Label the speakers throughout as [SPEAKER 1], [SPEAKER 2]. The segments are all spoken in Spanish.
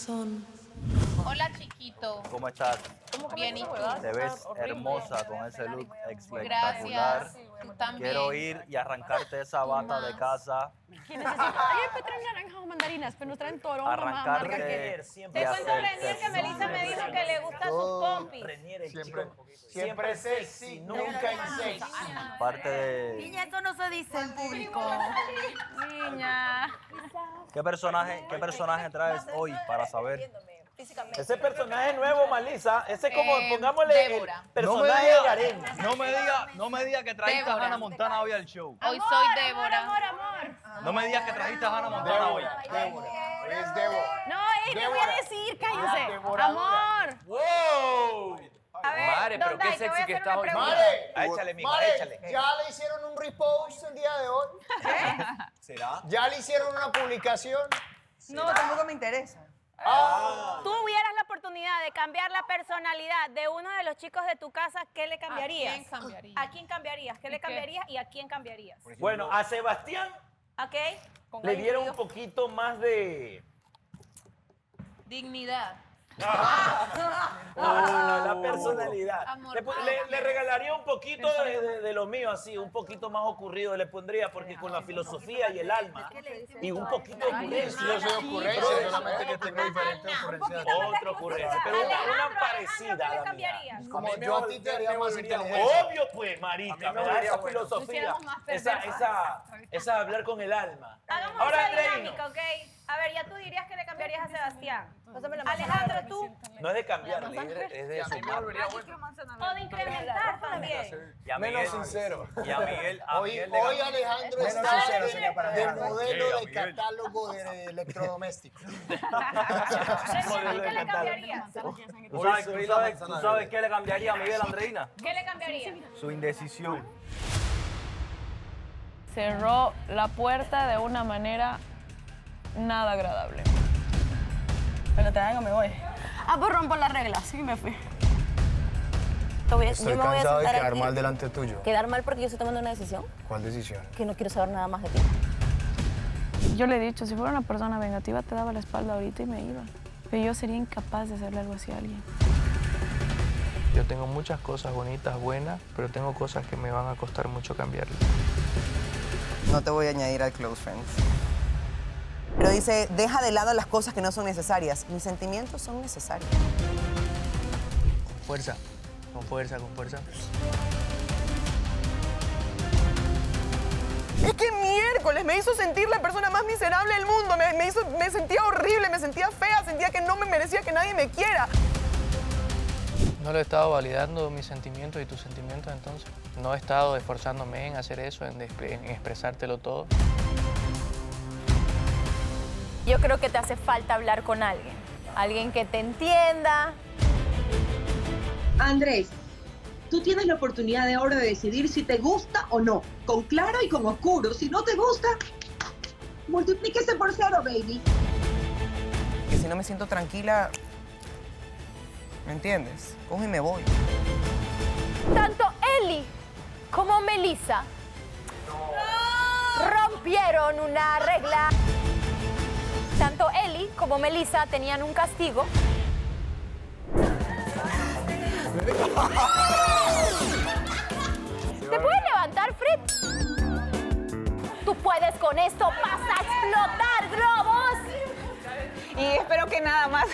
[SPEAKER 1] corazón.
[SPEAKER 2] Hola, chiquito.
[SPEAKER 3] ¿Cómo estás?
[SPEAKER 2] Bien, ¿y tú?
[SPEAKER 3] Te ves hermosa con ese look espectacular.
[SPEAKER 2] Gracias. Tú también.
[SPEAKER 3] Quiero ir y arrancarte esa bata de casa.
[SPEAKER 4] ¿Quién necesita? Ayer me traen naranjas o mandarinas, pero nos traen toro, mamá, marca
[SPEAKER 3] Arrancarte
[SPEAKER 4] que...
[SPEAKER 2] Te cuento, Renier, que Melissa me dijo que le gustan sus pompis.
[SPEAKER 5] Siempre sexy, nunca insexy.
[SPEAKER 3] Parte de...
[SPEAKER 6] Niña, eso no se dice en público.
[SPEAKER 2] Niña.
[SPEAKER 3] ¿Qué personaje traes hoy para saber?
[SPEAKER 5] Ese personaje nuevo, Malisa, ese como, pongámosle
[SPEAKER 2] Débora.
[SPEAKER 5] el personaje de Garén.
[SPEAKER 3] No me diga que trajiste a
[SPEAKER 2] Débora.
[SPEAKER 3] Hannah Montana hoy al show.
[SPEAKER 2] Hoy soy Débora.
[SPEAKER 3] No me digas que trajiste a Hannah Montana hoy.
[SPEAKER 5] Débora, es Débora.
[SPEAKER 4] No, te voy a decir, cállense.
[SPEAKER 5] Devoradora.
[SPEAKER 4] Amor.
[SPEAKER 5] ¡Wow!
[SPEAKER 6] A ver,
[SPEAKER 7] Mare, pero qué sexy que estás hoy.
[SPEAKER 5] Mare,
[SPEAKER 7] Échale, mica,
[SPEAKER 5] Mare,
[SPEAKER 7] échale.
[SPEAKER 5] ¿ya le hicieron un repost el día de hoy?
[SPEAKER 7] ¿Será?
[SPEAKER 5] ¿Ya le hicieron una publicación?
[SPEAKER 6] No, tampoco me interesa.
[SPEAKER 4] Tú hubieras la oportunidad de cambiar la personalidad de uno de los chicos de tu casa, ¿qué le cambiarías?
[SPEAKER 2] ¿A quién cambiarías?
[SPEAKER 4] ¿A quién cambiarías? ¿Qué le
[SPEAKER 2] ¿Y qué?
[SPEAKER 4] cambiarías y a quién cambiarías?
[SPEAKER 5] Bueno, a Sebastián
[SPEAKER 4] ¿Ok?
[SPEAKER 5] le dieron un poquito más de...
[SPEAKER 2] Dignidad.
[SPEAKER 5] la personalidad.
[SPEAKER 2] Amor,
[SPEAKER 5] Le regalaría un poquito de lo mío, así, un poquito más ocurrido le pondría, porque con la filosofía y el alma, y un poquito de ocurrencia.
[SPEAKER 8] Yo soy ocurrencia, solamente que tengo diferentes ocurrencias.
[SPEAKER 5] Otra ocurrencia, pero una parecida
[SPEAKER 4] ¿Qué
[SPEAKER 5] a
[SPEAKER 4] le
[SPEAKER 5] la mía.
[SPEAKER 4] cambiarías?
[SPEAKER 8] Como yo a ti te haría más inteligente.
[SPEAKER 5] Obvio, pues, marica, me da esa filosofía,
[SPEAKER 2] Pusiéramos más
[SPEAKER 5] esa de hablar con el alma.
[SPEAKER 4] Hagamos
[SPEAKER 5] Ahora,
[SPEAKER 4] esa
[SPEAKER 5] Andreino,
[SPEAKER 4] dinámica, ¿ok? A ver, ya tú dirías que le cambiarías a Sebastián. Alejandro, tú.
[SPEAKER 5] no es de cambiar, líder, es de sumar.
[SPEAKER 4] O de incrementar también.
[SPEAKER 3] Y a
[SPEAKER 8] Menos
[SPEAKER 3] Miguel-
[SPEAKER 8] sincero.
[SPEAKER 3] Y a Miguel,
[SPEAKER 5] Hoy Alejandro
[SPEAKER 8] Menos
[SPEAKER 5] está
[SPEAKER 8] sincero sería para
[SPEAKER 5] del
[SPEAKER 8] Alejandro.
[SPEAKER 5] modelo
[SPEAKER 3] Sí,
[SPEAKER 5] de
[SPEAKER 3] Miguel.
[SPEAKER 5] catálogo de electrodomésticos.
[SPEAKER 4] Renier, ¿qué le cambiarías?
[SPEAKER 3] ¿Tú sabes qué le cambiaría a Miguel, Andreina?
[SPEAKER 4] ¿Qué le cambiarías?
[SPEAKER 3] Su indecisión.
[SPEAKER 9] Cerró la puerta de una manera nada agradable.
[SPEAKER 6] Pero te hago, me voy.
[SPEAKER 4] Ah, pues rompo las reglas. Sí, me fui.
[SPEAKER 8] Estoy cansado de quedar mal delante tuyo.
[SPEAKER 6] ¿Quedar mal porque yo estoy tomando una decisión?
[SPEAKER 8] ¿Cuál decisión?
[SPEAKER 6] Que no quiero saber nada más de ti.
[SPEAKER 9] Yo le he dicho, si fuera una persona vengativa, te daba la espalda ahorita y me iba. Pero yo sería incapaz de hacerle algo así a alguien.
[SPEAKER 10] Yo tengo muchas cosas bonitas, buenas, pero tengo cosas que me van a costar mucho cambiarlas.
[SPEAKER 6] No te voy a añadir al close friends. Pero dice, deja de lado las cosas que no son necesarias. Mis sentimientos son necesarios.
[SPEAKER 10] Fuerza, con fuerza, con fuerza.
[SPEAKER 6] Es que miércoles me hizo sentir la persona más miserable del mundo. Me sentía horrible, me sentía fea, sentía que no me merecía que nadie me quiera.
[SPEAKER 10] No lo he estado validando mis sentimientos y tus sentimientos entonces. No he estado esforzándome en hacer eso, en expresártelo todo.
[SPEAKER 4] Yo creo que te hace falta hablar con alguien. Alguien que te entienda.
[SPEAKER 11] Andrés, tú tienes la oportunidad de ahora de decidir si te gusta o no, con claro y con oscuro. Si no te gusta, multiplíquese por 0, baby.
[SPEAKER 6] Que si no me siento tranquila, ¿me entiendes? Cojo y me voy.
[SPEAKER 4] Tanto Eli como Melissa rompieron una regla. Tanto Eli como Melissa tenían un castigo. ¿Te puedes levantar, Fritz? Tú puedes con esto, vas a explotar globos.
[SPEAKER 9] Y espero que nada más.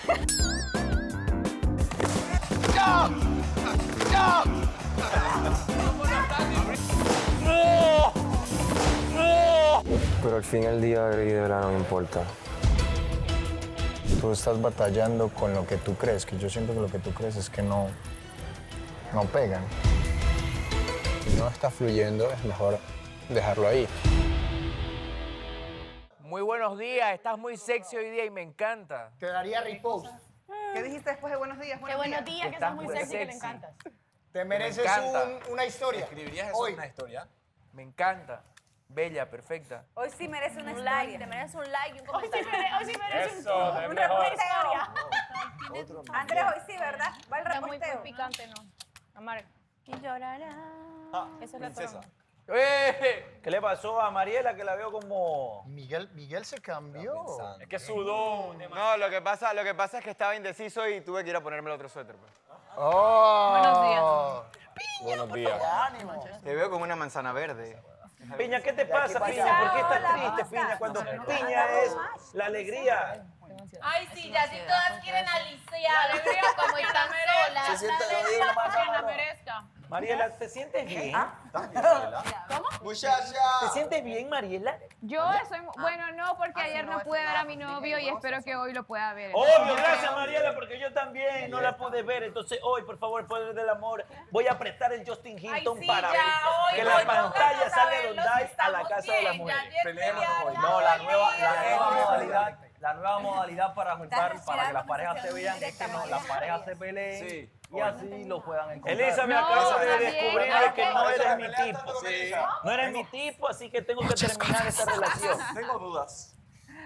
[SPEAKER 8] Pero al fin del día, Grey, de verdad no me importa. Tú estás batallando con lo que tú crees, que yo siento que lo que tú crees es que no pegan. Si no está fluyendo, es mejor dejarlo ahí.
[SPEAKER 7] Muy buenos días, estás muy sexy hoy día y me encanta.
[SPEAKER 5] Te daría repost.
[SPEAKER 6] ¿Qué dijiste después de buenos días?
[SPEAKER 4] Qué buenos días, que
[SPEAKER 7] Estás
[SPEAKER 4] sos muy
[SPEAKER 7] muy
[SPEAKER 4] sexy, que le
[SPEAKER 7] sexy.
[SPEAKER 4] encantas.
[SPEAKER 5] Te mereces
[SPEAKER 7] encanta.
[SPEAKER 5] una historia.
[SPEAKER 8] ¿Escribirías
[SPEAKER 5] Hoy.
[SPEAKER 8] una historia?
[SPEAKER 7] Me encanta. Bella, perfecta.
[SPEAKER 6] Hoy sí merece una
[SPEAKER 4] Un like, te mereces un like y un comentario.
[SPEAKER 9] Hoy sí merece
[SPEAKER 4] un reporteo.
[SPEAKER 6] Andrés, hoy sí, ¿verdad? Va el
[SPEAKER 4] Está muy
[SPEAKER 6] reposteo.
[SPEAKER 4] picante, ¿no? Amar. Y llorará. Esa es la
[SPEAKER 8] Princesa.
[SPEAKER 4] trama.
[SPEAKER 5] ¿Qué le pasó a Mariela que la veo como...
[SPEAKER 8] Miguel se cambió.
[SPEAKER 7] Es que sudó.
[SPEAKER 1] No, lo que pasa es que estaba indeciso y tuve que ir a ponerme el otro suéter. Pues.
[SPEAKER 8] ¡Oh!
[SPEAKER 7] Buenos días.
[SPEAKER 1] Te veo como una manzana verde.
[SPEAKER 5] Piña, ¿qué te pasa, Piña? ¿Por qué estás triste, Piña? Cuando Piña es la alegría.
[SPEAKER 2] Ay, sí, ya si todas quieren alegría como están solas.
[SPEAKER 3] Se siente
[SPEAKER 2] Que la merezca.
[SPEAKER 5] Mariela, ¿te sientes bien?
[SPEAKER 2] ¿Cómo?
[SPEAKER 1] ¡Muchacha!
[SPEAKER 5] ¿Te sientes bien, Mariela?
[SPEAKER 9] Yo soy... Bueno, no, porque ayer no pude ver a mi novio y espero que hoy lo pueda ver.
[SPEAKER 5] Obvio, gracias, Mariela, porque yo también no la pude ver. Entonces, hoy, por favor, el poder del amor, voy a apretar el Justin Hilton
[SPEAKER 2] sí,
[SPEAKER 5] para
[SPEAKER 2] ya, hoy
[SPEAKER 5] que
[SPEAKER 2] no,
[SPEAKER 5] la
[SPEAKER 2] no,
[SPEAKER 5] pantalla
[SPEAKER 2] no,
[SPEAKER 5] salga
[SPEAKER 2] no,
[SPEAKER 5] donde
[SPEAKER 2] no,
[SPEAKER 5] hay a la
[SPEAKER 2] estamos
[SPEAKER 5] casa de las
[SPEAKER 2] bien,
[SPEAKER 5] mujeres.
[SPEAKER 2] ya,
[SPEAKER 3] Peleemos
[SPEAKER 2] ya,
[SPEAKER 3] hoy.
[SPEAKER 2] ya,
[SPEAKER 3] No,
[SPEAKER 2] ya,
[SPEAKER 3] la nueva modalidad para juntar, para que las parejas se vean, es que no, las parejas se peleen y así lo puedan encontrar.
[SPEAKER 5] Elisa, me
[SPEAKER 9] No,
[SPEAKER 5] acabo de
[SPEAKER 9] está bien,
[SPEAKER 5] descubrir
[SPEAKER 9] claro
[SPEAKER 5] que
[SPEAKER 9] que-
[SPEAKER 5] no eres mi tipo. No eres mi tipo, así que tengo que terminar esta relación.
[SPEAKER 3] Tengo dudas.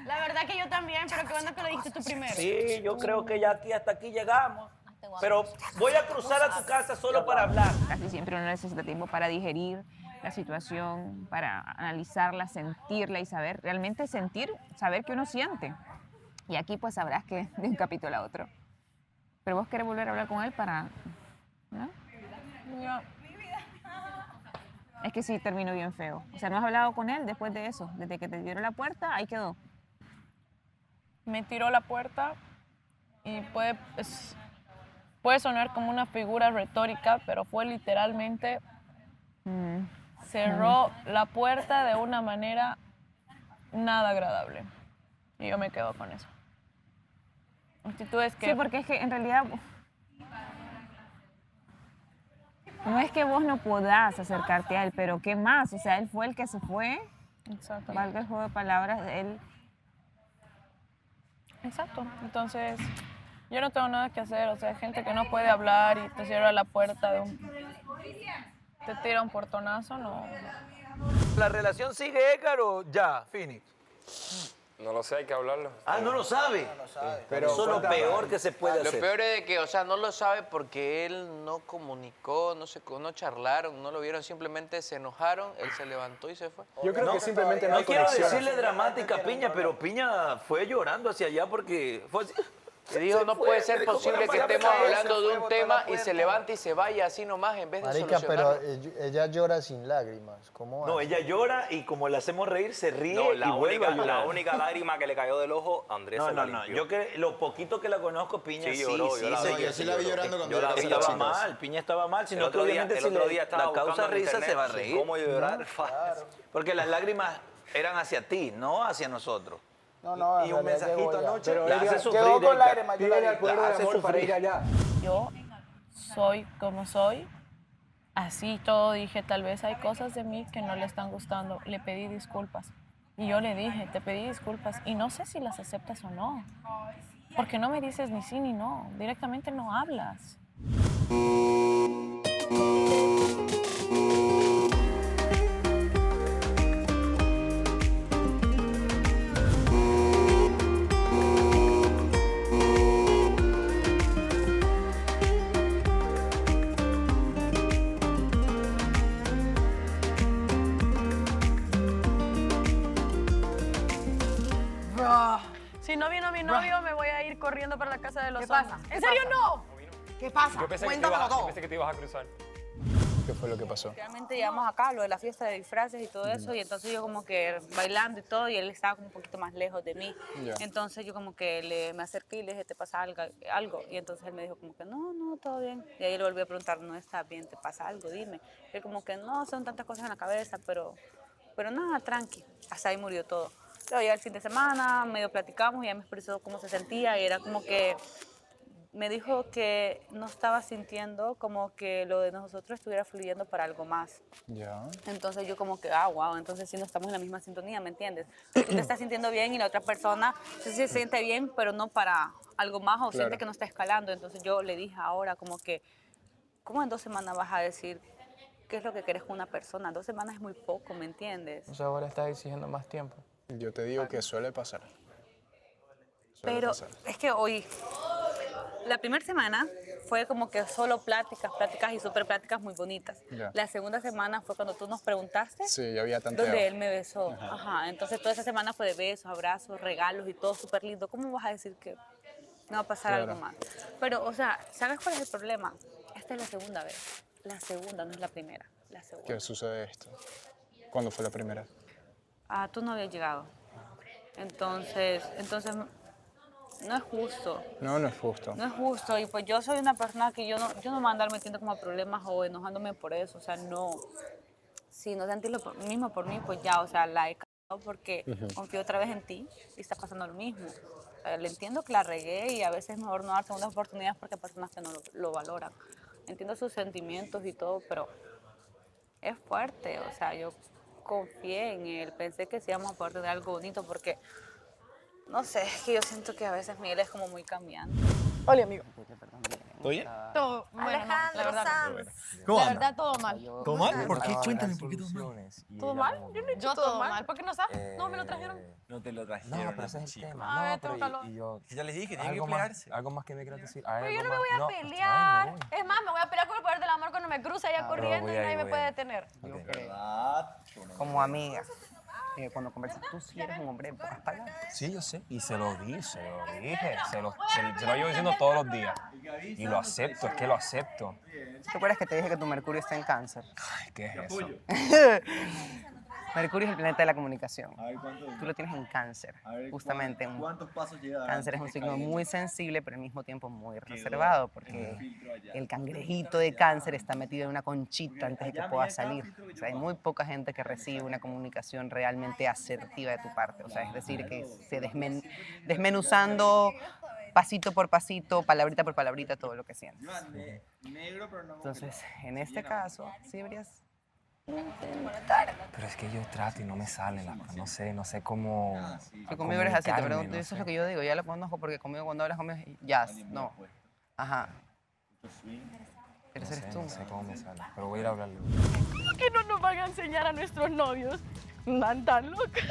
[SPEAKER 9] La verdad que yo también, pero qué bueno que lo dijiste tú primero.
[SPEAKER 5] Sí, yo creo que ya aquí hasta aquí llegamos. Pero voy a cruzar a tu casa solo para hablar.
[SPEAKER 12] Casi siempre uno necesita tiempo para digerir la situación, para analizarla, sentirla y saber, realmente sentir, saber qué uno siente. Y aquí pues sabrás que de un capítulo a otro. Pero vos querés volver a hablar con él para... ¿no? Es que sí, terminó bien feo. O sea, no has hablado con él después de eso. Desde que te dieron la puerta, ahí quedó.
[SPEAKER 9] Me tiró la puerta y puede sonar como una figura retórica, pero fue literalmente... cerró la puerta de una manera nada agradable. Y yo me quedo con eso. Actitudes que...
[SPEAKER 12] Sí, porque es que en realidad... No es que vos no podás acercarte a él, pero ¿qué más? O sea, él fue el que se fue.
[SPEAKER 9] Exacto.
[SPEAKER 12] Valga el juego de palabras, él...
[SPEAKER 9] Exacto. Entonces, yo no tengo nada que hacer. O sea, hay gente que no puede hablar y te cierra la puerta de un... Te tira un portonazo, no.
[SPEAKER 5] ¿La relación sigue, Edgar, o ya, Phoenix?
[SPEAKER 7] No lo sé, hay que hablarlo.
[SPEAKER 5] Ah, no lo sabe.
[SPEAKER 8] Pero
[SPEAKER 5] eso es lo peor que se puede
[SPEAKER 10] Lo
[SPEAKER 5] hacer.
[SPEAKER 10] peor es de que, o sea, no lo sabe porque él no comunicó, no charlaron, no lo vieron, simplemente se enojaron, él se levantó y se fue.
[SPEAKER 8] Yo creo que simplemente no hay
[SPEAKER 5] No quiero
[SPEAKER 8] conexión.
[SPEAKER 5] decirle dramática a Piña, pero Piña fue llorando hacia allá porque fue así.
[SPEAKER 10] Y dijo, no puede ser
[SPEAKER 5] Como
[SPEAKER 10] posible
[SPEAKER 5] una
[SPEAKER 10] que
[SPEAKER 5] palabra
[SPEAKER 10] estemos
[SPEAKER 5] cae,
[SPEAKER 10] hablando
[SPEAKER 5] se
[SPEAKER 10] de
[SPEAKER 5] fue,
[SPEAKER 10] un
[SPEAKER 5] botó
[SPEAKER 10] tema
[SPEAKER 5] la
[SPEAKER 10] y se
[SPEAKER 5] puerta.
[SPEAKER 10] levante y se vaya así nomás en vez de
[SPEAKER 8] Marica, pero
[SPEAKER 10] solucionarlo.
[SPEAKER 8] ella llora sin lágrimas. ¿Cómo
[SPEAKER 5] No,
[SPEAKER 8] hace?
[SPEAKER 5] ella llora y como le hacemos reír, se ríe
[SPEAKER 3] No,
[SPEAKER 5] y vuelve a llorar.
[SPEAKER 3] la única lágrima que le cayó del ojo, Andrés
[SPEAKER 5] No,
[SPEAKER 3] se la
[SPEAKER 5] no, no.
[SPEAKER 3] limpió.
[SPEAKER 5] Yo que lo poquito que la conozco, Piña
[SPEAKER 3] Sí,
[SPEAKER 5] sí,
[SPEAKER 3] lloró,
[SPEAKER 5] sí,
[SPEAKER 3] yo la
[SPEAKER 5] se-
[SPEAKER 3] vi,
[SPEAKER 1] yo sí la vi llorando cuando
[SPEAKER 3] yo la
[SPEAKER 1] yo
[SPEAKER 3] vi,
[SPEAKER 1] era
[SPEAKER 5] estaba
[SPEAKER 1] chicos.
[SPEAKER 5] mal, Piña estaba mal,
[SPEAKER 3] El
[SPEAKER 5] sino que
[SPEAKER 3] otro día,
[SPEAKER 5] obviamente
[SPEAKER 3] el
[SPEAKER 5] si
[SPEAKER 3] otro día estaba
[SPEAKER 5] la causa
[SPEAKER 3] buscando en
[SPEAKER 5] risa
[SPEAKER 3] internet
[SPEAKER 5] se va a reír.
[SPEAKER 3] cómo llorar.
[SPEAKER 5] Porque las lágrimas eran hacia ti, no hacia nosotros.
[SPEAKER 8] No,
[SPEAKER 3] Y un mensajito anoche.
[SPEAKER 8] Pero
[SPEAKER 5] La
[SPEAKER 8] ella
[SPEAKER 5] hace sufrir,
[SPEAKER 8] quedó con
[SPEAKER 5] Edgar.
[SPEAKER 8] lágrimas. Pídele al poder
[SPEAKER 5] La
[SPEAKER 8] del
[SPEAKER 5] hace
[SPEAKER 8] amor para
[SPEAKER 5] sufrir.
[SPEAKER 8] ir allá.
[SPEAKER 9] Yo soy como soy. Así todo dije, tal vez hay cosas de mí que no le están gustando. Le pedí disculpas. Y yo le dije, te pedí disculpas. Y no sé si las aceptas o no. Porque no me dices ni sí ni no. Directamente no hablas. Si no vino mi novio, me voy a ir corriendo para la casa de los hombres. ¿En serio no?
[SPEAKER 6] ¿Qué pasa?
[SPEAKER 7] Yo pensé que te ibas a cruzar.
[SPEAKER 8] ¿Qué fue lo que pasó?
[SPEAKER 2] Realmente llegamos acá, lo de la fiesta de disfraces y todo eso, y entonces yo como que bailando y todo, y él estaba como un poquito más lejos de mí.
[SPEAKER 8] Ya.
[SPEAKER 2] Entonces yo como que me acerqué y le dije, ¿te pasa algo? Y entonces él me dijo como que no, todo bien. Y ahí le volví a preguntar, ¿no está bien? ¿Te pasa algo? Dime. Y él como que no, son tantas cosas en la cabeza, pero nada, tranqui. Hasta ahí murió todo. Luego ya el fin de semana, medio platicamos y ya me expresó cómo se sentía y era como que me dijo que no estaba sintiendo como que lo de nosotros estuviera fluyendo para algo más.
[SPEAKER 8] Ya.
[SPEAKER 2] Entonces yo como que, wow, entonces sí no estamos en la misma sintonía, ¿me entiendes? Tú te estás sintiendo bien y la otra persona sí se siente bien, pero no para algo más o siente que no está escalando. Entonces yo le dije ahora como que, ¿cómo en 2 semanas vas a decir qué es lo que querés con una persona? 2 semanas es muy poco, ¿me entiendes?
[SPEAKER 10] O sea, ahora estás exigiendo más tiempo.
[SPEAKER 8] Yo te digo que suele pasar. Suele
[SPEAKER 2] Pero
[SPEAKER 8] pasar.
[SPEAKER 2] es que hoy La primera semana fue como que solo pláticas y súper pláticas muy bonitas.
[SPEAKER 8] Ya.
[SPEAKER 2] La segunda semana fue cuando tú nos preguntaste.
[SPEAKER 8] Sí, yo había tanteo.
[SPEAKER 2] Donde él me besó. Ajá. Entonces toda esa semana fue de besos, abrazos, regalos y todo súper lindo. ¿Cómo vas a decir que no va a pasar
[SPEAKER 8] Claro.
[SPEAKER 2] algo más? Pero, o sea, ¿sabes cuál es el problema? Esta es la segunda vez. La segunda, no es la primera. La segunda.
[SPEAKER 8] ¿Qué sucede esto? ¿Cuándo fue la primera?
[SPEAKER 2] Tú no habías llegado. Entonces no es justo.
[SPEAKER 8] No, no es justo.
[SPEAKER 2] No es justo. Y pues yo soy una persona que yo no me voy a andar metiendo como a problemas o enojándome por eso. O sea, no. Si no sentís lo mismo por mí, pues ya, o sea, la he cagado porque confío otra vez en ti y está pasando lo mismo. O sea, le entiendo que la regué y a veces es mejor no dar segundas oportunidades porque hay personas que no lo valoran. Entiendo sus sentimientos y todo, pero es fuerte. O sea, yo confié en él, pensé que sí íbamos a poder tener algo bonito porque, no sé, es que yo siento que a veces Miguel es como muy cambiante.
[SPEAKER 9] Hola, amigo.
[SPEAKER 5] Oye,
[SPEAKER 9] Todo, bueno, no, la verdad,
[SPEAKER 5] ¿Cómo
[SPEAKER 9] la
[SPEAKER 5] anda?
[SPEAKER 9] verdad, todo mal.
[SPEAKER 5] ¿Todo mal? ¿Por qué? Cuéntame, ¿por qué todo mal?
[SPEAKER 9] ¿Todo mal? Yo no he hecho todo mal. ¿Por qué no sabes? No, me lo trajeron.
[SPEAKER 3] No te lo trajeron.
[SPEAKER 13] No, pero ese es el tema.
[SPEAKER 9] Ay,
[SPEAKER 13] No, pero
[SPEAKER 9] tócalo.
[SPEAKER 13] y yo...
[SPEAKER 3] Ya les dije, tienen que
[SPEAKER 13] algo más,
[SPEAKER 3] pelearse.
[SPEAKER 13] algo más que me quieras decir.
[SPEAKER 4] Pero yo no me voy a pelear. Es más, me voy a pelear con el poder del amor cuando me cruce allá corriendo y nadie me puede detener.
[SPEAKER 6] Como amiga, cuando conversas tú sí eres un hombre de pocas palabras.
[SPEAKER 13] Sí, yo sé. Y se lo dije, se lo llevo diciendo todos los días. Y lo acepto, es que lo acepto.
[SPEAKER 6] ¿Te acuerdas que te dije que tu Mercurio está en Cáncer?
[SPEAKER 13] Ay, ¿qué es eso?
[SPEAKER 6] Mercurio es el planeta de la comunicación. Tú lo tienes en Cáncer, justamente.
[SPEAKER 3] ¿Cuántos pasos llega?
[SPEAKER 6] Cáncer es un signo muy sensible, pero al mismo tiempo muy reservado, porque el cangrejito de Cáncer está metido en una conchita antes de que pueda salir. O sea, hay muy poca gente que recibe una comunicación realmente asertiva de tu parte. O sea, es decir, que se desmenuzando pasito por pasito, palabrita por palabrita, todo lo que sientes. Entonces, en este caso, sí deberías intentar.
[SPEAKER 13] Pero es que yo trato y no me salen las cosas. No sé cómo.
[SPEAKER 6] Que conmigo eres así, te
[SPEAKER 13] comunicarme,
[SPEAKER 6] pregunto,
[SPEAKER 13] no
[SPEAKER 6] eso
[SPEAKER 13] sé.
[SPEAKER 6] es lo que yo digo, ya lo conozco porque conmigo cuando hablas conmigo, ya, no. Ajá. Pero
[SPEAKER 13] No
[SPEAKER 6] eres
[SPEAKER 13] sé,
[SPEAKER 6] tú.
[SPEAKER 13] no sé cómo me sale. Pero voy a ir a hablarle.
[SPEAKER 9] ¿Por qué no nos van a enseñar a nuestros novios? Andan tan locos.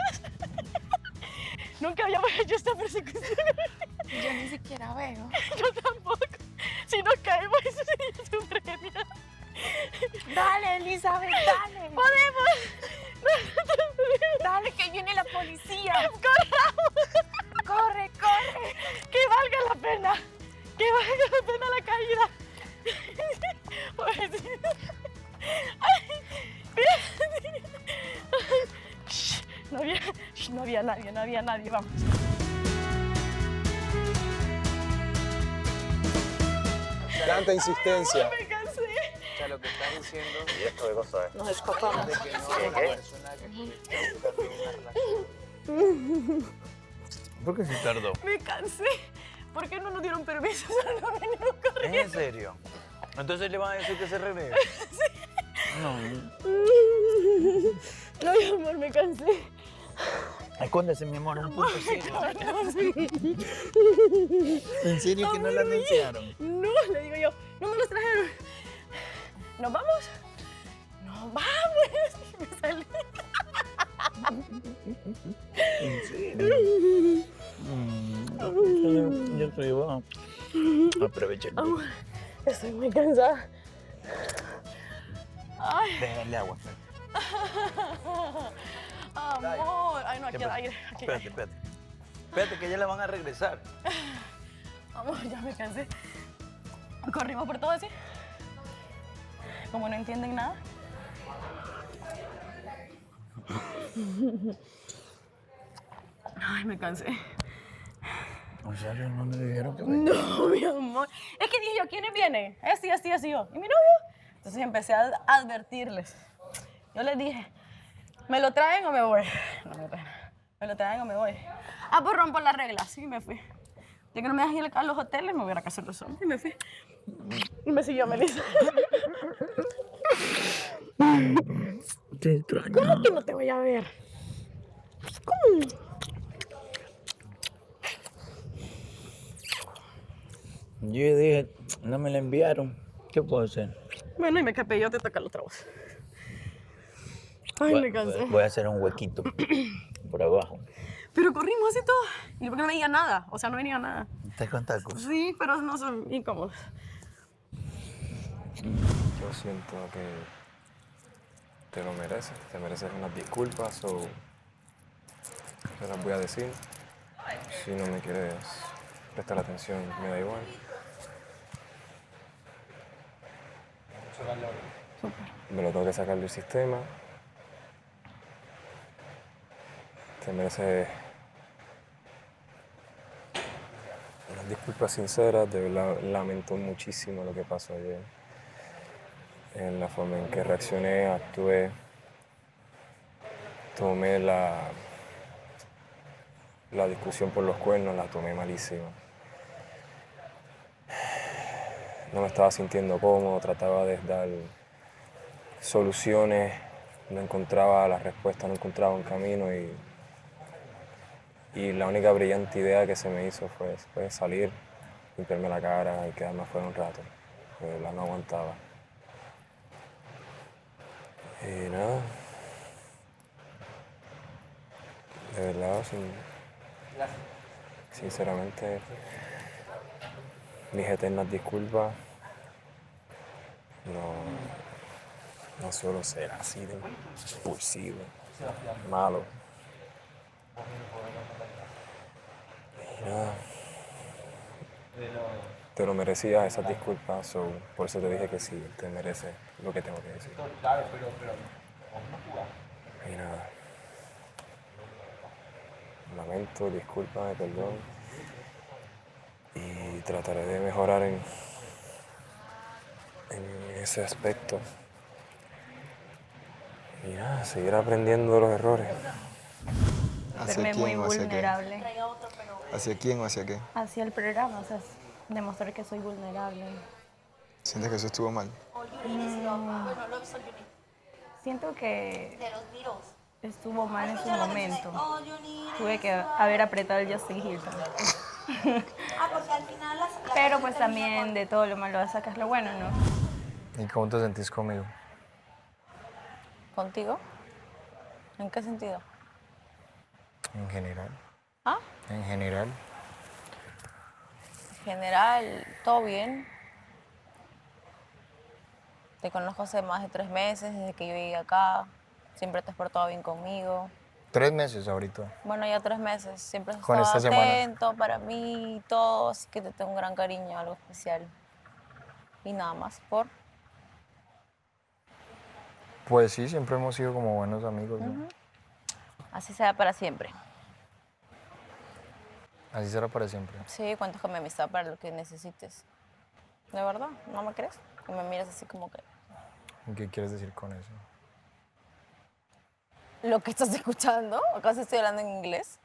[SPEAKER 9] Nunca habíamos hecho esta persecución.
[SPEAKER 4] Yo ni siquiera veo.
[SPEAKER 9] Yo tampoco. Si nos caemos, eso sería súper genial.
[SPEAKER 4] Dale, Elizabeth, dale.
[SPEAKER 9] ¡Podemos!
[SPEAKER 4] Dale, que viene la policía.
[SPEAKER 9] ¡Corramos!
[SPEAKER 4] Corre, corre.
[SPEAKER 9] ¡Que valga la pena! ¡Que valga la pena la caída! Pobrecito. Ay, shh, no había nadie, vamos.
[SPEAKER 8] Tanta insistencia.
[SPEAKER 9] Me cansé.
[SPEAKER 10] O sea, lo que estás diciendo
[SPEAKER 5] ¿Y esto de cosa es?
[SPEAKER 9] Nos escapamos.
[SPEAKER 10] es que no es una persona que está buscando una relación.
[SPEAKER 5] ¿Por qué se tardó?
[SPEAKER 9] Me cansé. ¿Por qué no nos dieron permiso? Solo nos vinieron corriendo.
[SPEAKER 5] ¿En serio? Entonces le van a decir que se regrese. No.
[SPEAKER 9] No, mi amor, me cansé.
[SPEAKER 5] Escóndese, mi amor, un punto serio.
[SPEAKER 9] No,
[SPEAKER 5] ¿En serio que no la anunciaron?
[SPEAKER 9] no, le digo yo, no me los trajeron. ¿Nos vamos? ¡Nos vamos! Me salí.
[SPEAKER 5] ¿En serio? Yo soy bueno. Aprovecha el día.
[SPEAKER 9] Amor, estoy muy cansada. Ay.
[SPEAKER 5] Déjale agua.
[SPEAKER 9] Amor. Ay, no, aquí
[SPEAKER 5] ¿Qué
[SPEAKER 9] hay
[SPEAKER 5] pasa?
[SPEAKER 9] aire. Aquí.
[SPEAKER 5] Espérate. Espérate que ya le van a regresar.
[SPEAKER 9] Amor, ya me cansé. Corrimos por todo así. Como no entienden nada. Ay, me cansé.
[SPEAKER 5] O sea, yo no le dijeron que
[SPEAKER 9] No, mi amor. Es que dije yo, ¿quiénes vienen? Así yo. ¿Y mi novio? Entonces empecé a advertirles. Yo les dije, ¿me lo traen o me voy? No me traen. ¿Me lo traen o me voy? Ah, pues rompo las reglas. Sí, me fui. Ya que no me dejan ir a los hoteles, me voy a la casa de los hombres. Y me fui. Y me siguió Melissa.
[SPEAKER 5] Te extraño.
[SPEAKER 9] ¿Cómo que no te voy a ver? ¿Cómo?
[SPEAKER 5] Yo dije, no me la enviaron. ¿Qué puedo hacer?
[SPEAKER 9] Bueno, y me escapé yo, te toca la otra voz. Ay, me cansé.
[SPEAKER 5] Voy a hacer un huequito por abajo.
[SPEAKER 14] Pero corrimos y todo. Y porque no veía nada, o sea, no venía nada.
[SPEAKER 15] ¿Estás con tacos?
[SPEAKER 14] Sí, pero no son incómodos.
[SPEAKER 13] Yo siento que te lo mereces unas disculpas o te las voy a decir. Si no me quieres prestar atención, me da igual. Me lo tengo que sacar del sistema. Te mereces unas disculpas sinceras. De verdad, lamento muchísimo lo que pasó ayer. En la forma en que reaccioné, actué, tomé la discusión por los cuernos, la tomé malísimo. No me estaba sintiendo cómodo, trataba de dar soluciones, no encontraba la respuesta, no encontraba un camino y la única brillante idea que se me hizo fue salir, limpiarme la cara y quedarme afuera un rato. De verdad no aguantaba. Y nada, de verdad, sinceramente, mis eternas disculpas. No suelo ser así de impulsivo, malo. Y nada, te lo merecías esas disculpas, por eso te dije que sí, te mereces lo que tengo que decir. Y nada, lamento, discúlpame, perdón, y trataré de mejorar en ese aspecto. Y nada, seguir aprendiendo de los errores.
[SPEAKER 15] ¿Hacia
[SPEAKER 9] Verme muy
[SPEAKER 15] quién o hacia qué?
[SPEAKER 9] vulnerable.
[SPEAKER 15] ¿Hacia quién o hacia qué?
[SPEAKER 9] Hacia el programa, o sea, demostrar que soy vulnerable.
[SPEAKER 15] ¿Sientes que eso estuvo mal?
[SPEAKER 9] Siento que estuvo mal en su momento. Tuve que haber apretado el Justin Hilton. Pero pues también de todo lo malo sacas lo bueno, ¿no?
[SPEAKER 8] ¿Y cómo te sentís conmigo?
[SPEAKER 2] ¿Contigo? ¿En qué sentido?
[SPEAKER 8] En general.
[SPEAKER 2] ¿Ah?
[SPEAKER 8] En general.
[SPEAKER 2] En general, todo bien. Te conozco hace más de 3 meses, desde que yo llegué acá. Siempre te has portado bien conmigo.
[SPEAKER 8] 3 meses ahorita.
[SPEAKER 2] Bueno, ya 3 meses. Siempre has
[SPEAKER 8] Con
[SPEAKER 2] estado
[SPEAKER 8] esta semana.
[SPEAKER 2] atento para mí y todo. Así que te tengo un gran cariño, algo especial. Y nada más, ¿por?
[SPEAKER 8] Pues sí, siempre hemos sido como buenos amigos, ¿no?
[SPEAKER 2] Así será para siempre.
[SPEAKER 8] Así será para siempre.
[SPEAKER 2] Sí, cuentas con mi amistad para lo que necesites. ¿De verdad? ¿No me crees? Que me miras así como que...
[SPEAKER 8] ¿Qué quieres decir con eso?
[SPEAKER 2] ¿Lo que estás escuchando? ¿Acaso estoy hablando en inglés?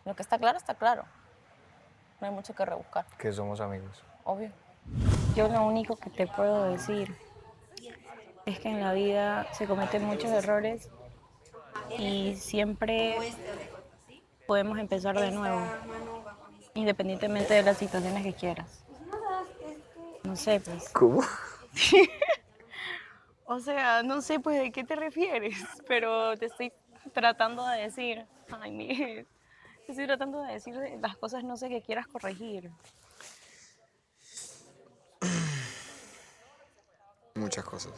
[SPEAKER 2] Lo que está claro, está claro. No hay mucho que rebuscar.
[SPEAKER 8] Que somos amigos.
[SPEAKER 2] Obvio.
[SPEAKER 9] Yo lo único que te puedo decir es que en la vida se cometen muchos errores y siempre podemos empezar de nuevo, independientemente de las situaciones que quieras. No sé, pues.
[SPEAKER 8] ¿Cómo?
[SPEAKER 9] O sea, no sé, pues, ¿de qué te refieres? Pero te estoy tratando de decir, ay, Miguel, te estoy tratando de decir las cosas, no sé, que quieras corregir.
[SPEAKER 15] Muchas cosas.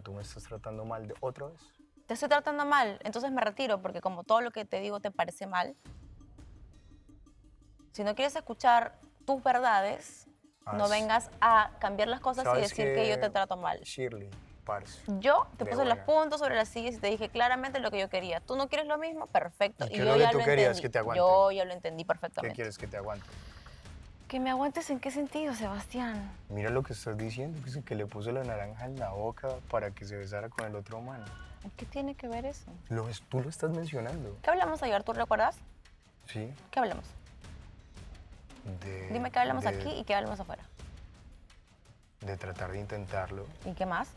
[SPEAKER 8] ¿Tú me estás tratando mal de otra vez?
[SPEAKER 2] Te estoy tratando mal, entonces me retiro, porque como todo lo que te digo te parece mal, si no quieres escuchar tus verdades, no vengas a cambiar las cosas y decir que yo te trato mal.
[SPEAKER 8] Shirley, parce.
[SPEAKER 2] Yo te
[SPEAKER 8] de
[SPEAKER 2] puse los
[SPEAKER 8] buena.
[SPEAKER 2] puntos sobre las sillas y te dije claramente lo que yo quería. ¿Tú no quieres lo mismo? Perfecto.
[SPEAKER 8] ¿Y qué
[SPEAKER 2] Y
[SPEAKER 8] es
[SPEAKER 2] yo
[SPEAKER 8] lo que
[SPEAKER 2] ya
[SPEAKER 8] tú
[SPEAKER 2] lo
[SPEAKER 8] querías?
[SPEAKER 2] entendí.
[SPEAKER 8] Que te aguante.
[SPEAKER 2] Yo ya lo entendí
[SPEAKER 8] ¿Qué
[SPEAKER 2] perfectamente.
[SPEAKER 8] quieres que te aguante?
[SPEAKER 2] ¿Que me aguantes en qué sentido, Sebastián?
[SPEAKER 8] Mira lo que estás diciendo, que le puso la naranja en la boca para que se besara con el otro humano.
[SPEAKER 2] ¿Qué tiene que ver eso?
[SPEAKER 8] Tú lo estás mencionando.
[SPEAKER 2] ¿Qué hablamos ayer? ¿Tú recuerdas?
[SPEAKER 8] Sí.
[SPEAKER 2] ¿Qué hablamos? Dime qué hablamos
[SPEAKER 8] de-
[SPEAKER 2] aquí y qué hablamos afuera.
[SPEAKER 8] De tratar de intentarlo.
[SPEAKER 2] ¿Y qué más?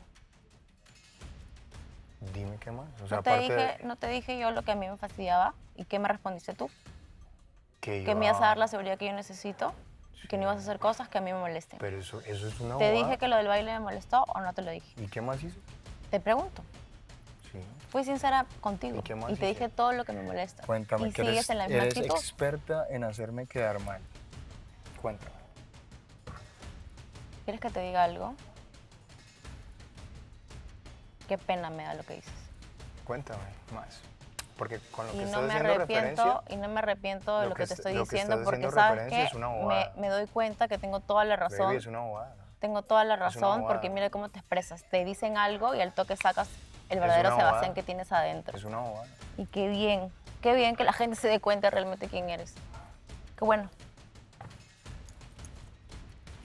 [SPEAKER 8] Dime qué más. O sea,
[SPEAKER 2] ¿No te,
[SPEAKER 8] aparte
[SPEAKER 2] dije,
[SPEAKER 8] de
[SPEAKER 2] no te dije yo lo que a mí me fastidiaba? ¿Y qué me respondiste tú?
[SPEAKER 8] que
[SPEAKER 2] Que me ibas a dar la seguridad que yo necesito y que no ibas a hacer cosas que a mí me molesten.
[SPEAKER 8] Pero eso es una
[SPEAKER 2] ¿Te
[SPEAKER 8] bobada.
[SPEAKER 2] dije que lo del baile me molestó o no te lo dije?
[SPEAKER 8] ¿Y qué más hizo?
[SPEAKER 2] Te pregunto.
[SPEAKER 8] Sí.
[SPEAKER 9] Fui sincera contigo
[SPEAKER 8] qué más
[SPEAKER 9] y te dije todo lo que me molesta.
[SPEAKER 8] Cuéntame,
[SPEAKER 9] y
[SPEAKER 8] que
[SPEAKER 9] sigues en la misma
[SPEAKER 8] eres
[SPEAKER 9] actitud.
[SPEAKER 8] experta en hacerme quedar mal. Cuéntame.
[SPEAKER 9] ¿Quieres que te diga algo? Qué pena me da lo que dices.
[SPEAKER 8] Cuéntame más. Porque con lo que
[SPEAKER 9] Y
[SPEAKER 8] estás
[SPEAKER 9] no me
[SPEAKER 8] haciendo
[SPEAKER 9] arrepiento,
[SPEAKER 8] referencia...
[SPEAKER 9] y no me arrepiento de lo que te estoy
[SPEAKER 8] lo que
[SPEAKER 9] diciendo
[SPEAKER 8] estás
[SPEAKER 9] porque
[SPEAKER 8] haciendo
[SPEAKER 9] sabes
[SPEAKER 8] referencia
[SPEAKER 9] que
[SPEAKER 8] es una bobada.
[SPEAKER 9] me doy cuenta que tengo toda la razón.
[SPEAKER 8] Baby, es una bobada.
[SPEAKER 9] Tengo toda la
[SPEAKER 8] Es una
[SPEAKER 9] razón porque
[SPEAKER 8] bobada.
[SPEAKER 9] mira cómo te expresas. Te dicen algo y al toque sacas el verdadero
[SPEAKER 8] una
[SPEAKER 9] Sebastián
[SPEAKER 8] bobada.
[SPEAKER 9] que tienes adentro.
[SPEAKER 8] Es una bobada.
[SPEAKER 9] Y qué bien que la gente se dé cuenta realmente quién eres. Qué bueno.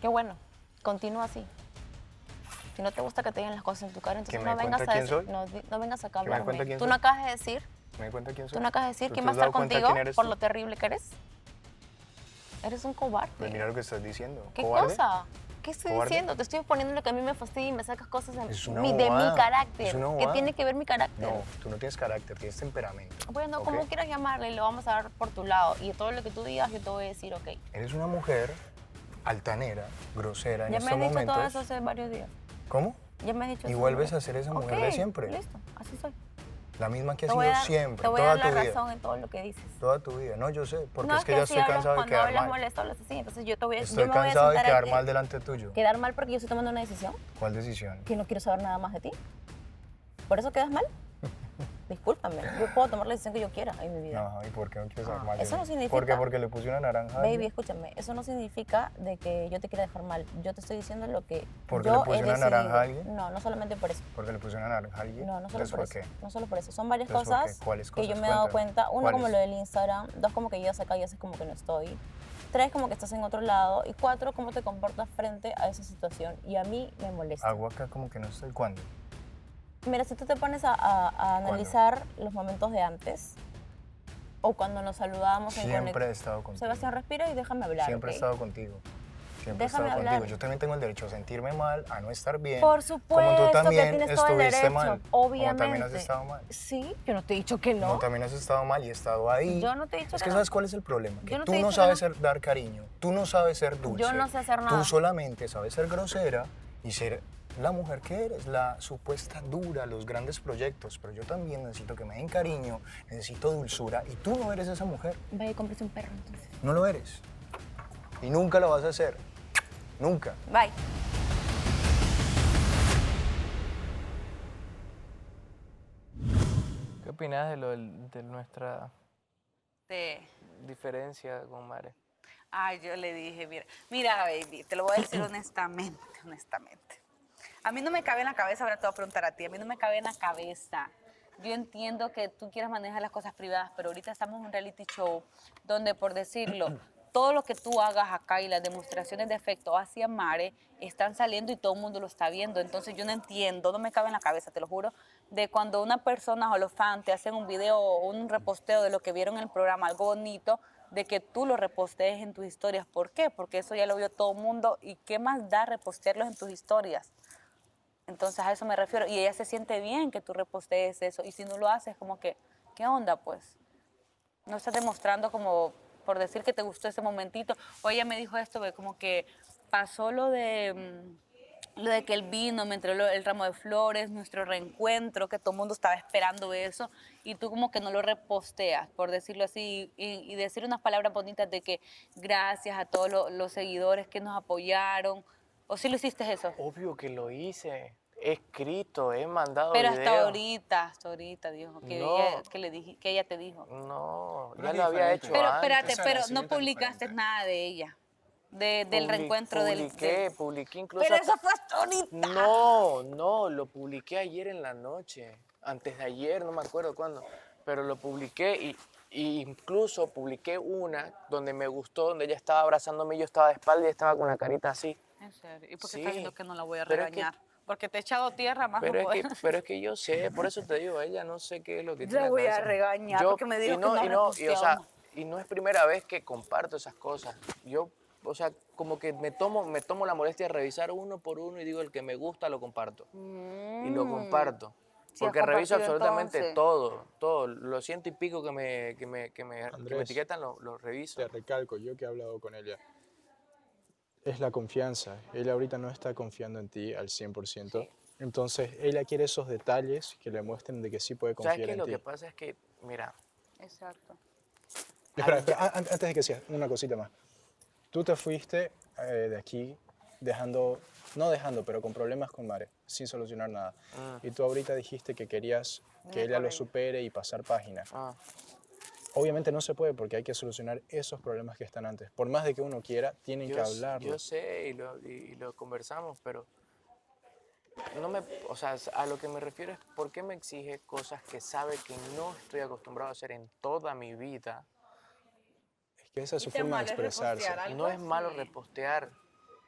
[SPEAKER 9] Qué bueno. Continúa así. Si no te gusta que te digan las cosas en tu cara, entonces
[SPEAKER 8] ¿Que me
[SPEAKER 9] no vengas
[SPEAKER 8] cuenta
[SPEAKER 9] a
[SPEAKER 8] quién
[SPEAKER 9] decir,
[SPEAKER 8] soy?
[SPEAKER 9] no vengas acá a
[SPEAKER 8] ¿Que me
[SPEAKER 9] hablarme.
[SPEAKER 8] cuenta quién
[SPEAKER 9] Tú
[SPEAKER 8] soy?
[SPEAKER 9] no acabas de decir,
[SPEAKER 8] ¿Me di cuenta quién soy?
[SPEAKER 9] tú no acabas de decir
[SPEAKER 8] ¿Tú
[SPEAKER 9] quién
[SPEAKER 8] te
[SPEAKER 9] va a
[SPEAKER 8] has
[SPEAKER 9] estar
[SPEAKER 8] dado cuenta
[SPEAKER 9] contigo
[SPEAKER 8] quién eres
[SPEAKER 9] por
[SPEAKER 8] tú?
[SPEAKER 9] lo terrible que eres. Eres un cobarde.
[SPEAKER 8] Pues mira lo que estás diciendo.
[SPEAKER 9] ¿Qué
[SPEAKER 8] ¿Cobarde?
[SPEAKER 9] cosa? ¿Qué estoy
[SPEAKER 8] ¿Cobarde?
[SPEAKER 9] diciendo? Te estoy poniendo lo que a mí me fastidia y me sacas cosas
[SPEAKER 8] Es una
[SPEAKER 9] de mi
[SPEAKER 8] bobada.
[SPEAKER 9] carácter.
[SPEAKER 8] Es una
[SPEAKER 9] ¿Qué
[SPEAKER 8] bobada.
[SPEAKER 9] tiene que ver mi carácter?
[SPEAKER 8] No, tú no tienes carácter, tienes temperamento.
[SPEAKER 9] Bueno,
[SPEAKER 8] ¿ok?
[SPEAKER 9] como quieras llamarle, lo vamos a dar por tu lado. Y todo lo que tú digas, yo te voy a decir, ok.
[SPEAKER 8] Eres una mujer altanera, grosera en
[SPEAKER 9] Ya me
[SPEAKER 8] estos
[SPEAKER 9] has dicho
[SPEAKER 8] momentos.
[SPEAKER 9] todo eso hace varios días.
[SPEAKER 8] ¿Mujer?
[SPEAKER 9] Ya me has dicho
[SPEAKER 8] Y
[SPEAKER 9] eso.
[SPEAKER 8] vuelves a ser esa mujer de
[SPEAKER 9] Ok,
[SPEAKER 8] siempre.
[SPEAKER 9] Listo, así soy.
[SPEAKER 8] La misma que has
[SPEAKER 9] Te voy
[SPEAKER 8] sido
[SPEAKER 9] a dar-
[SPEAKER 8] siempre,
[SPEAKER 9] Te voy a
[SPEAKER 8] toda
[SPEAKER 9] dar
[SPEAKER 8] tu
[SPEAKER 9] la
[SPEAKER 8] vida.
[SPEAKER 9] razón en todo lo que dices.
[SPEAKER 8] Toda tu vida. No, yo sé, porque
[SPEAKER 9] No,
[SPEAKER 8] es que ya
[SPEAKER 9] así
[SPEAKER 8] estoy
[SPEAKER 9] hablas
[SPEAKER 8] cansado de
[SPEAKER 9] cuando
[SPEAKER 8] quedar
[SPEAKER 9] hablas
[SPEAKER 8] mal.
[SPEAKER 9] molesto, hablas así. Entonces yo te voy a
[SPEAKER 8] Estoy
[SPEAKER 9] yo me voy a
[SPEAKER 8] cansado de
[SPEAKER 9] sentar
[SPEAKER 8] quedar
[SPEAKER 9] aquí.
[SPEAKER 8] mal delante tuyo.
[SPEAKER 9] Quedar mal porque yo estoy tomando una decisión
[SPEAKER 8] ¿Cuál decisión?
[SPEAKER 9] que no quiero saber nada más de ti. ¿Por eso quedas mal? Discúlpame, yo puedo tomar la decisión que yo quiera en mi vida.
[SPEAKER 8] Ajá, ¿y por qué no quieres saber mal de
[SPEAKER 9] Eso
[SPEAKER 8] mí?
[SPEAKER 9] no significa-
[SPEAKER 8] ¿Por qué? Porque le puse una naranja. a
[SPEAKER 9] Baby,
[SPEAKER 8] alguien.
[SPEAKER 9] escúchame, eso no significa de que yo te quiera dejar mal. Yo te estoy diciendo lo que
[SPEAKER 8] ¿Porque
[SPEAKER 9] yo
[SPEAKER 8] le puse
[SPEAKER 9] he
[SPEAKER 8] una
[SPEAKER 9] decidido.
[SPEAKER 8] naranja a alguien?
[SPEAKER 9] No, no solamente por eso.
[SPEAKER 8] Porque le puse una naranja a alguien.
[SPEAKER 9] No, no solo
[SPEAKER 8] Entonces,
[SPEAKER 9] por eso.
[SPEAKER 8] qué?
[SPEAKER 9] No solo por eso. Son varias
[SPEAKER 8] Entonces, ¿por
[SPEAKER 9] cosas
[SPEAKER 8] qué? ¿Cuáles
[SPEAKER 9] que yo
[SPEAKER 8] cosas?
[SPEAKER 9] me he dado
[SPEAKER 8] Cuéntame.
[SPEAKER 9] cuenta. Una, como
[SPEAKER 8] ¿Cuáles?
[SPEAKER 9] lo del Instagram. Dos, como que llegas acá y haces como que no estoy. Tres, como que estás en otro lado. Y cuatro, cómo te comportas frente a esa situación. Y a mí me molesta.
[SPEAKER 8] Hago acá como que no estoy. ¿Cuándo?
[SPEAKER 9] Mira, si tú te pones a analizar los momentos de antes, o cuando nos saludábamos en
[SPEAKER 8] Siempre he estado contigo.
[SPEAKER 9] Sebastián, respira y déjame hablar.
[SPEAKER 8] Siempre
[SPEAKER 9] ¿ok?
[SPEAKER 8] he estado contigo. Siempre
[SPEAKER 9] Déjame
[SPEAKER 8] he estado
[SPEAKER 9] hablar.
[SPEAKER 8] contigo. Yo también tengo el derecho a sentirme mal, a no estar bien.
[SPEAKER 9] Por supuesto
[SPEAKER 8] como tú
[SPEAKER 9] que
[SPEAKER 8] también
[SPEAKER 9] tienes todo el
[SPEAKER 8] estuviste
[SPEAKER 9] derecho,
[SPEAKER 8] mal.
[SPEAKER 9] obviamente.
[SPEAKER 8] Como también has estado mal.
[SPEAKER 9] Sí, yo no te he dicho que no.
[SPEAKER 8] Como también has estado mal y he estado ahí.
[SPEAKER 9] Yo no te he dicho
[SPEAKER 8] Es
[SPEAKER 9] que
[SPEAKER 8] que
[SPEAKER 9] no.
[SPEAKER 8] ¿sabes cuál es el problema? Que
[SPEAKER 9] Yo no
[SPEAKER 8] tú
[SPEAKER 9] te he
[SPEAKER 8] no
[SPEAKER 9] dicho que
[SPEAKER 8] sabes dar cariño, tú no sabes ser dulce.
[SPEAKER 9] Yo no sé hacer nada.
[SPEAKER 8] Tú solamente sabes ser grosera y ser la mujer que eres, la supuesta dura, los grandes proyectos. Pero yo también necesito que me den cariño, necesito dulzura y tú no eres esa mujer.
[SPEAKER 9] Vaya y cómprese un perro entonces.
[SPEAKER 8] No lo eres. Y nunca lo vas a hacer. Nunca.
[SPEAKER 9] Bye.
[SPEAKER 10] ¿Qué opinas de, de nuestra
[SPEAKER 2] Te-
[SPEAKER 10] diferencia con Mare?
[SPEAKER 2] Ay, yo le dije, mira, baby, te lo voy a decir honestamente. A mí no me cabe en la cabeza, ahora te voy a preguntar a ti, a mí no me cabe en la cabeza. Yo entiendo que tú quieras manejar las cosas privadas, pero ahorita estamos en un reality show donde, por decirlo, todo lo que tú hagas acá y las demostraciones de afecto hacia Mare están saliendo y todo el mundo lo está viendo. Entonces yo no entiendo, no me cabe en la cabeza, te lo juro, de cuando una persona o los fans te hacen un video o un reposteo de lo que vieron en el programa, algo bonito, de que tú lo repostees en tus historias. ¿Por qué? Porque eso ya lo vio todo el mundo y ¿qué más da repostearlos en tus historias? Entonces a eso me refiero. Y ella se siente bien que tú repostees eso. Y si no lo haces, como que, ¿qué onda pues? No estás demostrando como por decir que te gustó ese momentito. O ella me dijo esto, como que pasó lo de que él vino, me entregó el ramo de flores, nuestro reencuentro, que todo el mundo estaba esperando eso, y tú como que no lo reposteas, por decirlo así, y decir unas palabras bonitas de que gracias a todos los seguidores que nos apoyaron. ¿O sí lo hiciste eso?
[SPEAKER 10] Obvio que lo hice. He escrito, he mandado
[SPEAKER 2] Pero
[SPEAKER 10] videos.
[SPEAKER 2] hasta ahorita dijo que,
[SPEAKER 10] No.
[SPEAKER 2] que ella te dijo.
[SPEAKER 10] No,
[SPEAKER 8] Pero
[SPEAKER 10] ya
[SPEAKER 8] es
[SPEAKER 10] lo había
[SPEAKER 8] diferente.
[SPEAKER 10] hecho
[SPEAKER 2] Pero
[SPEAKER 10] antes.
[SPEAKER 2] espérate,
[SPEAKER 8] Ese
[SPEAKER 2] pero no
[SPEAKER 8] agradecimiento es
[SPEAKER 2] publicaste
[SPEAKER 8] diferente.
[SPEAKER 2] nada de ella, del reencuentro
[SPEAKER 10] Publiqué incluso.
[SPEAKER 2] Pero
[SPEAKER 10] hasta-
[SPEAKER 2] eso fue hasta ahorita.
[SPEAKER 10] No, lo publiqué ayer en la noche, antes de ayer, no me acuerdo cuándo, pero lo publiqué y incluso publiqué una donde me gustó, donde ella estaba abrazándome y yo estaba de espalda y estaba con la carita así.
[SPEAKER 2] En serio. ¿Y por qué
[SPEAKER 10] Sí.
[SPEAKER 2] estás diciendo que no la voy a
[SPEAKER 10] Pero es que-
[SPEAKER 2] regañar? Porque te he echado tierra más
[SPEAKER 10] Pero,
[SPEAKER 2] no
[SPEAKER 10] es que,
[SPEAKER 2] puedo.
[SPEAKER 10] pero es que yo sé, por eso te digo, ella no sé qué es lo que
[SPEAKER 2] Yo
[SPEAKER 10] tiene.
[SPEAKER 2] la voy a
[SPEAKER 10] cabeza.
[SPEAKER 2] regañar porque me dijo que no
[SPEAKER 10] y o sea,
[SPEAKER 2] reposteamos.
[SPEAKER 10] y no es primera vez que comparto esas cosas. Yo, o sea, como que me tomo la molestia de revisar uno por uno y digo el que me gusta lo comparto. Y lo comparto.
[SPEAKER 2] Sí, has
[SPEAKER 10] Porque reviso
[SPEAKER 2] compartido
[SPEAKER 10] absolutamente
[SPEAKER 2] entonces.
[SPEAKER 10] todo. Los ciento y pico que me
[SPEAKER 8] Andrés,
[SPEAKER 10] etiquetan lo reviso.
[SPEAKER 8] Te recalco, yo que he hablado con ella. Es la confianza. Ella ahorita no está confiando en ti al 100%.
[SPEAKER 16] Entonces, ella quiere esos detalles que le muestren de que sí puede confiar
[SPEAKER 10] ¿Sabes qué?
[SPEAKER 16] en
[SPEAKER 10] Lo
[SPEAKER 16] ti.
[SPEAKER 10] que pasa es que, mira,
[SPEAKER 2] Exacto.
[SPEAKER 16] Espera, antes de que sigas, una cosita más. Tú te fuiste de aquí pero con problemas con Mare, sin solucionar nada. Y tú ahorita dijiste que querías que ella lo supere y pasar página. Obviamente no se puede porque hay que solucionar esos problemas que están antes. Por más de que uno quiera, tienen que hablarlo.
[SPEAKER 10] Yo sé y lo conversamos, pero no me, o sea, a lo que me refiero es por qué me exige cosas que sabe que no estoy acostumbrado a hacer en toda mi vida.
[SPEAKER 16] Es que esa es su forma de expresarse.
[SPEAKER 10] No es malo repostear.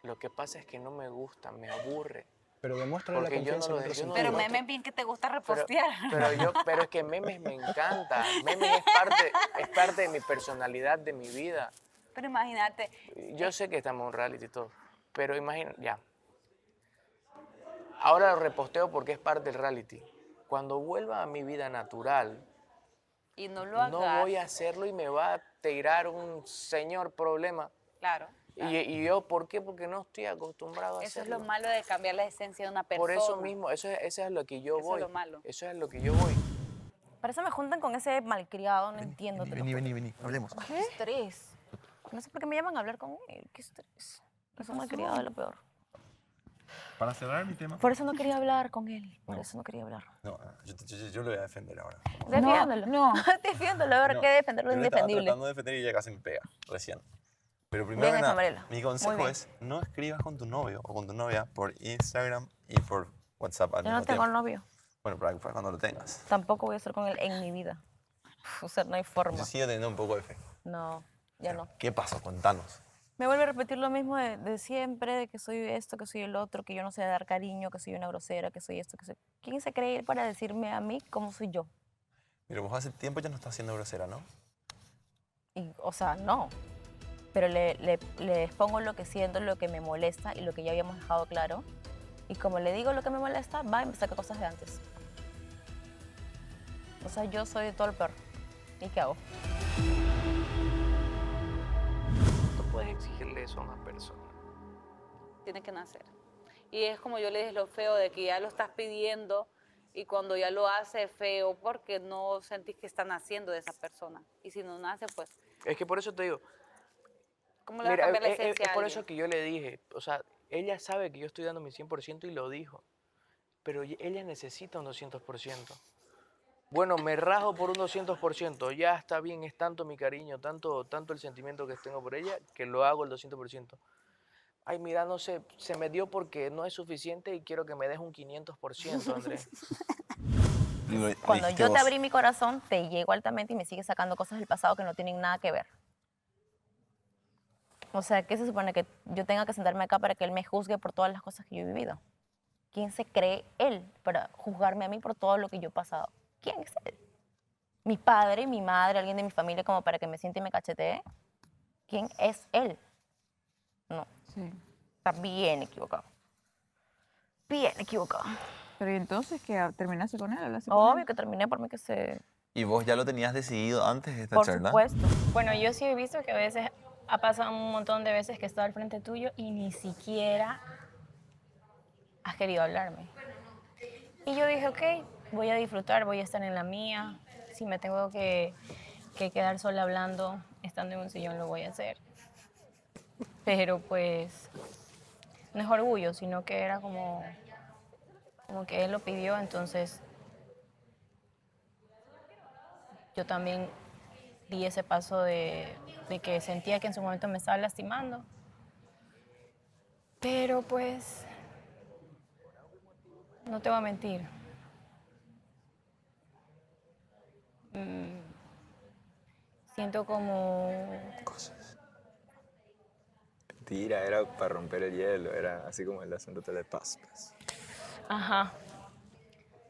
[SPEAKER 10] Lo que pasa es que no me gusta, me aburre.
[SPEAKER 16] Pero demuestra la confianza en otro sentido.
[SPEAKER 2] Pero Memes, bien que te gusta repostear.
[SPEAKER 10] Pero es que Memes me encanta. Memes es parte de mi personalidad, de mi vida.
[SPEAKER 2] Pero imagínate.
[SPEAKER 10] Yo sé que estamos en un reality y todo, pero imagina, ya. Ahora lo reposteo porque es parte del reality. Cuando vuelva a mi vida natural,
[SPEAKER 2] y no lo hagas,
[SPEAKER 10] no voy a hacerlo y me va a tirar un señor problema.
[SPEAKER 2] Claro.
[SPEAKER 10] Y yo, ¿por qué? Porque no estoy acostumbrado a
[SPEAKER 2] Eso
[SPEAKER 10] hacerlo.
[SPEAKER 2] es lo malo de cambiar la esencia de una persona.
[SPEAKER 10] Por eso mismo, eso es lo que yo voy.
[SPEAKER 2] Eso es lo malo.
[SPEAKER 10] Eso es lo que yo voy.
[SPEAKER 17] Para eso me juntan con ese malcriado, no entiendo.
[SPEAKER 15] Vení, hablemos.
[SPEAKER 17] ¿Qué estrés? No sé por qué me llaman a hablar con él. Qué estrés. Es un malcriado de lo peor.
[SPEAKER 15] Para cerrar mi tema.
[SPEAKER 17] Por eso no quería hablar con él. Por eso no quería hablar.
[SPEAKER 15] No, yo lo voy a defender ahora.
[SPEAKER 17] Defiéndolo. No. Defiéndolo. A ver,
[SPEAKER 15] No,
[SPEAKER 17] ¿qué defenderlo es
[SPEAKER 15] yo lo estaba
[SPEAKER 17] indefendible?
[SPEAKER 15] tratando de defender y ella casi me pega, recién. Pero primero
[SPEAKER 17] Bien
[SPEAKER 15] que
[SPEAKER 17] hecho,
[SPEAKER 15] nada,
[SPEAKER 17] Mariela.
[SPEAKER 15] mi
[SPEAKER 17] Muy
[SPEAKER 15] consejo
[SPEAKER 17] bien.
[SPEAKER 15] es no escribas con tu novio o con tu novia por Instagram y por WhatsApp al
[SPEAKER 17] Yo
[SPEAKER 15] mismo
[SPEAKER 17] no tengo
[SPEAKER 15] tiempo.
[SPEAKER 17] novio.
[SPEAKER 15] Bueno, para cuando lo tengas.
[SPEAKER 17] Tampoco voy a estar con él en mi vida. O sea, no hay forma.
[SPEAKER 15] Yo sigo teniendo un poco de fe.
[SPEAKER 17] No, ya no.
[SPEAKER 15] ¿Qué pasó? Contanos.
[SPEAKER 17] Me vuelve a repetir lo mismo de siempre, de que soy esto, que soy el otro, que yo no sé dar cariño, que soy una grosera, que soy esto, que soy... ¿Quién se cree él para decirme a mí cómo soy yo?
[SPEAKER 15] Mira, vos hace tiempo ya no estás siendo grosera, ¿no?
[SPEAKER 17] Y, o sea, no. Pero le expongo lo que siento, lo que me molesta y lo que ya habíamos dejado claro. Y como le digo lo que me molesta, va y me saca cosas de antes. O sea, yo soy todo el peor. ¿Y qué hago?
[SPEAKER 10] Tú puedes exigirle eso a una persona.
[SPEAKER 2] Tiene que nacer. Y es como yo le dije lo feo de que ya lo estás pidiendo y cuando ya lo hace es feo porque no sentís que está naciendo de esa persona. Y si no nace, pues...
[SPEAKER 10] Es que por eso te digo,
[SPEAKER 2] ¿Cómo le va a cambiar la esencia
[SPEAKER 10] es
[SPEAKER 2] a
[SPEAKER 10] por
[SPEAKER 2] alguien?
[SPEAKER 10] eso que yo le dije, o sea, ella sabe que yo estoy dando mi 100% y lo dijo, pero ella necesita un 200%. Bueno, me rajo por un 200%, ya está bien, es tanto mi cariño, tanto el sentimiento que tengo por ella, que lo hago el 200%. Ay, mira, no sé, se me dio porque no es suficiente y quiero que me des un 500%, Andrés.
[SPEAKER 17] Cuando yo te abrí mi corazón, te llego altamente y me sigues sacando cosas del pasado que no tienen nada que ver. O sea, ¿qué se supone? Que yo tenga que sentarme acá para que él me juzgue por todas las cosas que yo he vivido. ¿Quién se cree él para juzgarme a mí por todo lo que yo he pasado? ¿Quién es él? ¿Mi padre, mi madre, alguien de mi familia como para que me siente y me cachetee? ¿Quién es él? No.
[SPEAKER 12] Sí.
[SPEAKER 17] Está bien equivocado. Bien equivocado.
[SPEAKER 12] Pero ¿y entonces qué? ¿Terminaste con él? ¿Hablaste con
[SPEAKER 17] Obvio
[SPEAKER 12] él?
[SPEAKER 17] que terminé por mí que se...
[SPEAKER 1] ¿Y vos ya lo tenías decidido antes de esta
[SPEAKER 17] Por
[SPEAKER 1] charla?
[SPEAKER 17] supuesto.
[SPEAKER 14] Bueno, yo sí he visto que a veces ha pasado un montón de veces que estoy al frente tuyo y ni siquiera
[SPEAKER 17] Has querido hablarme.
[SPEAKER 14] Y yo dije, ok, voy a disfrutar, voy a estar en la mía. Si me tengo que quedar sola hablando, estando en un sillón, lo voy a hacer. Pero pues, no es orgullo, sino que era como que él lo pidió, entonces yo también di ese paso de que sentía que en su momento me estaba lastimando. Pero pues, no te voy a mentir. Siento como...
[SPEAKER 15] Mentira, era para romper el hielo, era así como el asunto de paz.
[SPEAKER 14] Ajá.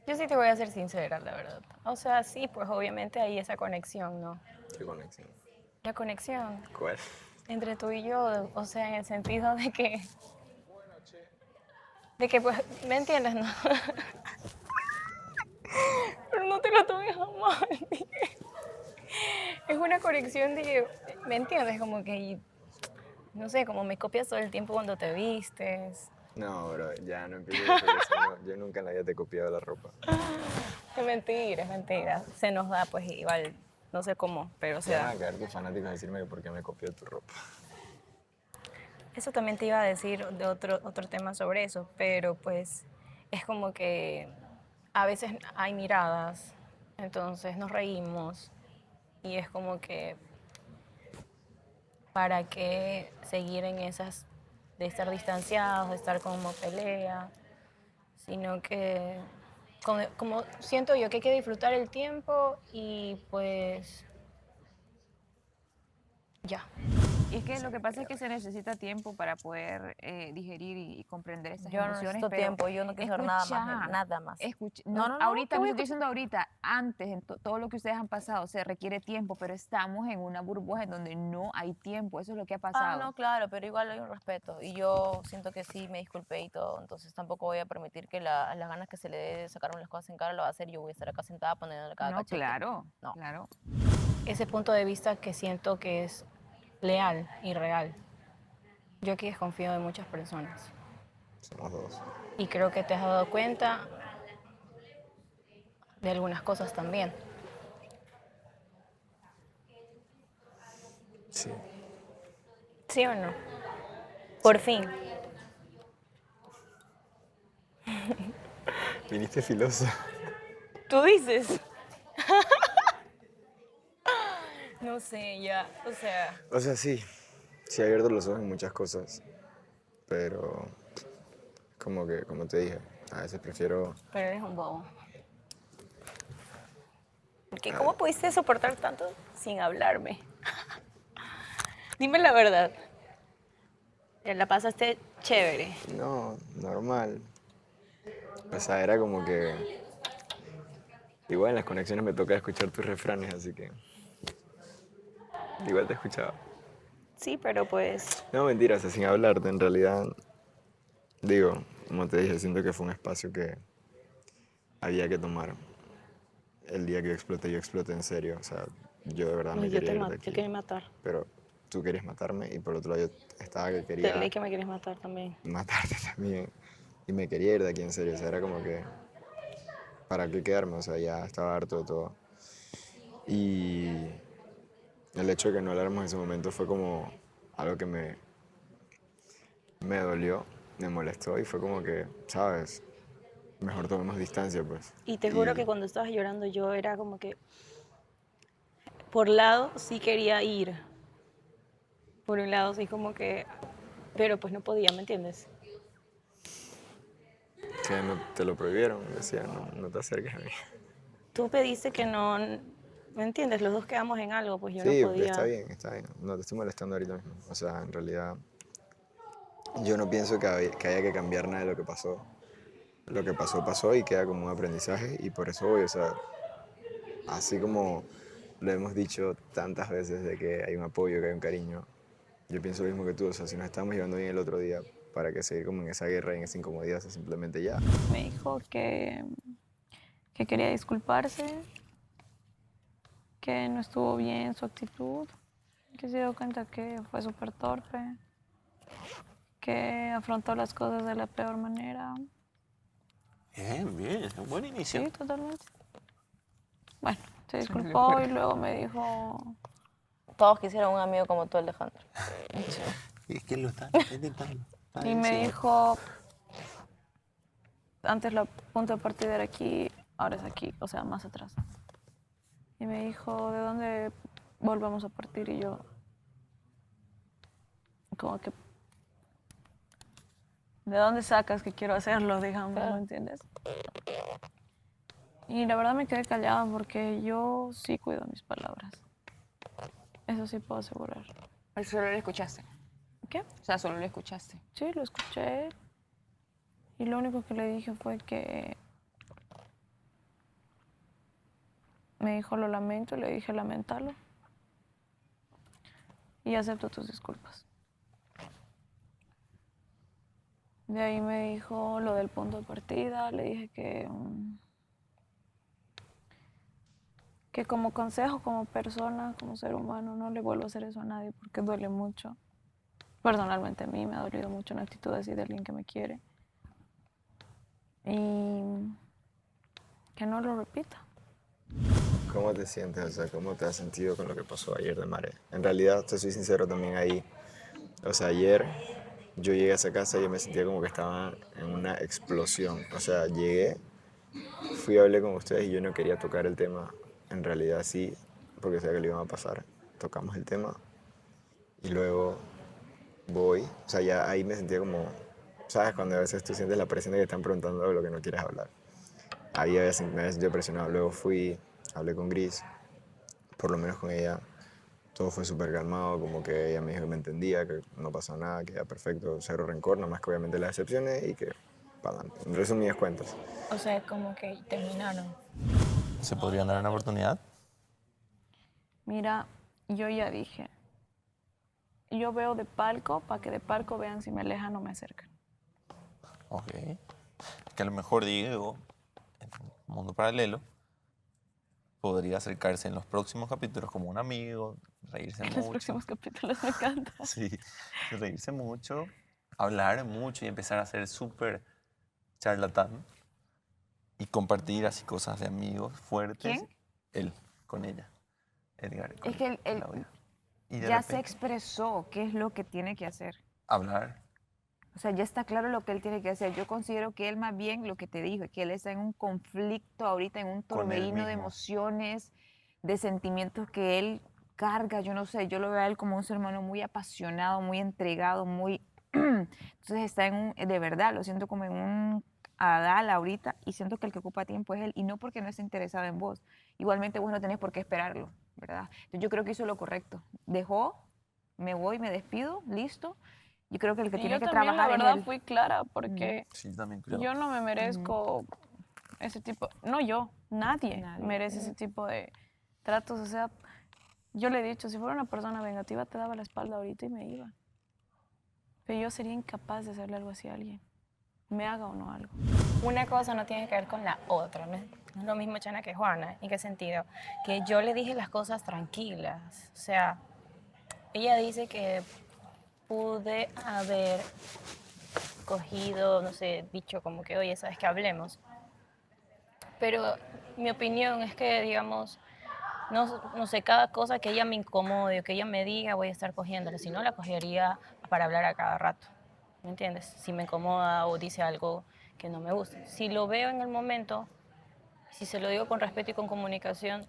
[SPEAKER 14] Yo sí te voy a ser sincera, la verdad. O sea, sí, pues obviamente hay esa conexión, ¿no?
[SPEAKER 15] ¿Qué conexión?
[SPEAKER 14] La conexión
[SPEAKER 15] ¿Cuál?
[SPEAKER 14] entre tú y yo, o sea, en el sentido de que pues, ¿me entiendes, no? Pero no te lo tomes a mal. Es una conexión de que, ¿me entiendes? Como que, no sé, como me copias todo el tiempo cuando te vistes.
[SPEAKER 13] No, bro, ya no empieces a decir eso. No, yo nunca en la vida te he copiado la ropa.
[SPEAKER 14] Es mentira, es mentira. Se nos da, pues igual, no sé cómo, pero se
[SPEAKER 13] Se
[SPEAKER 14] da.
[SPEAKER 13] van a quedar tus fanáticos a decirme que por qué me copió tu ropa.
[SPEAKER 14] Eso también te iba a decir de otro tema sobre eso, pero pues es como que a veces hay miradas, entonces nos reímos y es como que para qué seguir en esas de estar distanciados, de estar como pelea, sino que como siento yo que hay que disfrutar el tiempo y pues ya.
[SPEAKER 12] Y es que lo que pasa es que se necesita tiempo para poder digerir y comprender esas
[SPEAKER 17] Yo no
[SPEAKER 12] emociones.
[SPEAKER 17] necesito
[SPEAKER 12] pero
[SPEAKER 17] tiempo, yo no quiero hacer nada más.
[SPEAKER 12] No,
[SPEAKER 17] No,
[SPEAKER 12] ahorita,
[SPEAKER 17] ¿qué
[SPEAKER 12] no
[SPEAKER 17] voy a
[SPEAKER 12] estoy diciendo ahorita, antes, en todo lo que ustedes han pasado, se requiere tiempo, pero estamos en una burbuja en donde no hay tiempo, eso es lo que ha pasado.
[SPEAKER 17] No, claro, pero igual hay un respeto. Y yo siento que sí me disculpé y todo, entonces tampoco voy a permitir que las ganas que se le dé de sacarme las cosas en cara lo va a hacer. Yo voy a estar acá sentada poniéndole cada
[SPEAKER 14] No,
[SPEAKER 17] cachete.
[SPEAKER 14] claro,
[SPEAKER 17] No.
[SPEAKER 12] Claro.
[SPEAKER 14] Ese punto de vista que siento que es leal y real. Yo aquí desconfío de muchas personas.
[SPEAKER 13] Somos dos.
[SPEAKER 14] Y creo que te has dado cuenta de algunas cosas también.
[SPEAKER 13] Sí.
[SPEAKER 14] ¿Sí o no? Por fin.
[SPEAKER 13] Viniste filosa.
[SPEAKER 14] ¿Tú dices? No sé, ya, o sea...
[SPEAKER 13] O sea, sí. Sí, he abierto los ojos en muchas cosas. Pero, como te dije, a veces prefiero...
[SPEAKER 14] Pero eres un bobo. Porque ¿cómo pudiste soportar tanto sin hablarme? Dime la verdad. ¿La pasaste chévere?
[SPEAKER 13] No, normal. O sea, era como que... Igual en las conexiones me toca escuchar tus refranes, así que... Igual te escuchaba.
[SPEAKER 14] Sí, pero pues...
[SPEAKER 13] No, mentira, o sea, sin hablarte, en realidad... Digo, como te dije, siento que fue un espacio que había que tomar. El día que yo exploté en serio. O sea, yo de verdad me
[SPEAKER 14] yo
[SPEAKER 13] quería ir de
[SPEAKER 14] te
[SPEAKER 13] aquí.
[SPEAKER 14] quería matar.
[SPEAKER 13] Pero tú querías matarme y por otro lado yo estaba que
[SPEAKER 14] Te
[SPEAKER 13] quería
[SPEAKER 14] leí que me quieres matar también.
[SPEAKER 13] matarte también. Y me quería ir de aquí en serio. O sea, era como que... ¿Para qué quedarme? O sea, ya estaba harto de todo. Y el hecho de que no habláramos en ese momento fue como algo que me dolió, me molestó y fue como que, ¿sabes? Mejor tomemos distancia, pues.
[SPEAKER 14] Y te juro que cuando estabas llorando yo era como que... Por lado sí quería ir. Por un lado sí como que... Pero pues no podía, ¿me entiendes?
[SPEAKER 13] Que no, te lo prohibieron, decía, no te acerques a mí.
[SPEAKER 14] Tú pediste que no... ¿Me entiendes? Los dos quedamos en algo, pues yo
[SPEAKER 13] Sí,
[SPEAKER 14] no podía...
[SPEAKER 13] está bien, está bien. No te estoy molestando ahorita mismo. O sea, en realidad, yo no pienso que haya que cambiar nada de lo que pasó. Lo que pasó, pasó y queda como un aprendizaje y por eso voy, o sea, así como lo hemos dicho tantas veces de que hay un apoyo, que hay un cariño, yo pienso lo mismo que tú, o sea, si nos estábamos llevando bien el otro día, ¿para qué seguir como en esa guerra y en esa incomodidad? O sea, simplemente ya.
[SPEAKER 9] Me dijo que quería disculparse, que no estuvo bien su actitud, que se dio cuenta que fue súper torpe, que afrontó las cosas de la peor manera.
[SPEAKER 5] Bien, es un buen inicio.
[SPEAKER 9] Sí, totalmente. Bueno, se disculpó y luego me dijo...
[SPEAKER 17] Todos quisieran un amigo como tú, Alejandro.
[SPEAKER 5] Y es que lo están intentando.
[SPEAKER 9] Y me dijo, antes la punto de partida era aquí, ahora es aquí, o sea, más atrás. Y me dijo, ¿de dónde volvamos a partir? Y yo, como que, ¿de dónde sacas que quiero hacerlo, digamos, ¿me entiendes? Y la verdad me quedé callada porque yo sí cuido mis palabras. Eso sí puedo asegurar.
[SPEAKER 12] ¿Pero solo lo escuchaste?
[SPEAKER 9] ¿Qué?
[SPEAKER 12] O sea, solo lo escuchaste.
[SPEAKER 9] Sí, lo escuché. Y lo único que le dije fue que... Me dijo, lo lamento, y le dije, lamentalo. Y acepto tus disculpas. De ahí me dijo lo del punto de partida, le dije que como consejo, como persona, como ser humano, no le vuelvo a hacer eso a nadie porque duele mucho. personalmente a mí me ha dolido mucho una actitud así de alguien que me quiere. Y que no lo repita.
[SPEAKER 15] ¿Cómo te sientes? O sea, ¿cómo te has sentido con lo que pasó ayer de Mare? En realidad, te soy sincero también ahí. O sea, ayer yo llegué a esa casa y yo me sentía como que estaba en una explosión. O sea, llegué, fui a hablar con ustedes y yo no quería tocar el tema. En realidad sí, porque sabía que le iban a pasar. Tocamos el tema y luego voy. O sea, ya ahí me sentía como, ¿sabes? Cuando a veces tú sientes la presión de que están preguntando de lo que no quieres hablar. Ahí me había sentido presionado. Luego fui, hablé con Gris, por lo menos con ella. Todo fue súper calmado, como que ella me dijo que me entendía, que no pasó nada, que era perfecto, cero rencor, nada más que obviamente las excepciones y que para adelante. En resumidas cuentas.
[SPEAKER 14] O sea, como que terminaron.
[SPEAKER 15] ¿Se podrían dar una oportunidad?
[SPEAKER 9] Mira, yo ya dije, yo veo de palco para que de palco vean si me alejan o me acercan.
[SPEAKER 15] Ok. Que a lo mejor Diego, en un mundo paralelo, podría acercarse en los próximos capítulos como un amigo, reírse
[SPEAKER 9] En
[SPEAKER 15] mucho.
[SPEAKER 9] los próximos capítulos me encanta.
[SPEAKER 15] Sí, reírse mucho, hablar mucho y empezar a ser súper charlatán y compartir así cosas de amigos fuertes.
[SPEAKER 12] ¿Quién?
[SPEAKER 15] Él, con ella. Edgar.
[SPEAKER 12] Es que él
[SPEAKER 15] Y de
[SPEAKER 12] ya se
[SPEAKER 15] repente,
[SPEAKER 12] expresó qué es lo que tiene que hacer.
[SPEAKER 15] hablar.
[SPEAKER 12] O sea, ya está claro lo que él tiene que hacer. Yo considero que él más bien lo que te dijo, es que él está en un conflicto ahorita, en un
[SPEAKER 15] Con él
[SPEAKER 12] torbellino de
[SPEAKER 15] mismo.
[SPEAKER 12] emociones, de sentimientos que él carga. Yo no sé, yo lo veo a él como un ser humano muy apasionado, muy entregado, muy... Entonces está en un, de verdad, lo siento como en un adal ahorita y siento que el que ocupa tiempo es él y no porque no esté interesado en vos. Igualmente vos no tenés por qué esperarlo, ¿verdad? Entonces yo creo que hizo lo correcto. Dejó, me voy, me despido, listo. Yo creo que el que
[SPEAKER 9] Y
[SPEAKER 12] tiene
[SPEAKER 9] yo
[SPEAKER 12] que
[SPEAKER 9] también,
[SPEAKER 12] trabajar
[SPEAKER 9] la
[SPEAKER 12] es
[SPEAKER 9] verdad,
[SPEAKER 12] él.
[SPEAKER 9] fui clara porque
[SPEAKER 15] Sí, también creo.
[SPEAKER 9] yo no me merezco ese tipo, no yo, nadie merece ese tipo de tratos. O sea, yo le he dicho, si fuera una persona vengativa te daba la espalda ahorita y me iba. Pero yo sería incapaz de hacerle algo así a alguien, me haga o no algo.
[SPEAKER 14] Una cosa no tiene que ver con la otra. No es lo mismo Chana que Juana. ¿En qué sentido? Que yo le dije las cosas tranquilas. O sea, ella dice que pude haber cogido, no sé, dicho como que, oye, ¿sabes qué? Hablemos. Pero mi opinión es que, digamos, no sé, cada cosa que ella me incomode o que ella me diga, voy a estar cogiéndola. Si no, la cogería para hablar a cada rato. ¿Me entiendes? Si me incomoda o dice algo que no me gusta. Si lo veo en el momento, si se lo digo con respeto y con comunicación,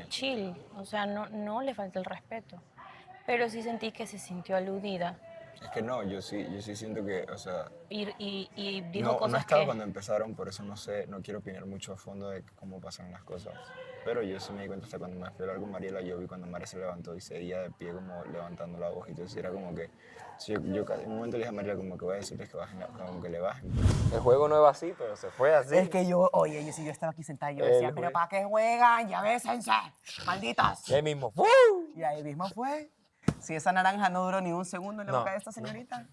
[SPEAKER 14] chill. O sea, no le falta el respeto. Pero sí sentí que se sintió aludida
[SPEAKER 15] Es que no, yo sí siento que, o sea,
[SPEAKER 14] y dijo
[SPEAKER 15] no
[SPEAKER 14] cosas
[SPEAKER 15] estaba
[SPEAKER 14] que...
[SPEAKER 15] cuando empezaron, por eso no sé, no quiero opinar mucho a fondo de cómo pasan las cosas. Pero yo sí me di cuenta hasta cuando me fui a hablar con Mariela, yo vi cuando María se levantó y seguía de pie como levantando la voz. Y entonces era como que, sí, yo en un momento le dije a Mariela como que voy a decirles que bajen, como que le bajen.
[SPEAKER 10] El juego no iba así, pero se fue así.
[SPEAKER 6] Es que yo, oye, si yo estaba aquí sentada, yo decía, pero ¿para qué juegan? Ya bésense, malditas.
[SPEAKER 10] Y ahí mismo, ¡fu!
[SPEAKER 6] Y ahí mismo fue. Si esa naranja no duró ni un segundo en la
[SPEAKER 10] No.
[SPEAKER 6] boca de esta señorita.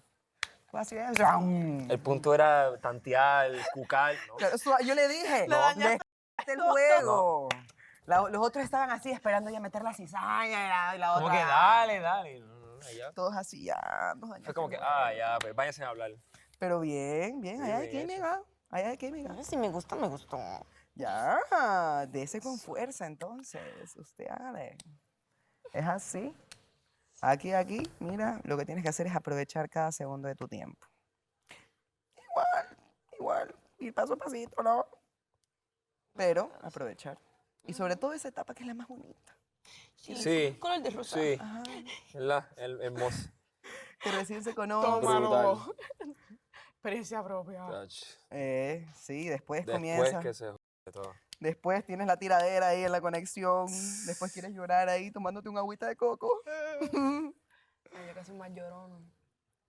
[SPEAKER 6] Fue así, ¡ram!
[SPEAKER 10] El punto era tantear, cucar. ¿no?
[SPEAKER 6] Yo le dije,
[SPEAKER 10] Le dañaste
[SPEAKER 6] el juego. Los otros estaban así esperando ya meter la cizaña y la otra.
[SPEAKER 10] Como que dale. Ya.
[SPEAKER 6] Todos así, ya.
[SPEAKER 10] Fue como que, ya, pues váyanse a hablar.
[SPEAKER 6] Pero bien,
[SPEAKER 10] Sí,
[SPEAKER 6] allá de
[SPEAKER 10] bien
[SPEAKER 6] química. Allá de química.
[SPEAKER 12] Si me gusta, me gustó.
[SPEAKER 6] Ya, dese con fuerza entonces. Usted hágale. Es así. Aquí, mira, lo que tienes que hacer es aprovechar cada segundo de tu tiempo. Igual, ir paso a pasito, ¿no? Pero aprovechar. Y sobre todo esa etapa que es la más bonita.
[SPEAKER 10] Sí.
[SPEAKER 6] Color de rosa.
[SPEAKER 10] Sí.
[SPEAKER 6] Ajá.
[SPEAKER 10] El hermoso.
[SPEAKER 6] Que recién se conoce.
[SPEAKER 10] Brutal.
[SPEAKER 6] Precia propia.
[SPEAKER 10] Tach.
[SPEAKER 6] Sí, después
[SPEAKER 10] Después
[SPEAKER 6] comienza.
[SPEAKER 10] que se jode todo.
[SPEAKER 6] Después tienes la tiradera ahí en la conexión. Después quieres llorar ahí tomándote un agüita de coco.
[SPEAKER 9] Yo casi más llorón.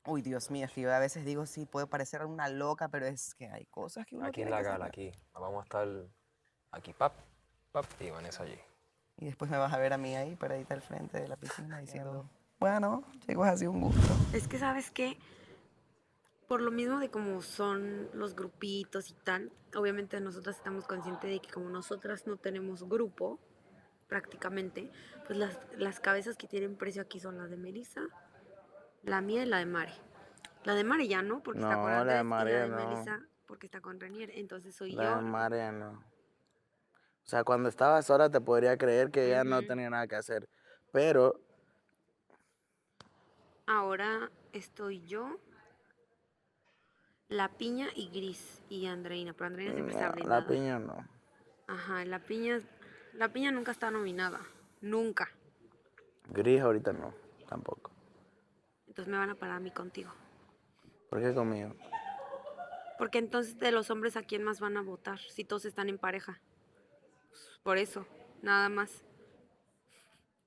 [SPEAKER 6] Uy, Dios mío, es que yo a veces digo, sí, puede parecer una loca, pero es que hay cosas que uno
[SPEAKER 10] Aquí en
[SPEAKER 6] tiene
[SPEAKER 10] la
[SPEAKER 6] que
[SPEAKER 10] gala,
[SPEAKER 6] sacar.
[SPEAKER 10] aquí. Vamos a estar aquí, pap, y Vanessa allí.
[SPEAKER 6] Y después me vas a ver a mí ahí, paradita al frente de la piscina, diciendo, bueno, chicos, ha sido un gusto.
[SPEAKER 18] Es que, ¿sabes qué? Por lo mismo de cómo son los grupitos y tal, obviamente nosotras estamos conscientes de que como nosotras no tenemos grupo, prácticamente, pues las cabezas que tienen precio aquí son las de Melissa La mía y la de Mare. La de Mare ya no, porque está
[SPEAKER 19] No,
[SPEAKER 18] con
[SPEAKER 19] la
[SPEAKER 18] Andrés.
[SPEAKER 19] de Mare
[SPEAKER 18] y la de
[SPEAKER 19] no.
[SPEAKER 18] Melissa, porque está con Renier. Entonces soy
[SPEAKER 19] La
[SPEAKER 18] yo.
[SPEAKER 19] de María no. O sea, cuando estaba sola te podría creer que ella no tenía nada que hacer. Pero
[SPEAKER 18] Ahora estoy yo, La Piña y Gris y Andreina. Pero Andreina siempre está
[SPEAKER 19] no,
[SPEAKER 18] blindada.
[SPEAKER 19] la piña no.
[SPEAKER 18] Ajá, La Piña nunca está nominada. Nunca.
[SPEAKER 19] Gris ahorita no, tampoco.
[SPEAKER 18] Entonces me van a parar a mí contigo.
[SPEAKER 19] ¿Por qué conmigo?
[SPEAKER 18] Porque entonces de los hombres, ¿a quién más van a votar? Si todos están en pareja. Por eso, nada más.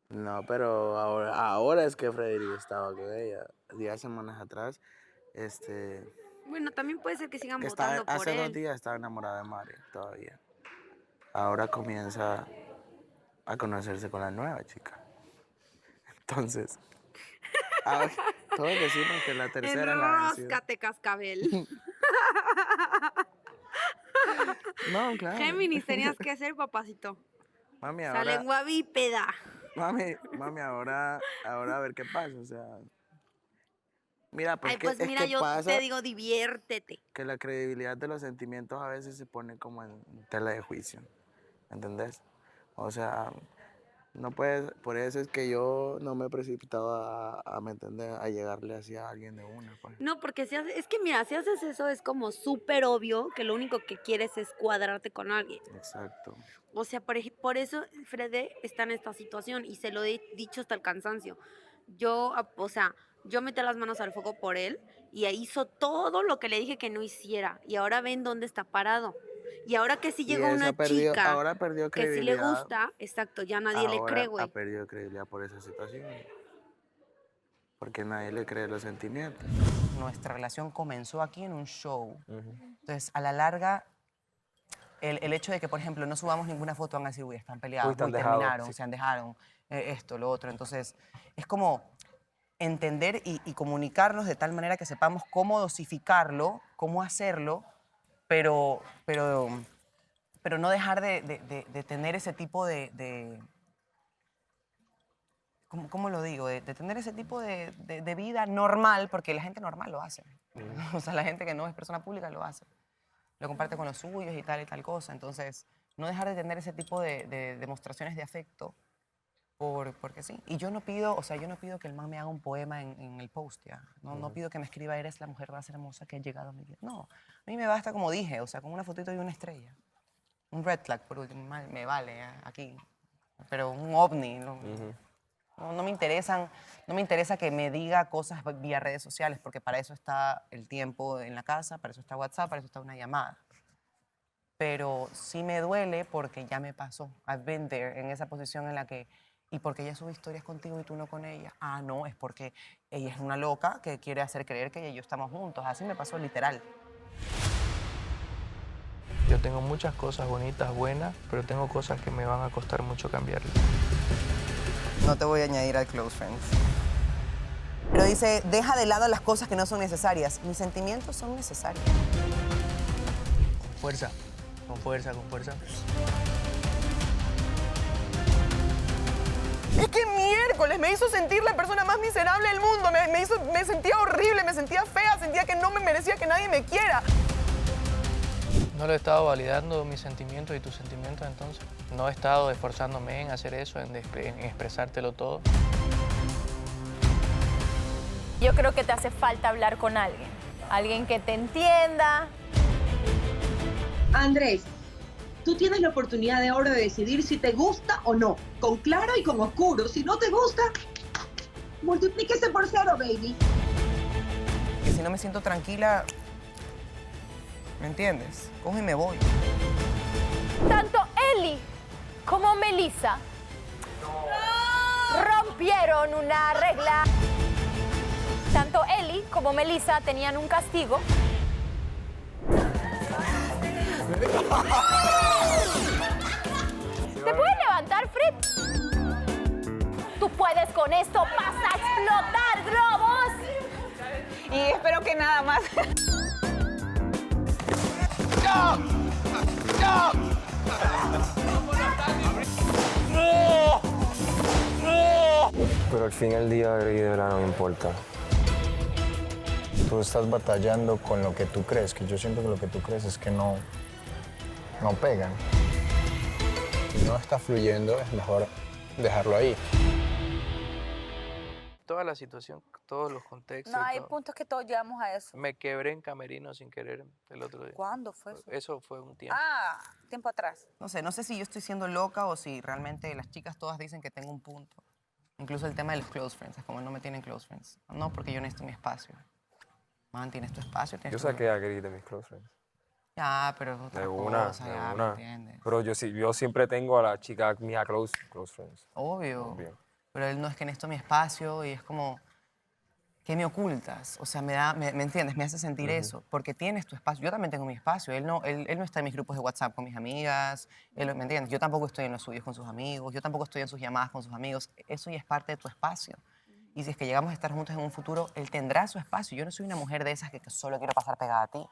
[SPEAKER 19] No, pero ahora es que Frederick estaba con ella. 10 semanas atrás,
[SPEAKER 18] Bueno, también puede ser que sigan
[SPEAKER 19] que
[SPEAKER 18] votando por
[SPEAKER 19] hace 2
[SPEAKER 18] él.
[SPEAKER 19] días estaba enamorada de Mario todavía. Ahora comienza a conocerse con la nueva chica. Entonces, todos decimos que la tercera es la vencida.
[SPEAKER 18] Enróscate, cascabel.
[SPEAKER 19] No, claro.
[SPEAKER 18] Géminis, tenías que hacer, papacito.
[SPEAKER 19] Mami,
[SPEAKER 18] Esa
[SPEAKER 19] ahora,
[SPEAKER 18] lengua bípeda.
[SPEAKER 19] mami, ahora a ver qué pasa, o sea. Mira,
[SPEAKER 18] Ay,
[SPEAKER 19] porque
[SPEAKER 18] pues
[SPEAKER 19] es
[SPEAKER 18] mira,
[SPEAKER 19] que
[SPEAKER 18] yo
[SPEAKER 19] pasa
[SPEAKER 18] te digo, diviértete.
[SPEAKER 19] que la credibilidad de los sentimientos a veces se pone como en tela de juicio, ¿entendés? O sea, no puedes, por eso es que yo no me he precipitado ¿me entiendes? A llegarle hacia alguien de una, pues.
[SPEAKER 18] No, porque es que mira, si haces eso es como súper obvio que lo único que quieres es cuadrarte con alguien.
[SPEAKER 19] Exacto.
[SPEAKER 18] O sea, por eso Fredé está en esta situación y se lo he dicho hasta el cansancio. Yo metí las manos al fuego por él y hizo todo lo que le dije que no hiciera. Y ahora ven dónde está parado. Y ahora que sí llegó una chica
[SPEAKER 19] ahora perdió
[SPEAKER 18] que sí le
[SPEAKER 19] credibilidad.
[SPEAKER 18] gusta, exacto, ya nadie le cree,
[SPEAKER 19] Ha
[SPEAKER 18] güey.
[SPEAKER 19] perdido credibilidad por esa situación. Porque nadie le cree los sentimientos.
[SPEAKER 6] Nuestra relación comenzó aquí en un show. Entonces, a la larga, el hecho de que, por ejemplo, no subamos ninguna foto, van a decir, uy, están peleados,
[SPEAKER 13] Uy, están
[SPEAKER 6] uy,
[SPEAKER 13] dejados,
[SPEAKER 6] terminaron,
[SPEAKER 13] sí.
[SPEAKER 6] se han dejado, esto, lo otro. Entonces, es como entender y comunicarnos de tal manera que sepamos cómo dosificarlo, cómo hacerlo, pero no dejar de tener ese tipo de ¿cómo lo digo? De tener ese tipo de vida normal, porque la gente normal lo hace. O sea, la gente que no es persona pública lo hace. Lo comparte con los suyos y tal cosa. Entonces, no dejar de tener ese tipo de demostraciones de afecto, porque sí. Y yo no pido que el man me haga un poema en el post, ya. No pido que me escriba, eres la mujer más hermosa que ha llegado a mi vida. No, a mí me basta, como dije, o sea, con una fotito y una estrella. Un red flag, por último, me vale aquí. Pero un ovni, no me interesa que me diga cosas vía redes sociales, porque para eso está el tiempo en la casa, para eso está WhatsApp, para eso está una llamada. Pero sí me duele porque ya me pasó. I've been there, en esa posición en la que... ¿Y porque ella sube historias contigo y tú no con ella? Ah, no, es porque ella es una loca que quiere hacer creer que ella y yo estamos juntos. Así me pasó literal.
[SPEAKER 10] Yo tengo muchas cosas bonitas, buenas, pero tengo cosas que me van a costar mucho cambiarlas.
[SPEAKER 6] No te voy a añadir al close friends. Pero dice, deja de lado las cosas que no son necesarias. Mis sentimientos son necesarios.
[SPEAKER 10] Fuerza, con fuerza, con fuerza.
[SPEAKER 6] Es que miércoles me hizo sentir la persona más miserable del mundo. Me sentía horrible, me sentía fea, sentía que no me merecía que nadie me quiera.
[SPEAKER 10] No lo he estado validando mis sentimientos y tus sentimientos entonces. No he estado esforzándome en hacer eso, en expresártelo todo.
[SPEAKER 4] Yo creo que te hace falta hablar con alguien. Alguien que te entienda.
[SPEAKER 11] Andrés, tú tienes la oportunidad de ahora de decidir si te gusta o no, con claro y con oscuro. Si no te gusta, multiplíquese por 0, baby.
[SPEAKER 6] Que si no me siento tranquila, ¿me entiendes? Cojo y me voy.
[SPEAKER 4] Tanto Eli como Melissa rompieron una regla. Tanto Eli como Melissa tenían un castigo. ¿Te puedes levantar, Fritz? Tú puedes con esto, vas a explotar globos.
[SPEAKER 12] Y espero que nada más.
[SPEAKER 5] ¡No! ¡No! ¡No! ¡No!
[SPEAKER 13] Pero al fin del día, de verdad no me importa.
[SPEAKER 8] tú estás batallando con lo que tú crees, que yo siento que lo que tú crees es que no pegan.
[SPEAKER 16] Si no está fluyendo, es mejor dejarlo ahí.
[SPEAKER 10] Toda la situación, todos los contextos.
[SPEAKER 2] No,
[SPEAKER 10] y
[SPEAKER 2] hay
[SPEAKER 10] todo.
[SPEAKER 2] puntos que todos llegamos a eso.
[SPEAKER 10] Me quebré en camerino sin querer el otro día.
[SPEAKER 2] ¿Cuándo fue eso?
[SPEAKER 10] Eso fue un tiempo.
[SPEAKER 2] Ah, tiempo atrás.
[SPEAKER 6] No sé si yo estoy siendo loca o si realmente las chicas todas dicen que tengo un punto. Incluso el tema de los close friends, es como no me tienen close friends. No, porque yo necesito mi espacio. Man, tienes tu espacio,
[SPEAKER 13] Yo
[SPEAKER 6] tienes tu...
[SPEAKER 13] saqué a Gris de mis close friends.
[SPEAKER 6] Ya, pero es otra
[SPEAKER 13] De una,
[SPEAKER 6] cosa,
[SPEAKER 13] de
[SPEAKER 6] ya, ¿me
[SPEAKER 13] una.
[SPEAKER 6] entiendes?
[SPEAKER 13] Pero yo siempre tengo a la chica mía close friends.
[SPEAKER 6] Obvio.
[SPEAKER 13] Bien.
[SPEAKER 6] Pero él no es que necesito mi espacio y es como... ¿Qué me ocultas? O sea, ¿me entiendes? Me hace sentir eso. Porque tienes tu espacio. Yo también tengo mi espacio. Él no está en mis grupos de WhatsApp con mis amigas. ¿Me entiendes? Yo tampoco estoy en los suyos con sus amigos. Yo tampoco estoy en sus llamadas con sus amigos. Eso ya es parte de tu espacio. Y si es que llegamos a estar juntos en un futuro, él tendrá su espacio. Yo no soy una mujer de esas que solo quiero pasar pegada a ti.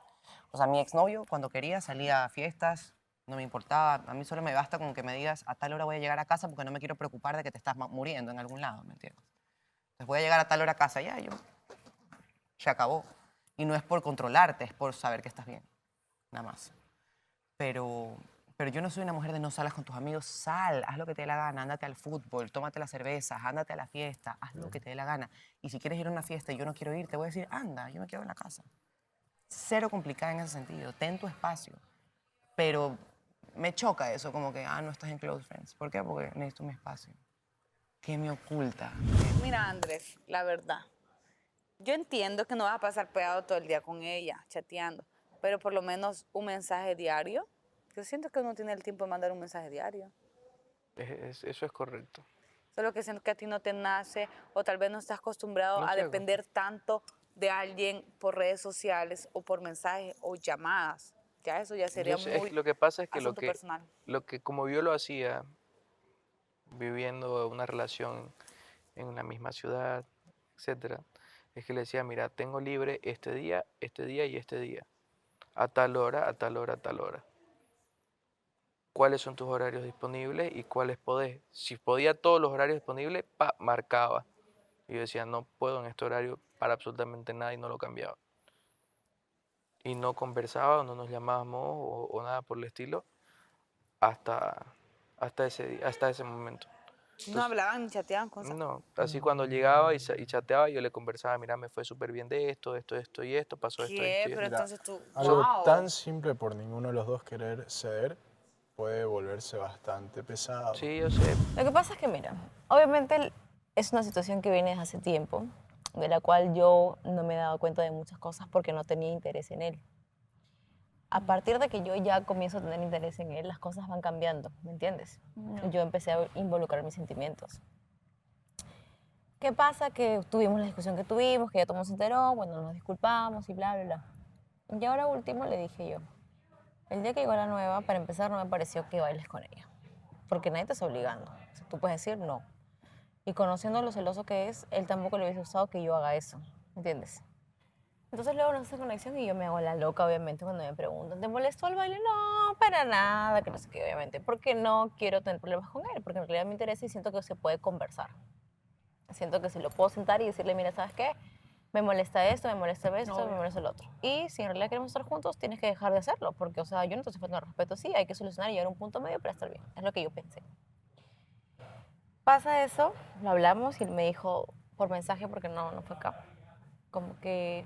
[SPEAKER 6] O sea, mi exnovio, cuando quería, salía a fiestas, no me importaba. A mí solo me basta con que me digas, a tal hora voy a llegar a casa porque no me quiero preocupar de que te estás muriendo en algún lado, ¿me entiendes? Entonces voy a llegar a tal hora a casa, ya, se acabó. Y no es por controlarte, es por saber que estás bien, nada más. Pero yo no soy una mujer de no salas con tus amigos, sal, haz lo que te dé la gana, ándate al fútbol, tómate las cervezas, ándate a la fiesta, haz lo que te dé la gana. Y si quieres ir a una fiesta y yo no quiero ir, te voy a decir, anda, yo me quedo en la casa. Cero complicada en ese sentido, ten tu espacio. Pero me choca eso, como que, no estás en close friends. ¿Por qué? Porque necesito mi espacio. ¿Qué me oculta?
[SPEAKER 2] Mira, Andrés, la verdad. Yo entiendo que no vas a pasar pegado todo el día con ella, chateando, pero por lo menos un mensaje diario. Yo siento que uno tiene el tiempo de mandar un mensaje diario.
[SPEAKER 10] Eso es correcto.
[SPEAKER 2] Solo que siento que a ti no te nace o tal vez no estás acostumbrado
[SPEAKER 10] No
[SPEAKER 2] a
[SPEAKER 10] llego.
[SPEAKER 2] depender tanto de alguien por redes sociales o por mensajes o llamadas. Ya eso ya sería
[SPEAKER 10] Yo sé,
[SPEAKER 2] muy
[SPEAKER 10] lo que pasa es que
[SPEAKER 2] asunto personal.
[SPEAKER 10] lo que como yo lo hacía, viviendo una relación en una misma ciudad, etcétera, es que le decía, mira, tengo libre este día y este día, a tal hora, a tal hora, a tal hora. ¿Cuáles son tus horarios disponibles y cuáles podés? Si podía todos los horarios disponibles, marcaba. Y yo decía, no puedo en este horario para absolutamente nada y no lo cambiaba. Y no conversaba o no nos llamábamos o nada por el estilo hasta ese momento.
[SPEAKER 2] No hablaban ni chateaban con...
[SPEAKER 10] No, así cuando llegaba y chateaba, yo le conversaba, mira, me fue súper bien de esto y esto, pasó esto,
[SPEAKER 2] ¿Qué?
[SPEAKER 10] esto y
[SPEAKER 2] Pero
[SPEAKER 10] esto.
[SPEAKER 2] entonces tú...
[SPEAKER 16] Algo
[SPEAKER 2] wow.
[SPEAKER 16] tan simple por ninguno de los dos querer ceder puede volverse bastante pesado.
[SPEAKER 10] Sí, yo sé.
[SPEAKER 17] Lo que pasa es que, mira, obviamente es una situación que viene desde hace tiempo, de la cual yo no me he dado cuenta de muchas cosas porque no tenía interés en él. A partir de que yo ya comienzo a tener interés en él, las cosas van cambiando, ¿me entiendes? Yo empecé a involucrar mis sentimientos. ¿Qué pasa? Que tuvimos la discusión que tuvimos, que ya todo el mundo se enteró, bueno, nos disculpamos y bla, bla, bla. Y ahora último le dije yo, el día que llegó la nueva, para empezar no me pareció que bailes con ella, porque nadie te está obligando. O sea, tú puedes decir no. Y conociendo lo celoso que es, él tampoco le hubiese gustado que yo haga eso, ¿me entiendes? Entonces luego nos hace conexión y yo me hago la loca, obviamente, cuando me preguntan, ¿te molestó el baile? No, para nada, que no sé qué, obviamente, porque no quiero tener problemas con él, porque en realidad me interesa y siento que se puede conversar. Siento que se lo puedo sentar y decirle, mira, ¿sabes qué? Me molesta esto, me molesta esto, me molesta el otro. Y si en realidad queremos estar juntos, tienes que dejar de hacerlo, porque, o sea, yo no te estoy faltando respeto, sí, hay que solucionar y llegar a un punto medio para estar bien. Es lo que yo pensé. Pasa eso, lo hablamos y él me dijo por mensaje, porque no fue acá, como que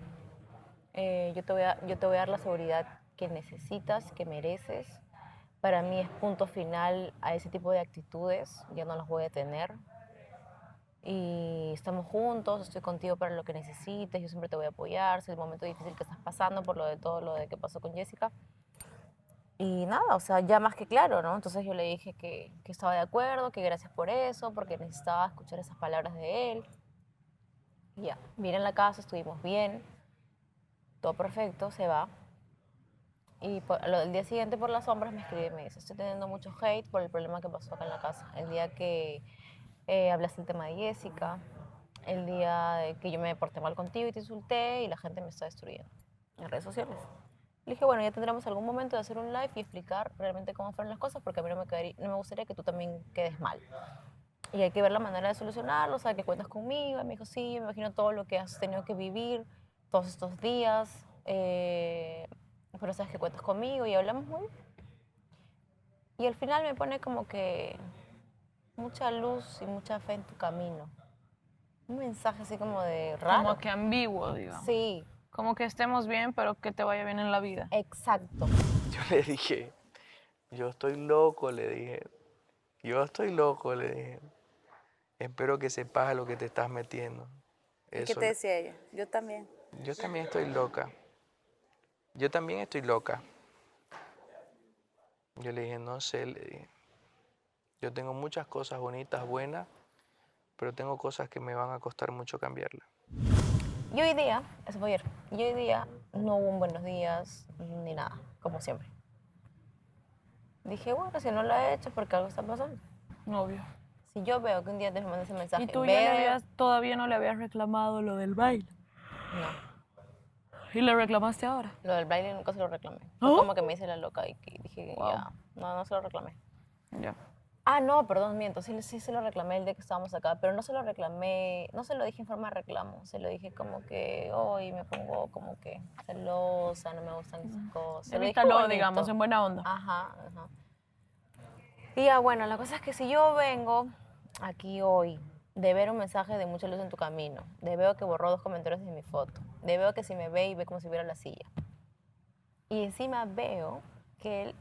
[SPEAKER 17] yo te voy a dar la seguridad que necesitas, que mereces. Para mí es punto final a ese tipo de actitudes, ya no las voy a tener. Y estamos juntos, estoy contigo para lo que necesites, yo siempre te voy a apoyar, si es el momento difícil que estás pasando por todo lo de que pasó con Jessica. Y nada, o sea, ya más que claro, ¿no? Entonces yo le dije que estaba de acuerdo, que gracias por eso, porque necesitaba escuchar esas palabras de él. Y ya, vine en la casa, estuvimos bien, todo perfecto, se va. Y el día siguiente por las sombras me escribe y me dice, estoy teniendo mucho hate por el problema que pasó acá en la casa. El día que hablaste del tema de Jessica, el día de que yo me porté mal contigo y te insulté y la gente me está destruyendo en redes sociales. Le dije, bueno, ya tendremos algún momento de hacer un live y explicar realmente cómo fueron las cosas, porque a mí no me gustaría que tú también quedes mal. Y hay que ver la manera de solucionarlo, o sea, que cuentas conmigo. Y me dijo, sí, me imagino todo lo que has tenido que vivir, todos estos días, pero sabes que cuentas conmigo y hablamos muy bien. Y al final me pone como que mucha luz y mucha fe en tu camino. Un mensaje así como de raro.
[SPEAKER 9] Como que ambiguo, digamos.
[SPEAKER 17] Sí.
[SPEAKER 9] Como que estemos bien, pero que te vaya bien en la vida.
[SPEAKER 17] Exacto.
[SPEAKER 10] Yo le dije, yo estoy loco, le dije. Yo estoy loco, le dije. Espero que sepas a lo que te estás metiendo.
[SPEAKER 2] ¿Y qué te decía ella? Yo también.
[SPEAKER 10] Yo también estoy loca. Yo también estoy loca. Yo le dije, no sé, le dije. Yo tengo muchas cosas bonitas, buenas, pero tengo cosas que me van a costar mucho cambiarlas.
[SPEAKER 17] Y hoy día, eso fue ayer, y hoy día no hubo un buenos días ni nada, como siempre. Dije, bueno, si no lo he hecho es porque algo está pasando.
[SPEAKER 9] Obvio.
[SPEAKER 17] Si yo veo que un día te manda ese mensaje,
[SPEAKER 9] ¿Y tú
[SPEAKER 17] veo...
[SPEAKER 9] todavía no le habías reclamado lo del baile?
[SPEAKER 17] No.
[SPEAKER 9] ¿Y le reclamaste ahora?
[SPEAKER 17] Lo del baile nunca se lo reclamé. Fue como que me hice la loca y dije, ya, no se lo reclamé.
[SPEAKER 9] Ya.
[SPEAKER 17] Ah, no, perdón, miento, sí se lo reclamé el día que estábamos acá, pero no se lo reclamé, no se lo dije en forma de reclamo, se lo dije como que hoy me pongo como que celosa, no me gustan esas cosas. Se lo dije
[SPEAKER 9] Evítalo,
[SPEAKER 17] bonito.
[SPEAKER 9] digamos, en buena onda.
[SPEAKER 17] Ajá. Y ya, bueno, la cosa es que si yo vengo aquí hoy de ver un mensaje de mucha luz en tu camino, de veo que borró 2 comentarios de mi foto, de veo que si me ve y ve como si viera la silla, y encima veo que él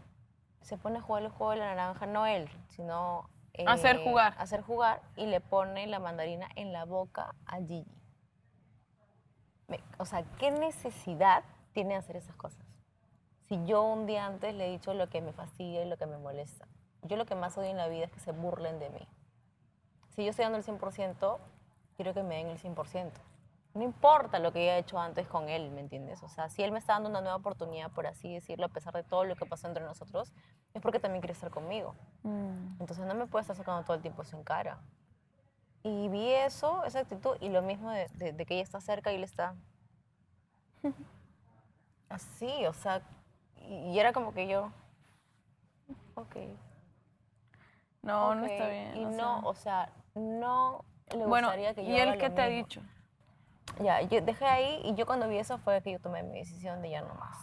[SPEAKER 17] se pone a jugar el juego de la naranja, no él, sino...
[SPEAKER 9] Hacer jugar.
[SPEAKER 17] Hacer jugar y le pone la mandarina en la boca a Gigi. O sea, ¿qué necesidad tiene de hacer esas cosas? Si yo un día antes le he dicho lo que me fastidia y lo que me molesta. Yo lo que más odio en la vida es que se burlen de mí. Si yo estoy dando el 100%, quiero que me den el 100%. No importa lo que haya hecho antes con él, ¿me entiendes? O sea, si él me está dando una nueva oportunidad, por así decirlo, a pesar de todo lo que pasó entre nosotros, es porque también quiere estar conmigo. Entonces no me puede estar sacando todo el tiempo eso en cara. Y vi eso, esa actitud, y lo mismo de que ella está cerca y él está así, o sea, y era como que yo, ok.
[SPEAKER 9] No, no está bien.
[SPEAKER 17] Y no, o sea, no le
[SPEAKER 9] Bueno,
[SPEAKER 17] gustaría que yo
[SPEAKER 9] ¿y él
[SPEAKER 17] haga
[SPEAKER 9] qué
[SPEAKER 17] lo
[SPEAKER 9] te ha
[SPEAKER 17] mismo.
[SPEAKER 9] dicho?
[SPEAKER 17] Ya, yo dejé ahí y yo cuando vi eso fue que yo tomé mi decisión de ya no más.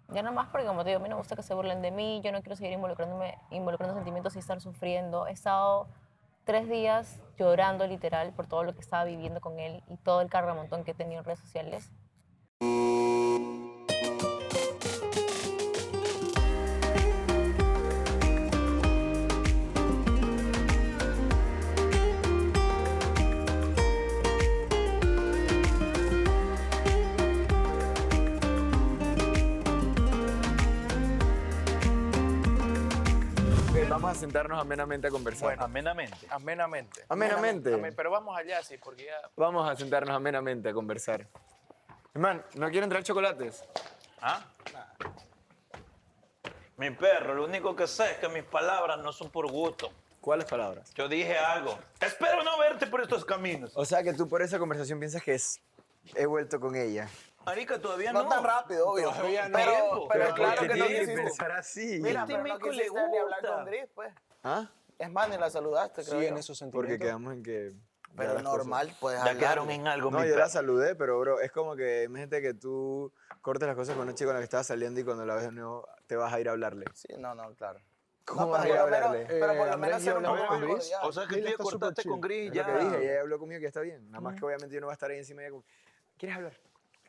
[SPEAKER 17] Ya no más porque como te digo, a mí no me gusta que se burlen de mí, yo no quiero seguir involucrando sentimientos y estar sufriendo. He estado 3 días llorando literal por todo lo que estaba viviendo con él y todo el cargamontón que he tenido en redes sociales.
[SPEAKER 15] Vamos a sentarnos amenamente a conversar.
[SPEAKER 5] Bueno, amenamente.
[SPEAKER 10] Amenamente.
[SPEAKER 15] Amenamente.
[SPEAKER 10] Pero vamos allá, sí, porque ya...
[SPEAKER 15] Vamos a sentarnos amenamente a conversar. Man, ¿no quieren traer chocolates?
[SPEAKER 5] ¿Ah? Mi perro, lo único que sé es que mis palabras no son por gusto.
[SPEAKER 15] ¿Cuáles palabras?
[SPEAKER 5] Yo dije algo. Espero no verte por estos caminos.
[SPEAKER 15] O sea que tú por esa conversación piensas que he vuelto con ella.
[SPEAKER 5] Marica, todavía no.
[SPEAKER 19] No tan rápido, obvio.
[SPEAKER 5] Todavía no.
[SPEAKER 19] Pero claro
[SPEAKER 15] ¿por qué
[SPEAKER 19] que no
[SPEAKER 15] tienes que
[SPEAKER 19] quisiste.
[SPEAKER 15] pensar así?
[SPEAKER 19] Mira, pero no quisiste ni hablar con Gris, pues.
[SPEAKER 15] ¿Ah?
[SPEAKER 19] Es más, ni la saludaste, creo
[SPEAKER 16] Sí,
[SPEAKER 19] yo.
[SPEAKER 16] en esos sentimientos.
[SPEAKER 15] Porque quedamos en que...
[SPEAKER 19] Pero
[SPEAKER 15] las
[SPEAKER 19] normal,
[SPEAKER 15] cosas.
[SPEAKER 19] puedes
[SPEAKER 5] Ya
[SPEAKER 19] hablar.
[SPEAKER 5] quedaron en algo,
[SPEAKER 15] No,
[SPEAKER 5] mi
[SPEAKER 15] yo
[SPEAKER 5] perro.
[SPEAKER 15] la saludé, pero bro, es como que imagínate que tú cortes las cosas con una chica con la que estabas saliendo y cuando la ves de nuevo te vas a ir a hablarle.
[SPEAKER 19] Sí, no, claro.
[SPEAKER 15] ¿Cómo
[SPEAKER 19] No,
[SPEAKER 15] vas a ir a
[SPEAKER 19] pero por lo
[SPEAKER 15] hablarle?
[SPEAKER 19] menos- pero por lo
[SPEAKER 16] Andrés
[SPEAKER 19] menos
[SPEAKER 16] y yo
[SPEAKER 19] ser un
[SPEAKER 16] hablamos
[SPEAKER 19] poco
[SPEAKER 16] con Gris.
[SPEAKER 19] cordial.
[SPEAKER 5] O sea que
[SPEAKER 16] Él
[SPEAKER 5] tú ya
[SPEAKER 16] está súper
[SPEAKER 5] cortaste
[SPEAKER 16] chill.
[SPEAKER 5] con Gris
[SPEAKER 15] Es
[SPEAKER 5] ya.
[SPEAKER 15] lo que dije, ella habló conmigo que está bien. Nada más que obviamente yo no voy a estar ahí encima de ella como, ¿quieres hablar?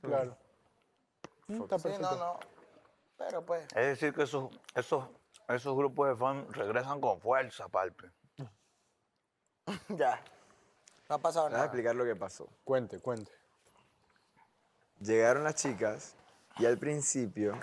[SPEAKER 16] Claro. Está
[SPEAKER 19] Sí,
[SPEAKER 16] perfecto.
[SPEAKER 19] no. Pero pues...
[SPEAKER 5] Es decir que esos grupos de fans regresan con fuerza, palpe.
[SPEAKER 19] Ya. No ha pasado
[SPEAKER 15] Te voy a
[SPEAKER 19] nada.
[SPEAKER 15] explicar lo que pasó.
[SPEAKER 16] Cuente.
[SPEAKER 15] Llegaron las chicas y al principio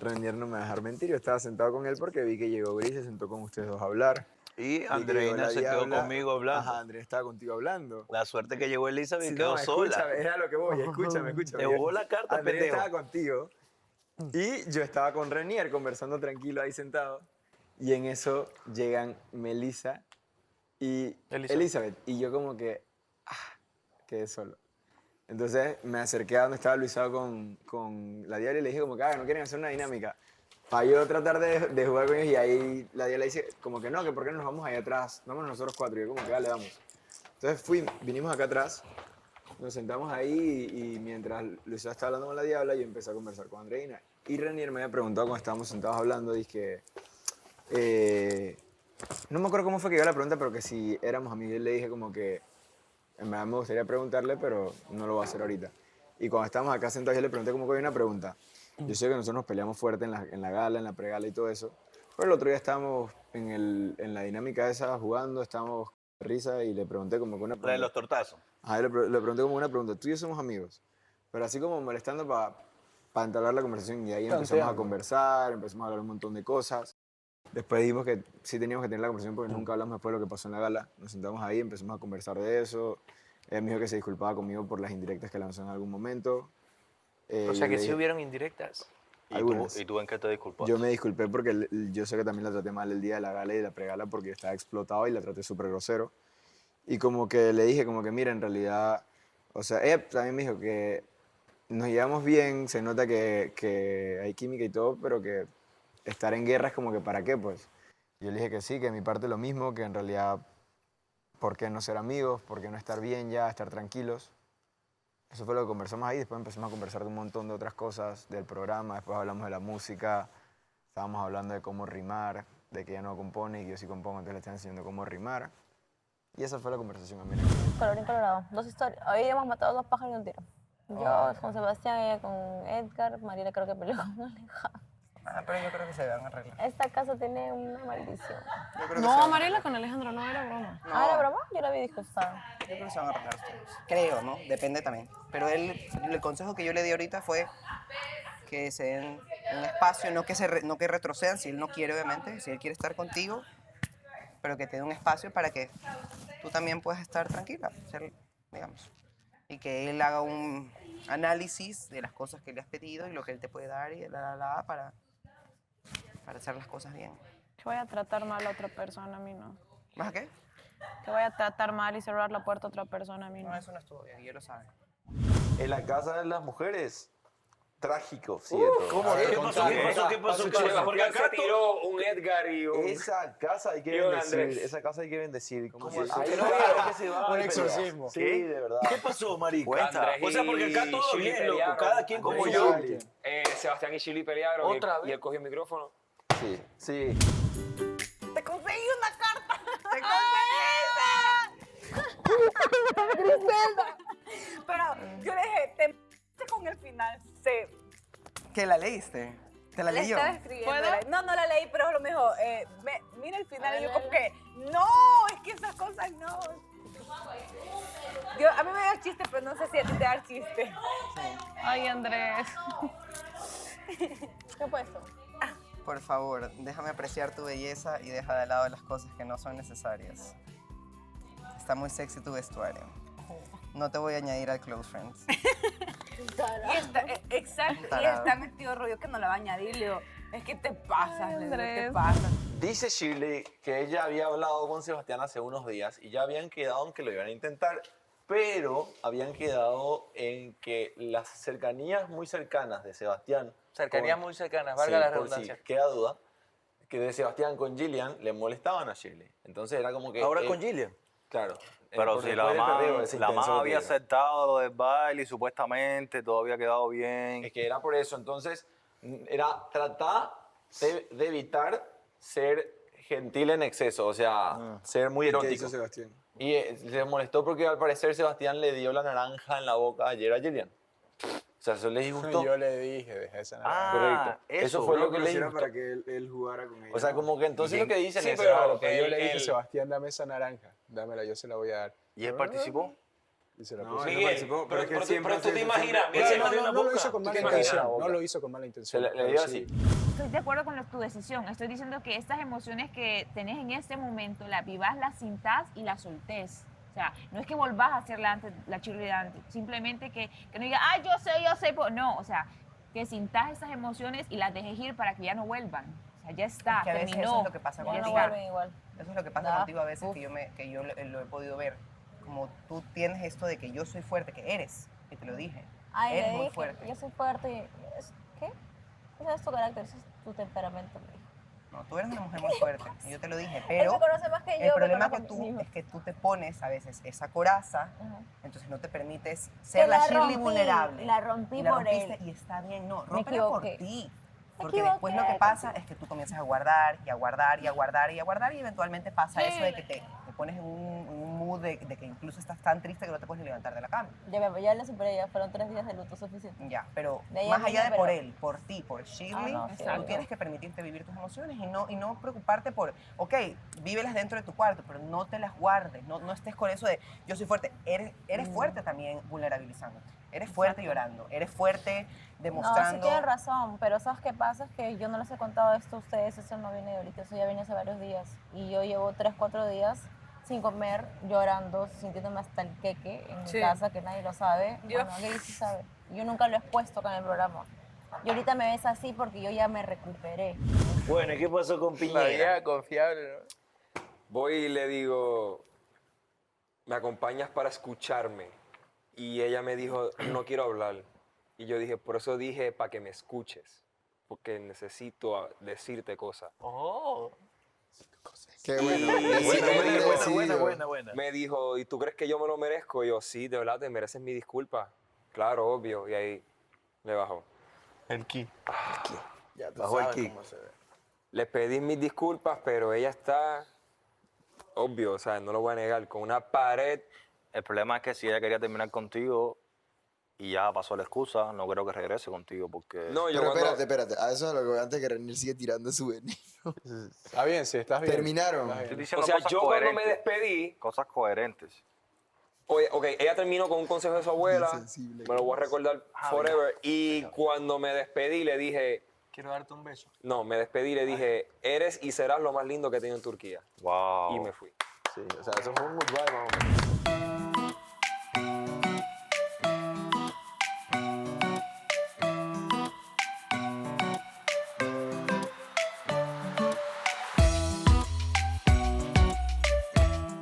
[SPEAKER 15] Renier no me va a dejar mentir. Yo estaba sentado con él porque vi que llegó Gris, se sentó con ustedes dos a hablar.
[SPEAKER 5] Y
[SPEAKER 15] Vi que
[SPEAKER 5] Andreina
[SPEAKER 15] llegó
[SPEAKER 5] se
[SPEAKER 15] la
[SPEAKER 5] quedó
[SPEAKER 15] diabla.
[SPEAKER 5] conmigo hablando.
[SPEAKER 15] Ajá, Andreina estaba contigo hablando.
[SPEAKER 5] La suerte que llegó Elizabeth
[SPEAKER 15] Sí,
[SPEAKER 5] quedó
[SPEAKER 15] no,
[SPEAKER 5] sola.
[SPEAKER 15] escúchame, era lo que voy, escúchame.
[SPEAKER 5] Te jugó la carta,
[SPEAKER 15] Andrea
[SPEAKER 5] pendejo.
[SPEAKER 15] estaba contigo y yo estaba con Renier conversando tranquilo ahí sentado y en eso llegan Melissa y Elizabeth. Y yo como que quedé solo. Entonces me acerqué a donde estaba Luisado con la Diabla y le dije como que no quieren hacer una dinámica para yo tratar de jugar con ellos y ahí la Diabla dice como que no, que por qué no nos vamos allá atrás, vámonos nosotros 4 y yo como que dale, vamos. Entonces vinimos acá atrás nos sentamos ahí y mientras Luisa estaba hablando con la Diabla, yo empecé a conversar con Andreina. Y Renier me había preguntado cuando estábamos sentados hablando, dije no me acuerdo cómo fue que llegó la pregunta, pero que si éramos amigos, le dije como que en verdad me gustaría preguntarle, pero no lo voy a hacer ahorita. Y cuando estábamos acá sentados, yo le pregunté como que había una pregunta. Yo sé que nosotros nos peleamos fuerte en la gala, en la pregala y todo eso, pero el otro día estábamos en la dinámica esa jugando, estábamos de risa y le pregunté como que una pregunta.
[SPEAKER 5] La de los tortazos.
[SPEAKER 15] Ajá, le pregunté como una pregunta. Tú y yo somos amigos, pero así como molestando para entablar la conversación. Y ahí empezamos a conversar, empezamos a hablar un montón de cosas. Después dijimos que sí teníamos que tener la conversación porque nunca hablamos después de lo que pasó en la gala. Nos sentamos ahí, empezamos a conversar de eso. Él me dijo que se disculpaba conmigo por las indirectas que lanzó en algún momento.
[SPEAKER 7] O sea que sí hubieron indirectas.
[SPEAKER 15] Algunas.
[SPEAKER 5] ¿Y tú en qué te disculpaste?
[SPEAKER 15] Yo me disculpé porque yo sé que también la traté mal el día de la gala y de la pregala porque estaba explotado y la traté súper grosero. Y como que le dije como que mira, en realidad, o sea, ella también me dijo que nos llevamos bien, se nota que hay química y todo, pero que estar en guerra es como que ¿para qué? Pues yo le dije que sí, que de mi parte lo mismo, que en realidad, ¿por qué no ser amigos? ¿Por qué no estar bien ya, estar tranquilos? Eso fue lo que conversamos ahí, después empezamos a conversar de un montón de otras cosas del programa, después hablamos de la música, estábamos hablando de cómo rimar, de que ella no compone y que yo sí compongo, entonces le estaba enseñando cómo rimar. Y esa fue la conversación, América.
[SPEAKER 17] Colorín colorado. 2 historias. Hoy hemos matado 2 pájaros de un tiro. Yo con Sebastián, ella con Edgar, Mariela creo que peleó con Alejandro.
[SPEAKER 6] Pero yo creo que se van a arreglar.
[SPEAKER 17] Esta casa tiene una maldición.
[SPEAKER 9] No, Mariela con Alejandro no era broma.
[SPEAKER 6] No.
[SPEAKER 17] ¿Ah, era broma? Yo la vi disgustada.
[SPEAKER 6] Yo creo que se van a arreglar ustedes. Creo, ¿no? Depende también. Pero el consejo que yo le di ahorita fue que se den un espacio, no que retrocedan, si él no quiere, obviamente, si él quiere estar contigo, pero que te dé un espacio para que tú también puedas estar tranquila, digamos. Y que él haga un análisis de las cosas que le has pedido y lo que él te puede dar y para hacer las cosas bien.
[SPEAKER 9] Que voy a tratar mal a otra persona, a mí no.
[SPEAKER 6] ¿Más a qué?
[SPEAKER 9] Que voy a tratar mal y cerrar la puerta a otra persona, a mí no.
[SPEAKER 6] No, eso no estuvo bien, y él lo sabe.
[SPEAKER 5] En la casa de las mujeres, trágico, sí.
[SPEAKER 7] ¿Cómo? ¿Qué pasó?
[SPEAKER 5] Porque acá
[SPEAKER 10] se tiró un Edgar y un...
[SPEAKER 5] Esa casa hay que
[SPEAKER 10] y un
[SPEAKER 5] bendecir.
[SPEAKER 10] Andrés.
[SPEAKER 5] Esa casa hay que bendecir. Como si
[SPEAKER 10] Ahí
[SPEAKER 5] ahí
[SPEAKER 10] no
[SPEAKER 5] no
[SPEAKER 10] vieron
[SPEAKER 5] que se va
[SPEAKER 16] Un
[SPEAKER 5] a
[SPEAKER 16] exorcismo.
[SPEAKER 5] Sí, de verdad.
[SPEAKER 7] ¿Qué pasó, marica?
[SPEAKER 5] Cuenta.
[SPEAKER 7] O sea, porque acá todo
[SPEAKER 10] Chili
[SPEAKER 7] bien, loco.
[SPEAKER 10] pelearon.
[SPEAKER 7] Cada quien como
[SPEAKER 10] Andrés
[SPEAKER 7] yo.
[SPEAKER 10] y Sebastián y Chili pelearon
[SPEAKER 7] ¿Otra vez?
[SPEAKER 10] y él cogió el micrófono.
[SPEAKER 5] Sí, sí.
[SPEAKER 2] Te conseguí una carta. ¡Te conseguí! Griselda. Pero yo le dije, te m***te con el final. Se
[SPEAKER 6] ¿Qué, la leíste? ¿Te la
[SPEAKER 2] le
[SPEAKER 6] leyó?
[SPEAKER 2] estaba escribiendo.
[SPEAKER 9] ¿Puedo?
[SPEAKER 2] No la leí, pero lo mejor. Mira el final y yo como que, no, es que esas cosas no. A mí me da chiste, pero no sé si a ti te da chiste.
[SPEAKER 9] Ay, Andrés.
[SPEAKER 2] ¿Qué fue eso?
[SPEAKER 6] Por favor, déjame apreciar tu belleza y deja de lado las cosas que no son necesarias. Está muy sexy tu vestuario. No te voy a añadir al Close Friends.
[SPEAKER 2] Y exacto, y está metido rollo que no la va a añadir. Le digo, es que te pasas, le digo, te pasas.
[SPEAKER 5] Dice Shirley que ella había hablado con Sebastián hace unos días y ya habían quedado en que lo iban a intentar, pero habían quedado en que las cercanías muy cercanas de Sebastián...
[SPEAKER 7] Cercanías muy cercanas, valga la redundancia.
[SPEAKER 5] Sí, queda duda, que de Sebastián con Gillian le molestaban a Shirley. Entonces era como que...
[SPEAKER 3] ¿Ahora con Gillian?
[SPEAKER 5] Claro.
[SPEAKER 1] Pero
[SPEAKER 5] Porque
[SPEAKER 1] si la
[SPEAKER 5] después del
[SPEAKER 1] mamá,
[SPEAKER 5] perreo, ese
[SPEAKER 1] la
[SPEAKER 5] intenso
[SPEAKER 1] mamá
[SPEAKER 5] que
[SPEAKER 1] había
[SPEAKER 5] era.
[SPEAKER 1] aceptado lo del baile y supuestamente todo había quedado bien.
[SPEAKER 5] Es que era por eso. Entonces, era tratar de evitar ser gentil en exceso, o sea, ser muy
[SPEAKER 15] ¿Y qué
[SPEAKER 5] erótico.
[SPEAKER 15] hizo Sebastián?
[SPEAKER 5] Y le molestó porque al parecer Sebastián le dio la naranja en la boca ayer a Gillian. O sea, eso le disgustó.
[SPEAKER 16] Yo le dije, deja esa naranja.
[SPEAKER 5] Correcto. Eso fue lo que le
[SPEAKER 15] hicieron
[SPEAKER 5] disgustó.
[SPEAKER 15] para que él jugara con ella.
[SPEAKER 5] O sea, como que entonces lo que dicen
[SPEAKER 16] Sí,
[SPEAKER 5] es...
[SPEAKER 16] pero
[SPEAKER 5] claro,
[SPEAKER 16] que yo le dije,
[SPEAKER 5] él-
[SPEAKER 16] Sebastián, dame esa naranja. Dámela, yo se la voy a dar.
[SPEAKER 1] ¿Y él participó?
[SPEAKER 16] Y se la
[SPEAKER 15] No,
[SPEAKER 16] puse.
[SPEAKER 15] él no participó, pero es que siempre
[SPEAKER 5] pero tú te
[SPEAKER 15] hace eso,
[SPEAKER 5] imaginas,
[SPEAKER 15] siempre-
[SPEAKER 5] mira,
[SPEAKER 16] No,
[SPEAKER 5] se
[SPEAKER 16] no, no lo hizo con mala intención. No lo hizo con mala intención.
[SPEAKER 5] Le
[SPEAKER 16] pero
[SPEAKER 5] dio
[SPEAKER 16] sí.
[SPEAKER 5] así.
[SPEAKER 12] Estoy de acuerdo con tu decisión. Estoy diciendo que estas emociones que tenés en este momento, las vivas, las sintás y las soltés. O sea, no es que volvás a ser la Shirley de antes. Simplemente que no digas, ah, yo sé. No, o sea, que sintás esas emociones y las dejes ir para que ya no vuelvan. O sea, ya está,
[SPEAKER 6] Es que a veces
[SPEAKER 12] terminó.
[SPEAKER 6] eso es lo que pasa
[SPEAKER 12] ya
[SPEAKER 6] contigo.
[SPEAKER 12] está.
[SPEAKER 17] igual.
[SPEAKER 6] Eso es lo que pasa contigo a veces que yo lo he podido ver. Como tú tienes esto de que yo soy fuerte, que eres, que te lo dije.
[SPEAKER 17] Ay,
[SPEAKER 6] eres
[SPEAKER 17] le
[SPEAKER 6] muy
[SPEAKER 17] dije,
[SPEAKER 6] fuerte.
[SPEAKER 17] yo soy fuerte. ¿Qué? Ese es tu carácter, ese es tu temperamento. Le dije.
[SPEAKER 6] No, tú eres una mujer muy fuerte, y yo te lo dije, pero
[SPEAKER 17] me conoce más que yo,
[SPEAKER 6] el problema
[SPEAKER 17] me conoce
[SPEAKER 6] es que tú te pones a veces esa coraza, entonces no te permites ser la
[SPEAKER 17] la
[SPEAKER 6] Shirley
[SPEAKER 17] rompí,
[SPEAKER 6] vulnerable.
[SPEAKER 17] la rompí
[SPEAKER 6] Y la
[SPEAKER 17] por
[SPEAKER 6] rompiste
[SPEAKER 17] él.
[SPEAKER 6] Y está bien, no,
[SPEAKER 17] Me
[SPEAKER 6] rómpela por
[SPEAKER 17] equivoqué.
[SPEAKER 6] ti.
[SPEAKER 17] Me
[SPEAKER 6] Porque después lo que
[SPEAKER 17] equivoqué.
[SPEAKER 6] pasa es que tú comienzas a guardar y a guardar y a guardar y a guardar y eventualmente pasa
[SPEAKER 17] Sí.
[SPEAKER 6] eso de que te pones en un mood de que incluso estás tan triste que no te puedes ni levantar de la cama.
[SPEAKER 17] Ya le superé, ya fueron 3 días de luto suficiente.
[SPEAKER 6] Ya, pero
[SPEAKER 17] De ahí
[SPEAKER 6] más
[SPEAKER 17] a mí
[SPEAKER 6] allá
[SPEAKER 17] no,
[SPEAKER 6] de por
[SPEAKER 17] pero-
[SPEAKER 6] él, por ti, por Shirley,
[SPEAKER 17] no,
[SPEAKER 6] tú
[SPEAKER 17] exacto.
[SPEAKER 6] tienes que permitirte vivir tus emociones y no preocuparte por, ok, vívelas dentro de tu cuarto, pero no te las guardes, no estés con eso de yo soy fuerte. Eres fuerte también vulnerabilizándote, eres fuerte llorando, eres fuerte
[SPEAKER 17] No,
[SPEAKER 6] demostrando...
[SPEAKER 17] sí tienes razón, pero ¿sabes qué pasa? Es que yo no les he contado esto a ustedes, eso no viene de ahorita, eso ya viene hace varios días. Y yo llevo 3, 4 días sin comer, llorando, sintiéndome hasta el queque en mi
[SPEAKER 2] Sí.
[SPEAKER 17] casa, que nadie lo sabe.
[SPEAKER 2] Yo-
[SPEAKER 17] Bueno, Gay sí sabe. Yo nunca lo he expuesto con el programa. Y ahorita me ves así porque yo ya me recuperé.
[SPEAKER 20] Bueno, ¿y qué pasó con
[SPEAKER 10] La
[SPEAKER 20] Piñera?
[SPEAKER 10] vieja confiable, ¿no?
[SPEAKER 13] Voy y le digo, ¿me acompañas para escucharme? Y ella me dijo, no quiero hablar. Y yo dije, por eso dije, para que me escuches, porque necesito decirte cosas.
[SPEAKER 10] Oh.
[SPEAKER 15] Qué bueno.
[SPEAKER 20] Buena.
[SPEAKER 13] Me dijo, ¿y tú crees que yo me lo merezco? Y yo, sí, de verdad, te mereces mi disculpa. Claro, obvio. Y ahí le bajó.
[SPEAKER 20] El ki.
[SPEAKER 19] Ya tú
[SPEAKER 13] Bajó el
[SPEAKER 19] sabes
[SPEAKER 13] ki.
[SPEAKER 19] cómo se ve.
[SPEAKER 13] Le pedí mis disculpas, pero ella está, obvio, o sea, no lo voy a negar, con una pared.
[SPEAKER 21] El problema es que si ella quería terminar contigo y ya pasó la excusa, no creo que regrese contigo porque...
[SPEAKER 13] No,
[SPEAKER 15] Pero espérate, a eso es lo que voy antes que Renier sigue tirando su veneno.
[SPEAKER 16] Está bien, sí, estás bien.
[SPEAKER 15] Terminaron.
[SPEAKER 16] Estás bien.
[SPEAKER 21] Estoy diciendo
[SPEAKER 13] O sea,
[SPEAKER 21] cosas
[SPEAKER 13] yo cuando me
[SPEAKER 21] coherentes.
[SPEAKER 13] despedí,
[SPEAKER 21] Cosas coherentes.
[SPEAKER 13] oye, ok, ella terminó con un consejo de su abuela, me lo voy a recordar forever, y cuando me despedí le dije,
[SPEAKER 3] Quiero darte un beso.
[SPEAKER 13] no, me despedí y le dije, eres y serás lo más lindo que he tenido en Turquía.
[SPEAKER 21] Wow.
[SPEAKER 13] Y me fui.
[SPEAKER 15] Sí, o sea, eso fue un goodbye más o menos.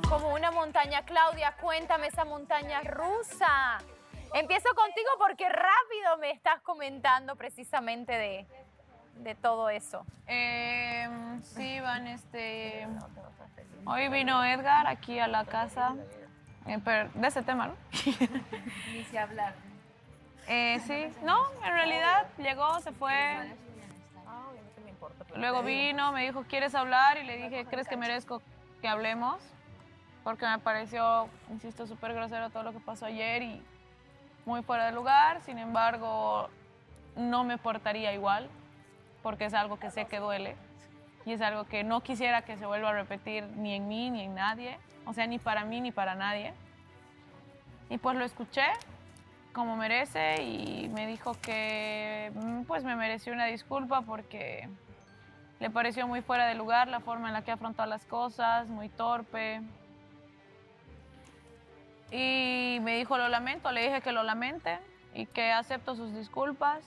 [SPEAKER 4] Como una montaña, Claudia, cuéntame esa montaña rusa. Empiezo contigo porque rápido me estás comentando precisamente de todo eso.
[SPEAKER 9] Sí, Van, hoy vino Edgar aquí a la casa, de ese tema, ¿no?
[SPEAKER 2] Inicia a hablar.
[SPEAKER 9] Sí, no, en realidad llegó, se fue. Luego vino, me dijo, ¿quieres hablar? Y le dije, ¿crees que merezco que hablemos? Porque me pareció, insisto, súper grosero todo lo que pasó ayer y muy fuera de lugar. Sin embargo, no me portaría igual, porque es algo que sé que duele y es algo que no quisiera que se vuelva a repetir ni en mí ni en nadie, o sea, ni para mí ni para nadie. Y pues lo escuché como merece y me dijo que pues me mereció una disculpa porque le pareció muy fuera de lugar la forma en la que afrontó las cosas, muy torpe. Y me dijo, lo lamento, le dije que lo lamente y que acepto sus disculpas.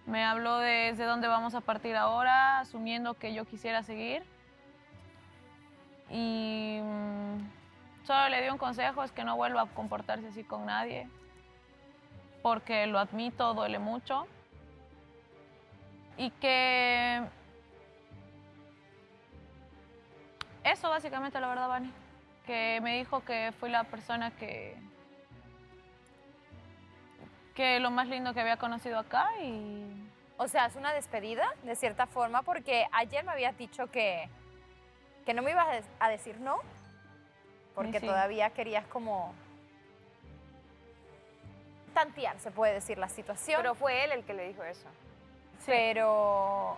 [SPEAKER 9] Me habló de desde dónde vamos a partir ahora, asumiendo que yo quisiera seguir. Y solo le di un consejo, es que no vuelva a comportarse así con nadie, porque lo admito, duele mucho. Y que... Eso básicamente, la verdad, Vani. Que me dijo que fui la persona que lo más lindo que había conocido acá y...
[SPEAKER 4] O sea, es una despedida, de cierta forma, porque ayer me habías dicho que no me ibas a decir no, porque
[SPEAKER 9] Sí.
[SPEAKER 4] todavía querías como tantear, se puede decir, la situación.
[SPEAKER 2] Pero fue él el que le dijo eso.
[SPEAKER 4] Pero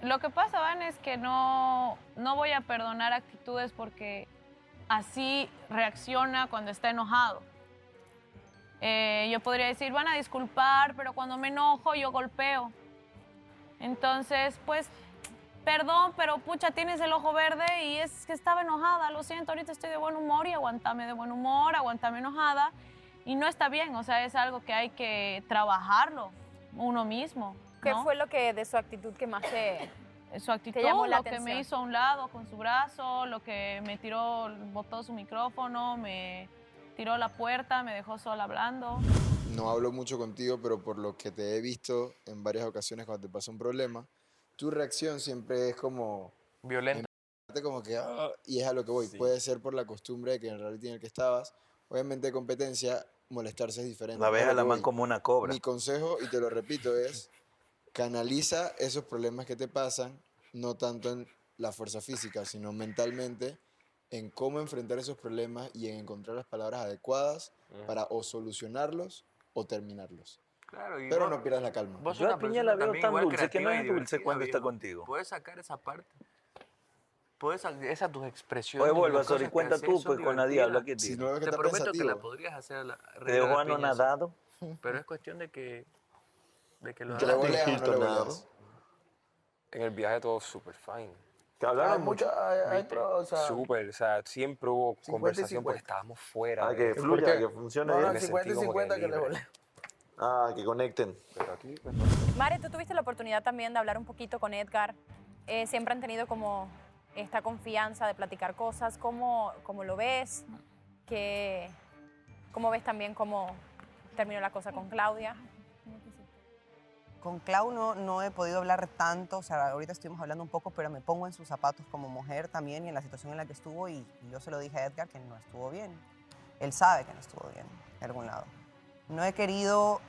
[SPEAKER 9] Lo que pasa, Van, es que no voy a perdonar actitudes porque así reacciona cuando está enojado. Yo podría decir, van a disculpar, pero cuando me enojo yo golpeo. Entonces, pues, perdón, pero pucha, tienes el ojo verde y es que estaba enojada. Lo siento, ahorita estoy de buen humor y aguántame de buen humor, aguántame enojada. Y no está bien, o sea, es algo que hay que trabajarlo uno mismo.
[SPEAKER 4] ¿qué
[SPEAKER 9] ¿no?
[SPEAKER 4] fue lo que de su actitud que más
[SPEAKER 9] Su actitud,
[SPEAKER 4] te llamó la
[SPEAKER 9] lo que
[SPEAKER 4] atención?
[SPEAKER 9] me hizo a un lado con su brazo, lo que me tiró, botó su micrófono, me tiró la puerta, me dejó sola hablando.
[SPEAKER 15] No hablo mucho contigo, pero por lo que te he visto en varias ocasiones cuando te pasa un problema, tu reacción siempre es como...
[SPEAKER 10] Violenta.
[SPEAKER 15] Como que, y es a lo que voy. Puede ser por la costumbre de que en el reality en el que estabas, obviamente de competencia, molestarse es diferente.
[SPEAKER 20] La ves
[SPEAKER 15] Es lo
[SPEAKER 20] a la
[SPEAKER 15] que
[SPEAKER 20] man
[SPEAKER 15] voy.
[SPEAKER 20] como una cobra.
[SPEAKER 15] Mi consejo, y te lo repito, es canaliza esos problemas que te pasan, no tanto en la fuerza física, sino mentalmente, en cómo enfrentar esos problemas y en encontrar las palabras adecuadas para o solucionarlos o terminarlos.
[SPEAKER 10] Claro, y
[SPEAKER 15] Pero
[SPEAKER 10] vos-
[SPEAKER 15] no pierdas la calma.
[SPEAKER 10] Vos sos
[SPEAKER 20] Yo
[SPEAKER 10] una
[SPEAKER 20] a Piña
[SPEAKER 10] persona
[SPEAKER 20] la veo
[SPEAKER 10] también
[SPEAKER 20] tan
[SPEAKER 10] igual
[SPEAKER 20] dulce que no
[SPEAKER 10] creativa y
[SPEAKER 20] es dulce
[SPEAKER 10] divertida,
[SPEAKER 20] cuando está
[SPEAKER 10] viejo.
[SPEAKER 20] contigo.
[SPEAKER 10] Puedes sacar esa parte. Puedes sacar esas tus expresiones.
[SPEAKER 20] Oye,
[SPEAKER 10] y
[SPEAKER 20] vuelva,
[SPEAKER 10] las cosas
[SPEAKER 20] Sori,
[SPEAKER 10] que
[SPEAKER 20] cuenta
[SPEAKER 10] haces
[SPEAKER 20] tú,
[SPEAKER 10] son
[SPEAKER 20] pues, con la diabla que
[SPEAKER 10] divertidas.
[SPEAKER 15] Si
[SPEAKER 20] tiene.
[SPEAKER 15] no ves que
[SPEAKER 10] Te
[SPEAKER 15] está
[SPEAKER 10] prometo que
[SPEAKER 15] pensativo.
[SPEAKER 10] la podrías hacer la
[SPEAKER 20] ¿Te dejó
[SPEAKER 10] la piña, sí.
[SPEAKER 20] anonadado?
[SPEAKER 10] Pero es cuestión de que lo
[SPEAKER 15] ¿Que le
[SPEAKER 10] hagas.
[SPEAKER 15] voleas o no le voleas?
[SPEAKER 13] En el viaje todo súper fine.
[SPEAKER 5] ¿Te
[SPEAKER 19] Hay
[SPEAKER 5] hablaron mucho?
[SPEAKER 19] hay pros, o sea,
[SPEAKER 13] Súper, o sea, siempre hubo
[SPEAKER 19] 50 y
[SPEAKER 13] conversación porque
[SPEAKER 19] 50.
[SPEAKER 13] estábamos fuera.
[SPEAKER 5] Ah, que
[SPEAKER 13] de-
[SPEAKER 5] fluya, que funcione
[SPEAKER 19] No,
[SPEAKER 5] bien.
[SPEAKER 19] no,
[SPEAKER 13] Me
[SPEAKER 19] 50
[SPEAKER 13] sentí
[SPEAKER 19] y
[SPEAKER 13] como que
[SPEAKER 19] 50 que le
[SPEAKER 13] libre.
[SPEAKER 19] voleo.
[SPEAKER 5] Ah, que conecten.
[SPEAKER 13] Pero aquí, pues,
[SPEAKER 4] Mare, tú tuviste la oportunidad también de hablar un poquito con Edgar. Siempre han tenido como esta confianza de platicar cosas. ¿Cómo lo ves? ¿Cómo ves también cómo terminó la cosa con Claudia?
[SPEAKER 6] Con Clau no he podido hablar tanto, o sea, ahorita estuvimos hablando un poco, pero me pongo en sus zapatos como mujer también y en la situación en la que estuvo y yo se lo dije a Edgar que no estuvo bien. Él sabe que no estuvo bien, de algún lado. No he querido,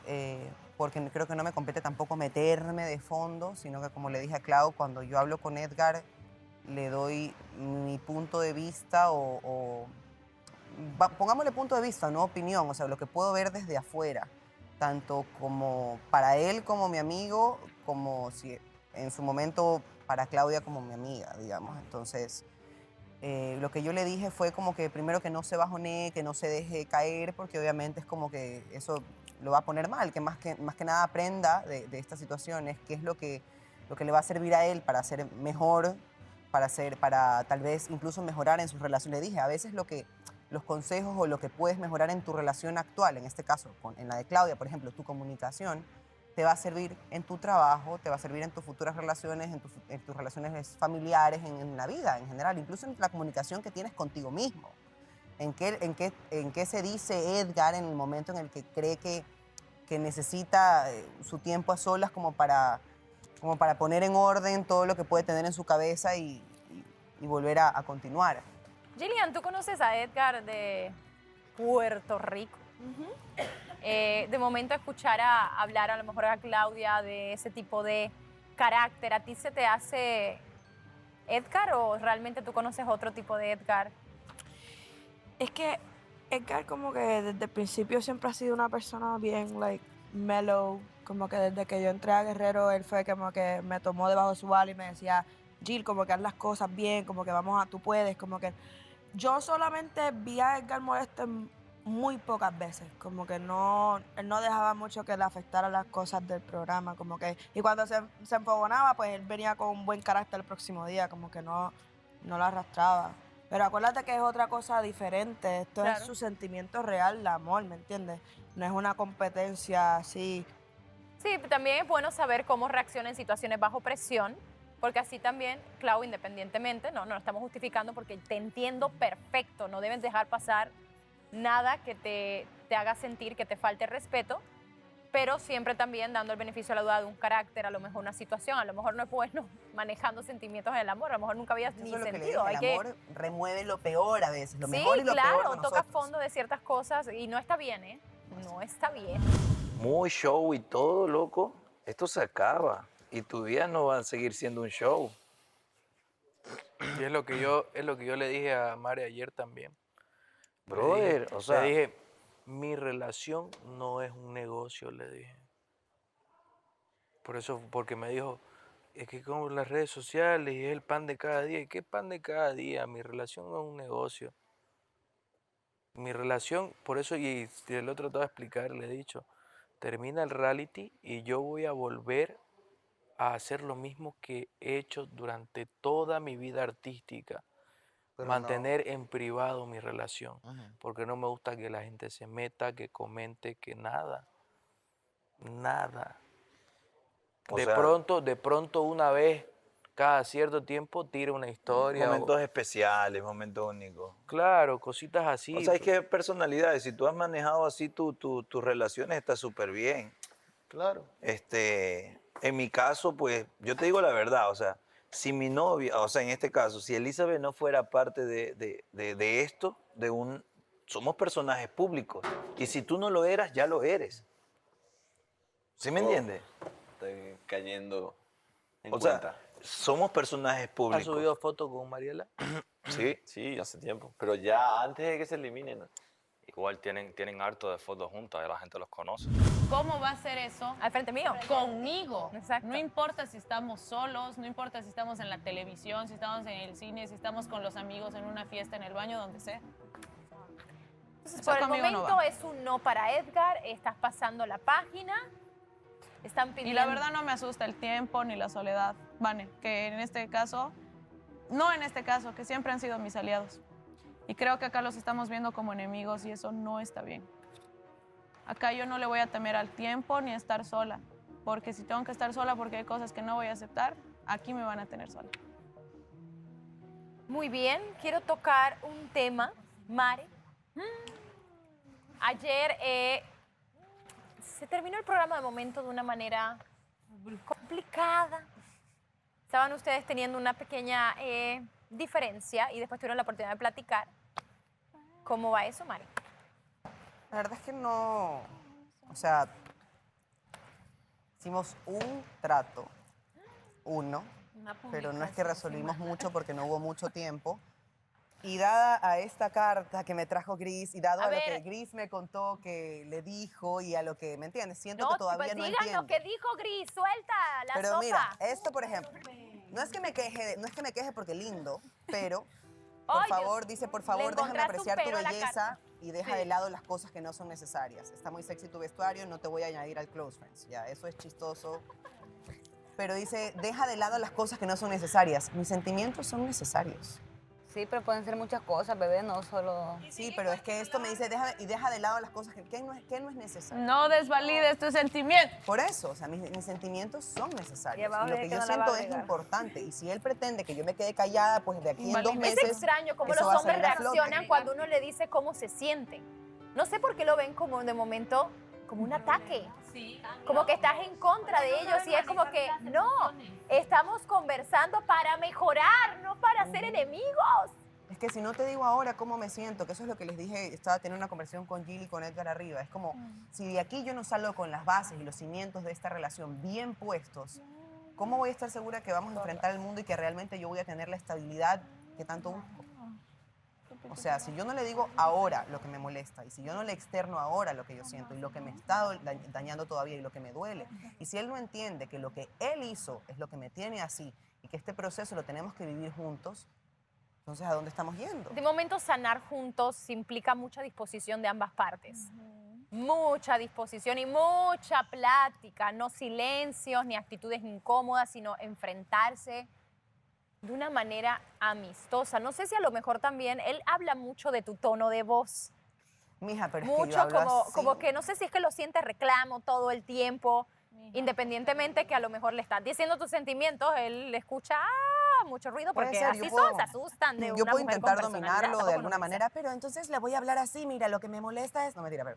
[SPEAKER 6] porque creo que no me compete tampoco meterme de fondo, sino que como le dije a Clau, cuando yo hablo con Edgar, le doy mi punto de vista pongámosle punto de vista, no opinión, o sea, lo que puedo ver desde afuera, tanto como para él como mi amigo, como si en su momento para Claudia como mi amiga, digamos. Entonces, lo que yo le dije fue como que primero que no se bajonee, que no se deje caer, porque obviamente es como que eso lo va a poner mal, que más que nada aprenda de estas situaciones, qué es lo que le va a servir a él para ser mejor, para tal vez incluso mejorar en sus relaciones. Le dije, a veces los consejos o lo que puedes mejorar en tu relación actual, en este caso, en la de Claudia, por ejemplo, tu comunicación, te va a servir en tu trabajo, te va a servir en tus futuras relaciones, en tus relaciones familiares, en la vida en general, incluso en la comunicación que tienes contigo mismo. ¿En qué se dice Edgar en el momento en el que cree que necesita su tiempo a solas como para poner en orden todo lo que puede tener en su cabeza y volver a continuar?
[SPEAKER 4] Gillian, ¿tú conoces a Edgar de Puerto Rico? De momento escuchar hablar a lo mejor a Claudia de ese tipo de carácter, ¿a ti se te hace Edgar o realmente tú conoces otro tipo de Edgar?
[SPEAKER 9] Es que Edgar como que desde el principio siempre ha sido una persona bien, mellow, como que desde que yo entré a Guerrero, él fue como que me tomó debajo de su ala y me decía, Jill, como que haz las cosas bien, como que tú puedes, como que... Yo solamente vi a Edgar molesto muy pocas veces, como que él no dejaba mucho que le afectara las cosas del programa, como que... Y cuando se enfogonaba, pues él venía con un buen carácter el próximo día, como que no lo arrastraba. Pero acuérdate que es otra cosa diferente, esto
[SPEAKER 4] Claro.
[SPEAKER 9] es su sentimiento real, el amor, ¿me entiendes? No es una competencia así.
[SPEAKER 4] Sí, también es bueno saber cómo reacciona en situaciones bajo presión, porque así también, Clau, independientemente, no lo estamos justificando porque te entiendo perfecto, no debes dejar pasar nada que te haga sentir que te falte respeto, pero siempre también dando el beneficio a la duda de un carácter, a lo mejor una situación, a lo mejor no es bueno manejando sentimientos en el amor, a lo mejor nunca habías ni
[SPEAKER 6] Eso es lo que le
[SPEAKER 4] sentido.
[SPEAKER 6] dije, el amor remueve lo peor a veces, lo
[SPEAKER 4] Sí,
[SPEAKER 6] mejor y lo
[SPEAKER 4] claro,
[SPEAKER 6] peor de
[SPEAKER 4] toca
[SPEAKER 6] nosotros.
[SPEAKER 4] fondo de ciertas cosas y no está bien, ¿eh? No está bien.
[SPEAKER 7] Muy show y todo, loco. Esto se acaba y tu vida no va a seguir siendo un show.
[SPEAKER 10] Y es lo que yo le dije a Mari ayer también.
[SPEAKER 7] Brother, o sea...
[SPEAKER 10] Le dije, mi relación no es un negocio, le dije. Por eso, porque me dijo, es que con las redes sociales y es el pan de cada día. ¿Y qué pan de cada día? Mi relación no es un negocio. Mi relación, por eso, y el otro te voy a explicar, le he dicho, termina el reality y yo voy a volver a hacer lo mismo que he hecho durante toda mi vida artística.
[SPEAKER 15] Pero
[SPEAKER 10] Mantener en privado mi relación.
[SPEAKER 15] Ajá.
[SPEAKER 10] Porque no me gusta que la gente se meta, que comente, que nada. Nada.
[SPEAKER 7] O
[SPEAKER 10] De
[SPEAKER 7] sea,
[SPEAKER 10] pronto una vez cada cierto tiempo tira una historia.
[SPEAKER 7] Momentos especiales, momentos únicos.
[SPEAKER 10] Claro, cositas así.
[SPEAKER 7] O sea, es que personalidades, si tú has manejado así tus relaciones, está súper bien.
[SPEAKER 15] Claro.
[SPEAKER 7] en mi caso, pues, yo te digo la verdad, o sea, si mi novia, o sea, en este caso, si Elizabeth no fuera parte de esto, somos personajes públicos. Y si tú no lo eras, ya lo eres. ¿Sí me entiendes?
[SPEAKER 5] Estoy cayendo en
[SPEAKER 7] O
[SPEAKER 5] cuenta.
[SPEAKER 7] sea, somos personajes públicos.
[SPEAKER 10] ¿Has subido fotos con Mariela?
[SPEAKER 5] Sí, hace tiempo. Pero ya antes de que se eliminen. ¿no?
[SPEAKER 21] Igual tienen harto de fotos juntas y la gente los conoce.
[SPEAKER 9] ¿Cómo va a ser eso?
[SPEAKER 4] Al frente mío.
[SPEAKER 9] Conmigo.
[SPEAKER 4] Exacto.
[SPEAKER 9] No importa si estamos solos, no importa si estamos en la televisión, si estamos en el cine, si estamos con los amigos en una fiesta, en el baño, donde sea.
[SPEAKER 4] Entonces,
[SPEAKER 9] Eso
[SPEAKER 4] por el
[SPEAKER 9] conmigo no
[SPEAKER 4] momento
[SPEAKER 9] va.
[SPEAKER 4] es un no para Edgar. Estás pasando la página. Están pidiendo...
[SPEAKER 9] Y la verdad no me asusta el tiempo ni la soledad, Vane, que en este caso, no en este caso, que siempre han sido mis aliados. Y creo que acá los estamos viendo como enemigos y eso no está bien. Acá yo no le voy a temer al tiempo ni a estar sola, porque si tengo que estar sola porque hay cosas que no voy a aceptar, aquí me van a tener sola.
[SPEAKER 4] Muy bien, quiero tocar un tema, Mare. Ayer se terminó el programa de momento de una manera complicada. Estaban ustedes teniendo una pequeña diferencia y después tuvieron la oportunidad de platicar. ¿Cómo va eso, Mari?
[SPEAKER 6] La verdad es que no, o sea, hicimos un trato, pero no es que resolvimos mucho porque no hubo mucho tiempo. Y dada a esta carta que me trajo Gris y dado a lo que Gris me contó que le dijo y a lo que, ¿me entiendes? Siento que todavía
[SPEAKER 4] pues
[SPEAKER 6] no
[SPEAKER 4] digan
[SPEAKER 6] entiendo.
[SPEAKER 4] lo que dijo Gris, suelta la
[SPEAKER 6] Pero
[SPEAKER 4] sopa.
[SPEAKER 6] mira, esto por ejemplo, no es que me queje porque lindo, pero por
[SPEAKER 4] Oye,
[SPEAKER 6] favor, dice, por
[SPEAKER 4] le
[SPEAKER 6] favor, déjame
[SPEAKER 4] encontraste un
[SPEAKER 6] apreciar tu
[SPEAKER 4] pero a la
[SPEAKER 6] belleza
[SPEAKER 4] carta.
[SPEAKER 6] y deja
[SPEAKER 4] Sí.
[SPEAKER 6] de lado las cosas que no son necesarias. Está muy sexy tu vestuario, no te voy a añadir al close friends, ya, eso es chistoso. Pero dice, deja de lado las cosas que no son necesarias. Mis sentimientos son necesarios.
[SPEAKER 17] Sí, pero pueden ser muchas cosas, bebé, no solo...
[SPEAKER 6] Sí, pero es que esto me dice, deja de lado las cosas que no es necesario.
[SPEAKER 9] No desvalides tus sentimientos.
[SPEAKER 6] Por eso, o sea, mis sentimientos son necesarios.
[SPEAKER 4] abajo
[SPEAKER 6] Y lo
[SPEAKER 4] dice
[SPEAKER 6] que
[SPEAKER 4] que
[SPEAKER 6] yo
[SPEAKER 4] no la va a
[SPEAKER 6] siento es
[SPEAKER 4] agregar.
[SPEAKER 6] importante. Y si él pretende que yo me quede callada, pues de aquí en 2 meses...
[SPEAKER 4] Es extraño cómo
[SPEAKER 6] eso
[SPEAKER 4] los
[SPEAKER 6] va a
[SPEAKER 4] hombres
[SPEAKER 6] salir a flote.
[SPEAKER 4] reaccionan cuando uno le dice cómo se sienten. No sé por qué lo ven como de momento como un ataque. Como que estás en contra de ellos y es como que no, estamos conversando para mejorar, no para ser enemigos.
[SPEAKER 6] Es que si no te digo ahora cómo me siento, que eso es lo que les dije, estaba teniendo una conversación con Jill y con Edgar arriba, es como, si de aquí yo no salgo con las bases y los cimientos de esta relación bien puestos, ¿cómo voy a estar segura que vamos a enfrentar el mundo y que realmente yo voy a tener la estabilidad que tanto busco? O sea, si yo no le digo ahora lo que me molesta y si yo no le externo ahora lo que yo siento y lo que me está dañando todavía y lo que me duele, y si él no entiende que lo que él hizo es lo que me tiene así y que este proceso lo tenemos que vivir juntos, entonces ¿a dónde estamos yendo?
[SPEAKER 4] De momento sanar juntos implica mucha disposición de ambas partes. Mucha disposición y mucha plática, no silencios ni actitudes incómodas, sino enfrentarse de una manera amistosa. No sé si a lo mejor también él habla mucho de tu tono de voz.
[SPEAKER 6] Mija, pero es
[SPEAKER 4] Mucho
[SPEAKER 6] que yo hablo así.
[SPEAKER 4] como que no sé si es que lo siente reclamo todo el tiempo, independientemente que a lo mejor le estás diciendo tus sentimientos, él le escucha mucho ruido
[SPEAKER 6] Puede
[SPEAKER 4] porque
[SPEAKER 6] ser,
[SPEAKER 4] así
[SPEAKER 6] yo
[SPEAKER 4] son,
[SPEAKER 6] puedo-
[SPEAKER 4] se asustan de
[SPEAKER 6] Yo
[SPEAKER 4] una
[SPEAKER 6] puedo
[SPEAKER 4] mujer
[SPEAKER 6] intentar
[SPEAKER 4] con personalidad,
[SPEAKER 6] dominarlo de
[SPEAKER 4] tampoco
[SPEAKER 6] alguna
[SPEAKER 4] nos
[SPEAKER 6] manera, pero entonces le voy a hablar así, mira, lo que me molesta es... No, mentira,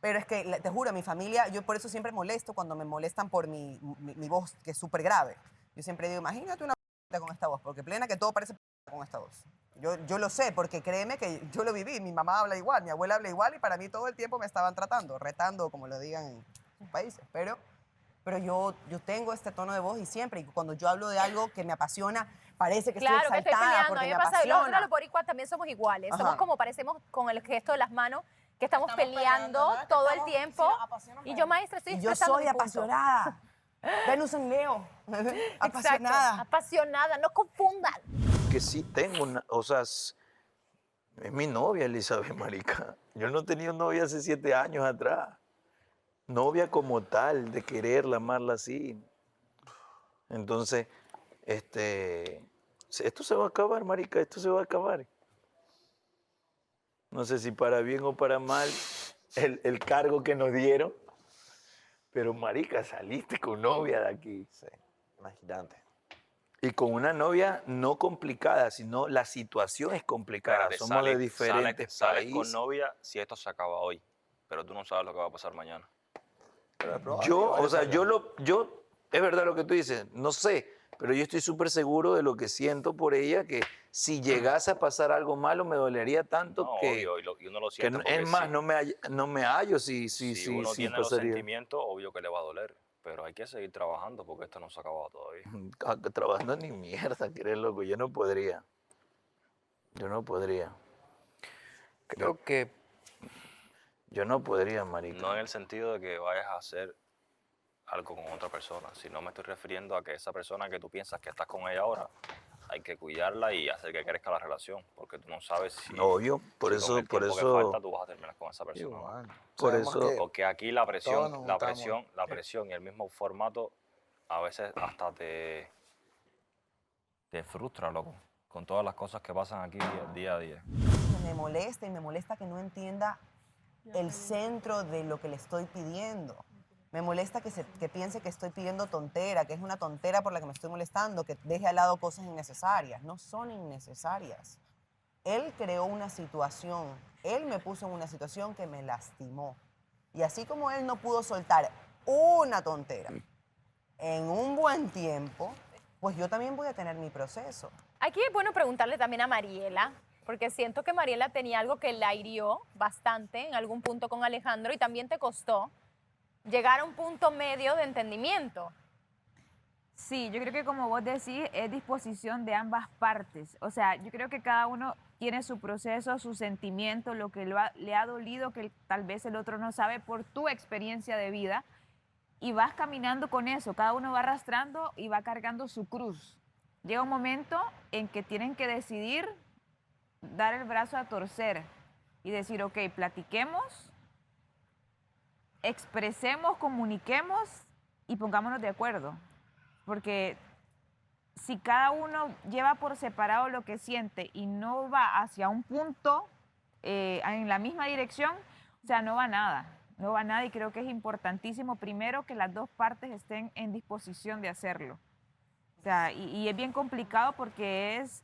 [SPEAKER 6] pero es que, te juro, mi familia, yo por eso siempre molesto cuando me molestan por mi voz, que es súper grave. Yo siempre digo, imagínate una con esta voz, porque plena que todo parece con esta voz. Yo lo sé, porque créeme que yo lo viví, mi mamá habla igual, mi abuela habla igual, y para mí todo el tiempo me estaban tratando, retando, como lo digan en sus países, pero yo tengo este tono de voz y siempre, y cuando yo hablo de algo que me apasiona, parece que
[SPEAKER 4] Claro,
[SPEAKER 6] estoy
[SPEAKER 4] que estoy
[SPEAKER 6] exaltada
[SPEAKER 4] peleando. A
[SPEAKER 6] porque
[SPEAKER 4] mí
[SPEAKER 6] me
[SPEAKER 4] me pasa, los
[SPEAKER 6] apasiona.
[SPEAKER 4] boricuas también somos iguales.
[SPEAKER 6] Ajá.
[SPEAKER 4] Somos como parecemos con el gesto de las manos, que estamos peleando todo el tiempo. Y yo, maestra, estoy
[SPEAKER 6] Y yo
[SPEAKER 4] expresando
[SPEAKER 6] soy
[SPEAKER 4] mi punto.
[SPEAKER 6] apasionada. Venus en Leo. Apasionada.
[SPEAKER 4] Exacto, apasionada, no confundan.
[SPEAKER 7] Que sí tengo una, o sea, es mi novia Elizabeth, marica. Yo no tenía novia hace 7 años atrás. Novia como tal, de quererla, amarla así. Entonces, esto se va a acabar, marica, esto se va a acabar. No sé si para bien o para mal el cargo que nos dieron, pero marica, saliste con novia de aquí.
[SPEAKER 5] Sí, imagínate.
[SPEAKER 7] Y con una novia no complicada, sino la situación es complicada.
[SPEAKER 21] Espérate,
[SPEAKER 7] Somos de diferentes
[SPEAKER 21] sales
[SPEAKER 7] países.
[SPEAKER 21] con novia si esto se acaba hoy, pero tú no sabes lo que va a pasar mañana.
[SPEAKER 7] Es verdad lo que tú dices, no sé, pero yo estoy súper seguro de lo que siento por ella, que si llegase a pasar algo malo me dolería tanto que...
[SPEAKER 21] Obvio, y uno lo siente
[SPEAKER 7] que
[SPEAKER 21] porque
[SPEAKER 7] es más,
[SPEAKER 21] si-
[SPEAKER 7] no me hallo si
[SPEAKER 21] si uno tiene los
[SPEAKER 7] pasaría.
[SPEAKER 21] sentimientos, obvio que le va a doler. Pero hay que seguir trabajando porque esto no se ha acabado todavía.
[SPEAKER 7] Trabajando ni mierda, que eres loco, yo no podría. Yo no podría.
[SPEAKER 10] Creo que...
[SPEAKER 7] Yo no podría, marica.
[SPEAKER 21] No en el sentido de que vayas a hacer algo con otra persona, sino me estoy refiriendo a que esa persona que tú piensas que estás con ella ahora, hay que cuidarla y hacer que crezca la relación, porque tú no sabes si...
[SPEAKER 7] Obvio, por
[SPEAKER 21] si
[SPEAKER 7] eso...
[SPEAKER 21] con el
[SPEAKER 7] por
[SPEAKER 21] tiempo
[SPEAKER 7] eso
[SPEAKER 21] que falta tú vas a terminar con esa persona.
[SPEAKER 7] Igual. Por eso...
[SPEAKER 21] Porque aquí la
[SPEAKER 19] todos nos
[SPEAKER 21] presión,
[SPEAKER 19] juntamos.
[SPEAKER 21] la presión y el mismo formato a veces hasta te frustra, loco, con todas las cosas que pasan aquí día a día.
[SPEAKER 6] Me molesta y me molesta que no entienda el centro de lo que le estoy pidiendo. Me molesta que piense que estoy pidiendo tontera, que es una tontera por la que me estoy molestando, que deje al lado cosas innecesarias. No son innecesarias. Él creó una situación, él me puso en una situación que me lastimó. Y así como él no pudo soltar una tontera en un buen tiempo, pues yo también voy a tener mi proceso.
[SPEAKER 4] Aquí es bueno preguntarle también a Mariela, porque siento que Mariela tenía algo que la hirió bastante en algún punto con Alejandro y también te costó llegar a un punto medio de entendimiento.
[SPEAKER 12] Sí, yo creo que como vos decís, es disposición de ambas partes. O sea, yo creo que cada uno tiene su proceso, su sentimiento, lo que le ha dolido, que tal vez el otro no sabe por tu experiencia de vida. Y vas caminando con eso, cada uno va arrastrando y va cargando su cruz. Llega un momento en que tienen que decidir dar el brazo a torcer y decir, ok, platiquemos, expresemos, comuniquemos y pongámonos de acuerdo. Porque si cada uno lleva por separado lo que siente y no va hacia un punto en la misma dirección, o sea, no va nada. No va nada y creo que es importantísimo primero que las dos partes estén en disposición de hacerlo. O sea, y es bien complicado porque es,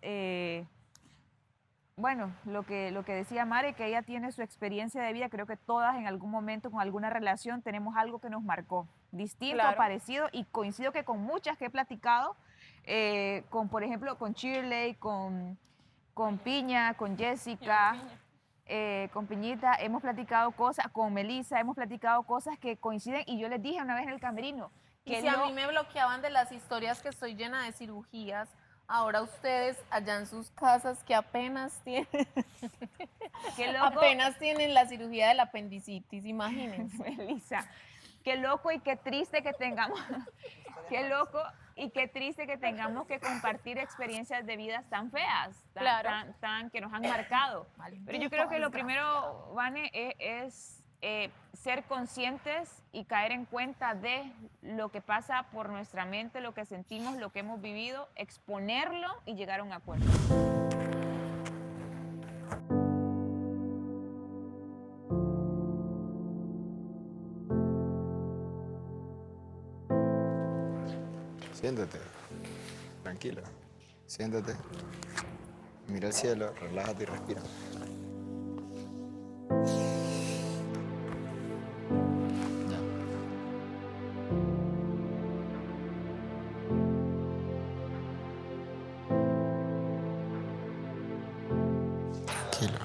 [SPEAKER 12] bueno, lo que decía Mare, que ella tiene su experiencia de vida, creo que todas en algún momento con alguna relación tenemos algo que nos marcó, distinto,
[SPEAKER 4] Claro.
[SPEAKER 12] parecido, y coincido que con muchas que he platicado, por ejemplo, con Shirley, con Piña, con Jessica, con Piñita, hemos platicado cosas, con Melissa, hemos platicado cosas que coinciden, y yo les dije una vez en el camerino,
[SPEAKER 9] Y
[SPEAKER 12] que
[SPEAKER 9] si a mí me bloqueaban de las historias que estoy llena de cirugías, ahora ustedes allá en sus casas que apenas tienen,
[SPEAKER 12] Qué loco.
[SPEAKER 9] apenas tienen la cirugía del apendicitis, imagínense.
[SPEAKER 12] Melissa, qué loco y qué triste que tengamos, qué loco y qué triste que tengamos que compartir experiencias de vidas tan feas,
[SPEAKER 4] Claro.
[SPEAKER 12] tan que nos han marcado. Pero yo creo que lo primero, Vane, es ser conscientes y caer en cuenta de lo que pasa por nuestra mente, lo que sentimos, lo que hemos vivido, exponerlo y llegar a un acuerdo.
[SPEAKER 15] Siéntate. Tranquilo. Siéntate. Mira el cielo, relájate y respira. Ya. Tranquilo.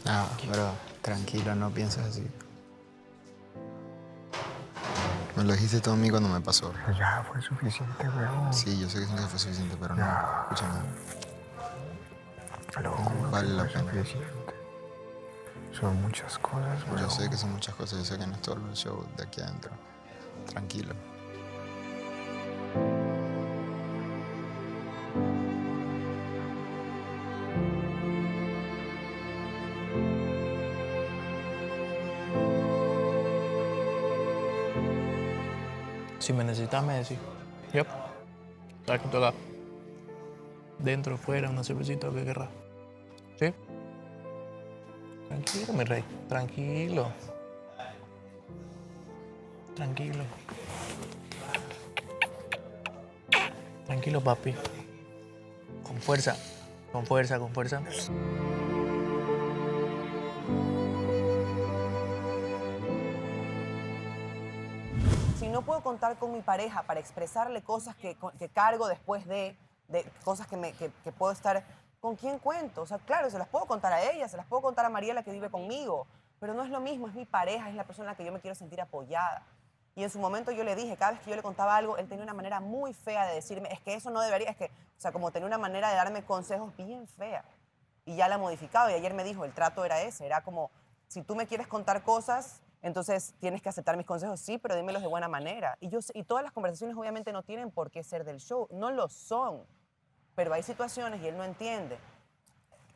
[SPEAKER 15] Ah, bro, tranquilo, no pienses así. Me lo dijiste todo a mí cuando me pasó.
[SPEAKER 8] Ya fue suficiente, weón.
[SPEAKER 15] Sí, yo sé que eso fue suficiente, pero no.
[SPEAKER 8] Ya.
[SPEAKER 15] Escúchame.
[SPEAKER 8] Loco,
[SPEAKER 15] Vale la
[SPEAKER 8] fue
[SPEAKER 15] pena.
[SPEAKER 8] suficiente. Son muchas cosas, weón.
[SPEAKER 15] Yo sé que son muchas cosas, yo sé que no es todo el show de aquí adentro. Tranquilo.
[SPEAKER 10] Si me necesitas, me decís. Yep. Sabes que estoy acá. Dentro, fuera, una cervecita, lo que querrás. ¿Sí? Tranquilo, mi rey. Tranquilo. Tranquilo. Tranquilo, papi. Con fuerza. Con fuerza, con fuerza.
[SPEAKER 6] puedo contar con mi pareja para expresarle cosas que cargo después de cosas que puedo estar... ¿Con quién cuento? O sea, claro, se las puedo contar a ella, se las puedo contar a Mariela que vive conmigo, pero no es lo mismo, es mi pareja, es la persona en la que yo me quiero sentir apoyada. Y en su momento yo le dije, cada vez que yo le contaba algo, él tenía una manera muy fea de decirme, es que eso no debería, es que, o sea, como tenía una manera de darme consejos bien fea. Y ya la ha modificado, y ayer me dijo, el trato era ese, era como, si tú me quieres contar cosas, entonces tienes que aceptar mis consejos, sí, pero dímelos de buena manera. Y todas las conversaciones obviamente no tienen por qué ser del show, no lo son. Pero hay situaciones y él no entiende.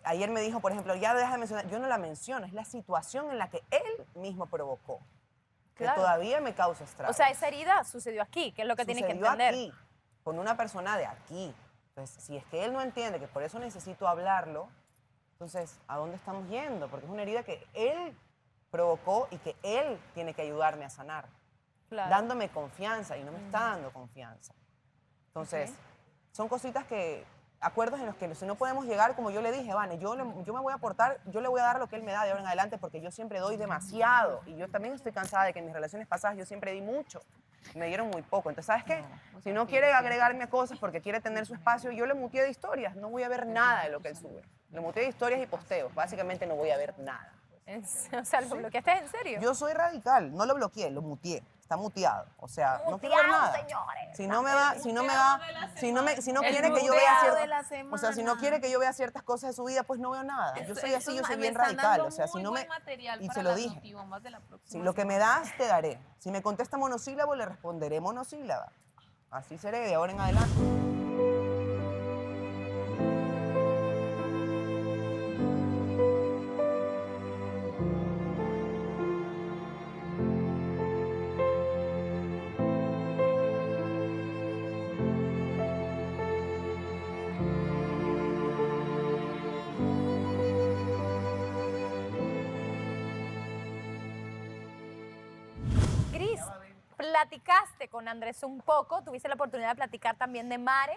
[SPEAKER 6] Ayer me dijo, por ejemplo, ya deja de mencionar, yo no la menciono, es la situación en la que él mismo provocó, que
[SPEAKER 4] Claro.
[SPEAKER 6] todavía me causa estragos.
[SPEAKER 4] O sea, esa herida sucedió aquí, que es lo que tiene que
[SPEAKER 6] Sucedió
[SPEAKER 4] entender.
[SPEAKER 6] aquí, con una persona de aquí. Entonces, si es que él no entiende que por eso necesito hablarlo, entonces, ¿a dónde estamos yendo? Porque es una herida que él provocó y que él tiene que ayudarme a sanar.
[SPEAKER 4] Claro.
[SPEAKER 6] Dándome confianza y no me está dando confianza. Entonces, son cositas que, acuerdos en los que si no podemos llegar, como yo le dije, Vane, yo me voy a aportar, yo le voy a dar lo que él me da de ahora en adelante porque yo siempre doy demasiado. Y yo también estoy cansada de que en mis relaciones pasadas yo siempre di mucho. Me dieron muy poco. Entonces, ¿sabes qué? Si no quiere agregarme a cosas porque quiere tener su espacio, yo le muteé de historias. No voy a ver nada de lo que él sube. Le muteé de historias y posteos. Básicamente no voy a ver nada.
[SPEAKER 4] O sea, ¿lo bloqueaste en serio?
[SPEAKER 6] Yo soy radical. No lo bloqueé, lo muteé. Está muteado. O sea, no quiero ver
[SPEAKER 4] Muteado,
[SPEAKER 6] nada.
[SPEAKER 4] señores.
[SPEAKER 6] Si no quiere que yo vea si no quiere que yo vea ciertas cosas de su vida, pues no veo nada. Yo soy así, yo soy bien radical. O sea, si no me... Y se lo dije. Si lo que me das, te daré. Si me contesta monosílabo, le responderé monosílaba. Así seré de ahora en adelante.
[SPEAKER 4] Gris, platicaste con Andrés un poco, tuviste la oportunidad de platicar también de Mare.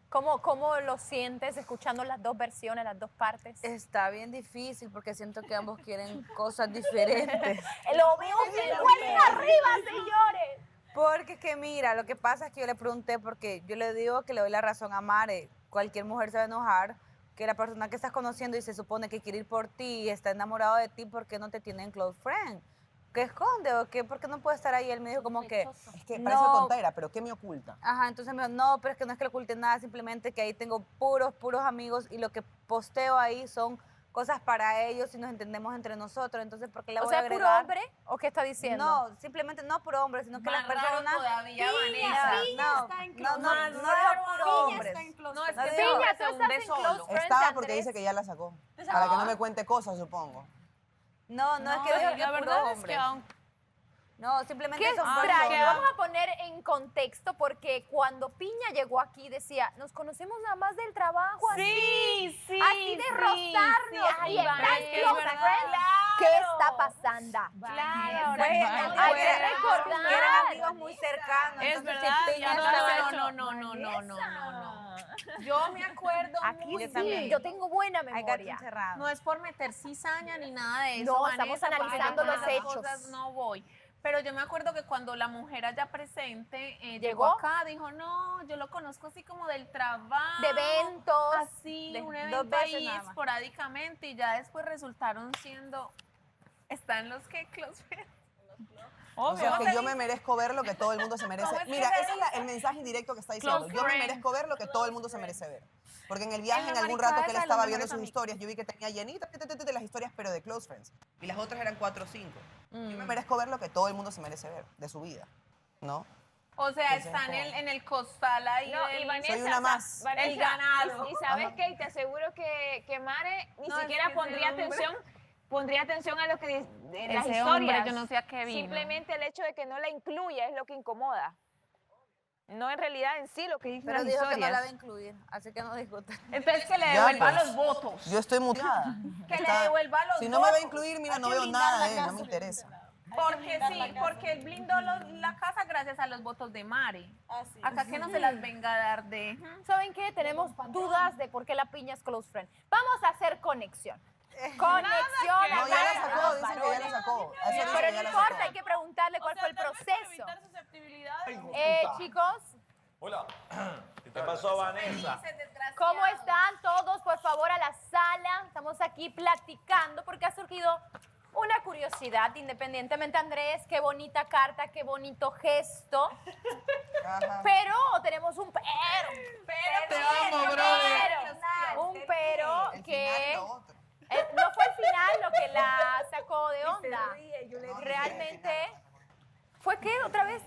[SPEAKER 4] ¿Cómo lo sientes escuchando las dos versiones, las dos partes?
[SPEAKER 2] Está bien difícil porque siento que ambos quieren cosas diferentes.
[SPEAKER 4] Lo veo bien fuerte arriba, señores.
[SPEAKER 2] Porque es que mira, lo que pasa es que yo le pregunté, porque yo le digo que le doy la razón a Mare. Cualquier mujer se va a enojar que la persona que estás conociendo y se supone que quiere ir por ti y está enamorado de ti, ¿por qué no te tiene en close friend? ¿Qué esconde o qué? ¿Por qué no puede estar ahí? Él me dijo como que...
[SPEAKER 6] Es que parece tontera, pero ¿qué me oculta?
[SPEAKER 2] Ajá, entonces me dijo, no, pero es que no es que le oculte nada, simplemente que ahí tengo puros amigos y lo que posteo ahí son cosas para ellos y nos entendemos entre nosotros, entonces ¿por qué le voy a agregar?
[SPEAKER 4] ¿puro hombre o qué está diciendo?
[SPEAKER 2] No, simplemente no puro hombre, sino que las
[SPEAKER 9] Más raro
[SPEAKER 2] personas...
[SPEAKER 9] todavía, Vanessa.
[SPEAKER 2] No digo puro hombres.
[SPEAKER 9] No, es
[SPEAKER 2] No
[SPEAKER 9] que
[SPEAKER 2] digo-
[SPEAKER 9] Piña, tú estás en close friends,
[SPEAKER 6] Estaba porque
[SPEAKER 9] Andrés.
[SPEAKER 6] dice que ya la sacó. Para que no me cuente cosas, supongo.
[SPEAKER 2] No, es que digo que
[SPEAKER 9] la
[SPEAKER 2] puro
[SPEAKER 9] verdad es
[SPEAKER 2] hombres.
[SPEAKER 9] que
[SPEAKER 2] No, simplemente
[SPEAKER 4] Qué
[SPEAKER 2] son
[SPEAKER 4] extraño.
[SPEAKER 2] personas.
[SPEAKER 4] Vamos a poner en contexto porque cuando Piña llegó aquí decía, nos conocemos nada más del trabajo.
[SPEAKER 9] Sí,
[SPEAKER 4] así,
[SPEAKER 9] sí,
[SPEAKER 4] así de
[SPEAKER 9] sí,
[SPEAKER 4] rozarnos.
[SPEAKER 9] sí,
[SPEAKER 4] y
[SPEAKER 9] ay,
[SPEAKER 4] están
[SPEAKER 9] Vanessa,
[SPEAKER 4] close
[SPEAKER 9] es verdad.
[SPEAKER 4] friends. ¿Qué está pasando?
[SPEAKER 9] Claro,
[SPEAKER 4] Hay que recordar.
[SPEAKER 2] Eran amigos muy cercanos.
[SPEAKER 9] Es
[SPEAKER 2] entonces,
[SPEAKER 9] verdad,
[SPEAKER 2] si Piña estaba-
[SPEAKER 9] no. Yo me acuerdo
[SPEAKER 4] Aquí
[SPEAKER 9] muy
[SPEAKER 4] sí,
[SPEAKER 9] bien.
[SPEAKER 4] yo tengo buena
[SPEAKER 2] Hay gato
[SPEAKER 4] memoria.
[SPEAKER 2] encerrado.
[SPEAKER 9] No es por meter cizaña ni nada de eso.
[SPEAKER 4] No, estamos
[SPEAKER 9] Vanessa, porque
[SPEAKER 4] analizando
[SPEAKER 9] yo con
[SPEAKER 4] los
[SPEAKER 9] esas
[SPEAKER 4] hechos.
[SPEAKER 9] cosas no voy. Pero yo me acuerdo que cuando la mujer allá presente llegó
[SPEAKER 4] ¿Llegó?
[SPEAKER 9] acá, dijo, no, yo lo conozco así como del trabajo.
[SPEAKER 4] De eventos.
[SPEAKER 9] Así,
[SPEAKER 2] de-
[SPEAKER 9] un
[SPEAKER 2] dos
[SPEAKER 9] evento
[SPEAKER 2] veces
[SPEAKER 9] ahí
[SPEAKER 2] nada más.
[SPEAKER 9] esporádicamente y ya después resultaron siendo, están los que close friends.
[SPEAKER 6] O sea,
[SPEAKER 9] Obvio.
[SPEAKER 6] que yo me merezco ver lo que todo el mundo se merece.
[SPEAKER 9] ¿Cómo es que
[SPEAKER 6] Mira,
[SPEAKER 9] se
[SPEAKER 6] ese es el mensaje indirecto que está diciendo.
[SPEAKER 9] Close
[SPEAKER 6] Yo me
[SPEAKER 9] friend.
[SPEAKER 6] merezco ver lo que todo el mundo se merece ver. Porque en el viaje,
[SPEAKER 9] En
[SPEAKER 6] en
[SPEAKER 9] la
[SPEAKER 6] algún
[SPEAKER 9] maricada
[SPEAKER 6] rato que él
[SPEAKER 9] esa de
[SPEAKER 6] estaba
[SPEAKER 9] los
[SPEAKER 6] viendo
[SPEAKER 9] mejores
[SPEAKER 6] sus
[SPEAKER 9] amigos.
[SPEAKER 6] historias, yo vi que tenía llenita las historias, pero de close friends. Y las otras eran 4 o 5. Yo me merezco ver lo que todo el mundo se merece ver de su vida, ¿no?
[SPEAKER 9] O sea,
[SPEAKER 6] Entonces,
[SPEAKER 9] está
[SPEAKER 6] como-
[SPEAKER 9] en el costal ahí.
[SPEAKER 12] No, y Vanessa,
[SPEAKER 6] Soy una más.
[SPEAKER 12] Vanessa,
[SPEAKER 9] El ganado.
[SPEAKER 12] Y sabes qué, y te aseguro que Mare ni
[SPEAKER 9] No, es
[SPEAKER 12] siquiera
[SPEAKER 9] que
[SPEAKER 12] pondría
[SPEAKER 9] ese hombre-
[SPEAKER 12] atención a lo que en las
[SPEAKER 9] Ese hombre,
[SPEAKER 12] historias.
[SPEAKER 9] yo no sé a qué vino.
[SPEAKER 12] Simplemente el hecho de que no la incluya es lo que incomoda. No en realidad en sí lo que dice
[SPEAKER 2] Pero
[SPEAKER 12] las
[SPEAKER 2] dijo que no
[SPEAKER 12] historias.
[SPEAKER 2] la va a incluir, así que no discutan.
[SPEAKER 9] Entonces que le
[SPEAKER 6] Ya,
[SPEAKER 9] devuelva
[SPEAKER 6] pues.
[SPEAKER 9] los votos.
[SPEAKER 6] Yo estoy muteada.
[SPEAKER 9] Que le
[SPEAKER 6] Está-
[SPEAKER 9] devuelva los
[SPEAKER 6] Si no me va a
[SPEAKER 9] votos.
[SPEAKER 6] incluir, mira,
[SPEAKER 9] Hay
[SPEAKER 6] no
[SPEAKER 9] que
[SPEAKER 6] veo
[SPEAKER 9] blindar
[SPEAKER 6] nada
[SPEAKER 9] la
[SPEAKER 6] de él, no
[SPEAKER 9] casa.
[SPEAKER 6] me interesa.
[SPEAKER 9] Porque sí, porque él blindó la casa gracias a los votos de Mari. Acá que no se las venga a dar de...
[SPEAKER 4] ¿Saben qué? Tenemos dudas de por qué la Piña es close friend. Vamos a hacer conexión. Conexión.
[SPEAKER 9] que-
[SPEAKER 6] No, ya la
[SPEAKER 4] acá,
[SPEAKER 6] sacó,
[SPEAKER 4] los
[SPEAKER 6] dicen que ya la
[SPEAKER 4] varones.
[SPEAKER 6] sacó. Eso dicen
[SPEAKER 4] Pero
[SPEAKER 6] que
[SPEAKER 4] no
[SPEAKER 6] ya la
[SPEAKER 4] importa,
[SPEAKER 6] sacó.
[SPEAKER 4] hay que preguntarle cuál fue el proceso.
[SPEAKER 9] susceptibilidades.
[SPEAKER 4] Chicos,
[SPEAKER 7] Hola. ¿Qué pasó, Vanessa?
[SPEAKER 4] ¿cómo están todos? Por favor, a la sala. Estamos aquí platicando porque ha surgido una curiosidad, independientemente, Andrés, qué bonita carta, qué bonito gesto. Pero tenemos un pero.
[SPEAKER 9] Te amo, brother.
[SPEAKER 4] Un pero que no fue el final lo que la sacó de onda. Realmente, ¿fue qué otra vez?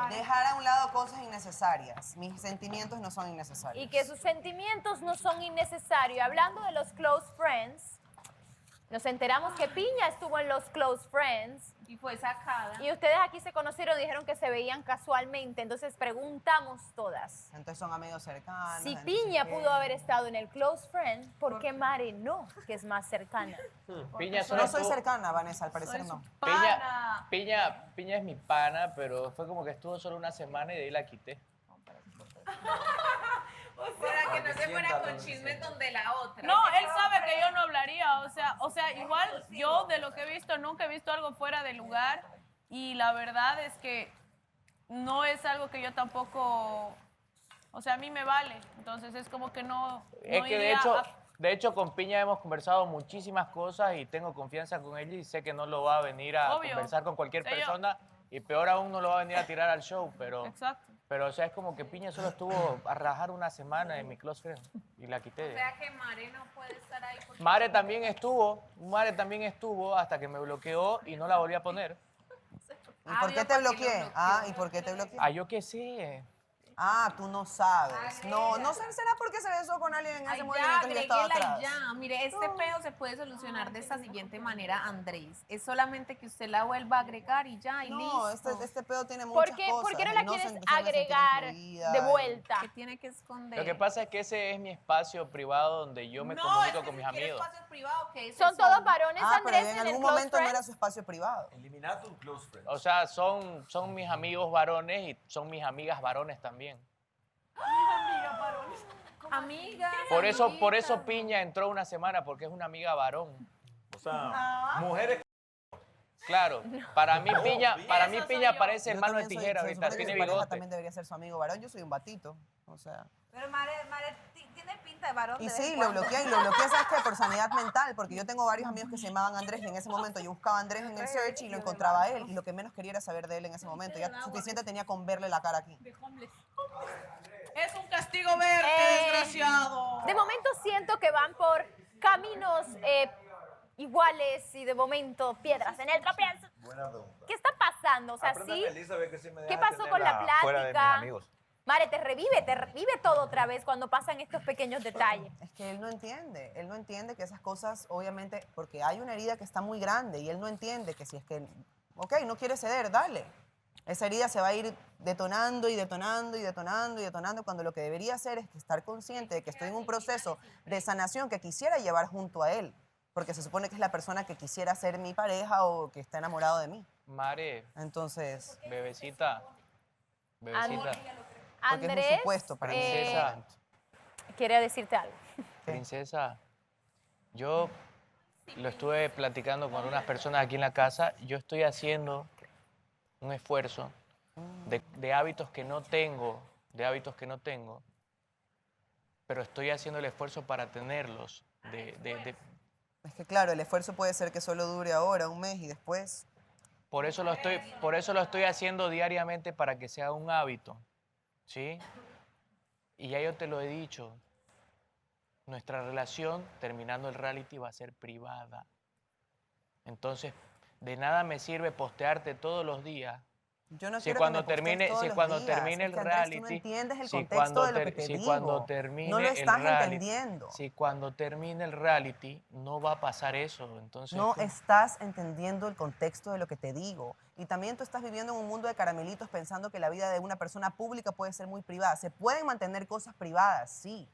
[SPEAKER 6] Dejar a un lado cosas innecesarias. Mis sentimientos no son innecesarios.
[SPEAKER 4] Y que sus sentimientos no son innecesarios. Hablando de los close friends, nos enteramos que Piña estuvo en los close friends.
[SPEAKER 2] Y fue sacada.
[SPEAKER 4] Y ustedes aquí se conocieron y dijeron que se veían casualmente. Entonces preguntamos todas.
[SPEAKER 6] Entonces son amigos cercanos.
[SPEAKER 4] Si
[SPEAKER 6] entonces,
[SPEAKER 4] Piña
[SPEAKER 6] ¿qué?
[SPEAKER 4] pudo haber estado en el close friend, ¿por qué Mare no, que es más cercana?
[SPEAKER 10] Piña
[SPEAKER 6] No
[SPEAKER 10] solo
[SPEAKER 6] soy
[SPEAKER 10] estuvo-
[SPEAKER 6] cercana, Vanessa, al parecer no.
[SPEAKER 10] Piña es mi pana, pero fue como que estuvo solo una semana y de ahí la quité.
[SPEAKER 2] Para que no se fuera con chismes donde la otra.
[SPEAKER 9] No, él sabe que yo no hablaría, o sea, igual yo de lo que he visto nunca he visto algo fuera de lugar y la verdad es que no es algo que yo tampoco, o sea, a mí me vale, entonces es como que no
[SPEAKER 10] Es que
[SPEAKER 9] iría
[SPEAKER 10] de hecho con Piña hemos conversado muchísimas cosas y tengo confianza con ella y sé que no lo va a venir a
[SPEAKER 9] Obvio.
[SPEAKER 10] conversar con cualquier
[SPEAKER 9] Sí, yo.
[SPEAKER 10] persona y peor aún no lo va a venir a tirar al show,
[SPEAKER 9] Exacto.
[SPEAKER 10] pero o sea, es como que Piña solo estuvo a rajar una semana en mi close friend y la quité.
[SPEAKER 2] O sea que Mare no puede estar ahí. Porque...
[SPEAKER 10] Mare también estuvo hasta que me bloqueó y no la volví a poner.
[SPEAKER 6] ¿Y por qué te bloqueé? ¿Y por qué te bloqueé?
[SPEAKER 10] Yo qué sé.
[SPEAKER 6] Tú no sabes. No será porque se besó con alguien en ese movimiento y yo estaba
[SPEAKER 2] agréguela
[SPEAKER 6] atrás.
[SPEAKER 2] y ya. Mire, este pedo se puede solucionar de esta siguiente manera, Andrés. Es solamente que usted la vuelva a agregar y ya, y
[SPEAKER 6] No,
[SPEAKER 2] listo.
[SPEAKER 6] este pedo tiene muchas cosas.
[SPEAKER 4] ¿Por qué no
[SPEAKER 6] y
[SPEAKER 4] la
[SPEAKER 6] se
[SPEAKER 4] quieres
[SPEAKER 6] empezaron a sentir
[SPEAKER 4] agregar
[SPEAKER 6] incluidas
[SPEAKER 4] de
[SPEAKER 6] y-
[SPEAKER 4] vuelta?
[SPEAKER 2] Que tiene que esconder.
[SPEAKER 10] Lo que pasa es que ese es mi espacio privado donde yo me comunico con mis amigos.
[SPEAKER 2] privado que
[SPEAKER 4] Son todos varones,
[SPEAKER 6] pero
[SPEAKER 4] Andrés,
[SPEAKER 6] en
[SPEAKER 4] el
[SPEAKER 6] algún
[SPEAKER 4] close
[SPEAKER 6] momento no
[SPEAKER 4] friends.
[SPEAKER 6] era su espacio privado.
[SPEAKER 5] Eliminar tu close friend.
[SPEAKER 10] O sea, son mis amigos varones y son mis amigas varones también.
[SPEAKER 2] Amiga.
[SPEAKER 10] Por eso Piña entró una semana, porque es una amiga varón.
[SPEAKER 7] O sea, mujeres.
[SPEAKER 10] Claro, para mí Piña parece
[SPEAKER 6] Yo
[SPEAKER 10] mano de
[SPEAKER 6] también soy-
[SPEAKER 10] tijera
[SPEAKER 6] se
[SPEAKER 10] ahorita,
[SPEAKER 6] supone que
[SPEAKER 10] tiene
[SPEAKER 6] su pareja
[SPEAKER 10] bigote.
[SPEAKER 6] también debería ser su amigo varón. Yo soy un batito, o sea.
[SPEAKER 2] Pero Mare tiene pinta de varón.
[SPEAKER 6] Y sí, lo bloqueé, ¿sabes qué? Por sanidad mental, porque yo tengo varios amigos que se llamaban Andrés y en ese momento yo buscaba a Andrés en el search y lo encontraba a él y lo que menos quería era saber de él en ese momento. Ya suficiente tenía con verle la cara aquí.
[SPEAKER 9] Es un castigo verde, desgraciado.
[SPEAKER 4] De momento siento que van por caminos iguales y de momento piedras en el tropiezo.
[SPEAKER 5] Buena pregunta.
[SPEAKER 4] ¿Qué está pasando? O sea,
[SPEAKER 5] Apréndame,
[SPEAKER 4] sí.
[SPEAKER 5] Elizabeth, que sí me
[SPEAKER 4] ¿Qué
[SPEAKER 5] deja
[SPEAKER 4] pasó con la
[SPEAKER 5] tenerla fuera de mis
[SPEAKER 4] plática?
[SPEAKER 5] amigos.
[SPEAKER 4] Mare, te revive todo otra vez cuando pasan estos pequeños detalles.
[SPEAKER 6] Es que él no entiende que esas cosas, obviamente, porque hay una herida que está muy grande y él no entiende que si es que, no quiere ceder, dale. Esa herida se va a ir detonando y detonando y detonando y detonando cuando lo que debería hacer es estar consciente de que estoy en un proceso de sanación que quisiera llevar junto a él, porque se supone que es la persona que quisiera ser mi pareja o que está enamorado de mí.
[SPEAKER 10] Mare,
[SPEAKER 6] Entonces,
[SPEAKER 10] bebecita.
[SPEAKER 6] porque es un
[SPEAKER 4] Andrés,
[SPEAKER 6] supuesto para mí.
[SPEAKER 10] Princesa,
[SPEAKER 4] quiere decirte algo.
[SPEAKER 10] princesa, yo lo estuve platicando con unas personas aquí en la casa. Yo estoy haciendo un esfuerzo de hábitos que no tengo, pero estoy haciendo el esfuerzo para tenerlos.
[SPEAKER 6] Es que claro, el esfuerzo puede ser que solo dure ahora, un mes y después.
[SPEAKER 10] Por eso lo estoy haciendo diariamente para que sea un hábito, ¿sí? Y ya yo te lo he dicho, nuestra relación, terminando el reality, va a ser privada. Entonces, de nada me sirve postearte todos los días.
[SPEAKER 6] Yo no
[SPEAKER 10] Si
[SPEAKER 6] quiero
[SPEAKER 10] cuando
[SPEAKER 6] que me postees
[SPEAKER 10] termine,
[SPEAKER 6] todos
[SPEAKER 10] si
[SPEAKER 6] los
[SPEAKER 10] cuando
[SPEAKER 6] días.
[SPEAKER 10] termine
[SPEAKER 6] Es
[SPEAKER 10] el
[SPEAKER 6] que, Andrés,
[SPEAKER 10] reality,
[SPEAKER 6] tú no entiendes el
[SPEAKER 10] si
[SPEAKER 6] contexto
[SPEAKER 10] cuando
[SPEAKER 6] de lo que
[SPEAKER 10] ter-
[SPEAKER 6] te
[SPEAKER 10] si
[SPEAKER 6] digo.
[SPEAKER 10] cuando termine
[SPEAKER 6] No lo
[SPEAKER 10] el
[SPEAKER 6] estás
[SPEAKER 10] reality,
[SPEAKER 6] entendiendo.
[SPEAKER 10] si cuando termine el reality no va a pasar eso, entonces
[SPEAKER 6] No estás entendiendo el contexto de lo que te digo. Y también tú estás viviendo en un mundo de caramelitos pensando que la vida de una persona pública puede ser muy privada. Se pueden mantener cosas privadas, sí.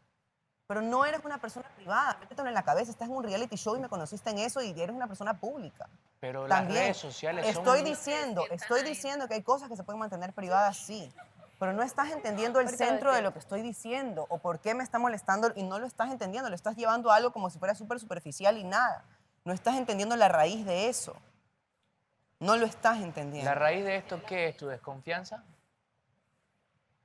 [SPEAKER 6] Pero no eres una persona privada. Métetelo en la cabeza. Estás en un reality show y me conociste en eso y eres una persona pública.
[SPEAKER 10] pero las
[SPEAKER 6] También
[SPEAKER 10] redes sociales
[SPEAKER 6] estoy
[SPEAKER 10] son
[SPEAKER 6] diciendo que hay cosas que se pueden mantener privadas, sí. Pero no estás entendiendo el
[SPEAKER 4] Ahorita lo
[SPEAKER 6] centro de
[SPEAKER 4] entiendo.
[SPEAKER 6] lo que estoy diciendo o por qué me está molestando y no lo estás entendiendo. Lo estás llevando a algo como si fuera súper superficial y nada. No estás entendiendo la raíz de eso. No lo estás entendiendo.
[SPEAKER 10] ¿La raíz de esto qué es? ¿Tu desconfianza?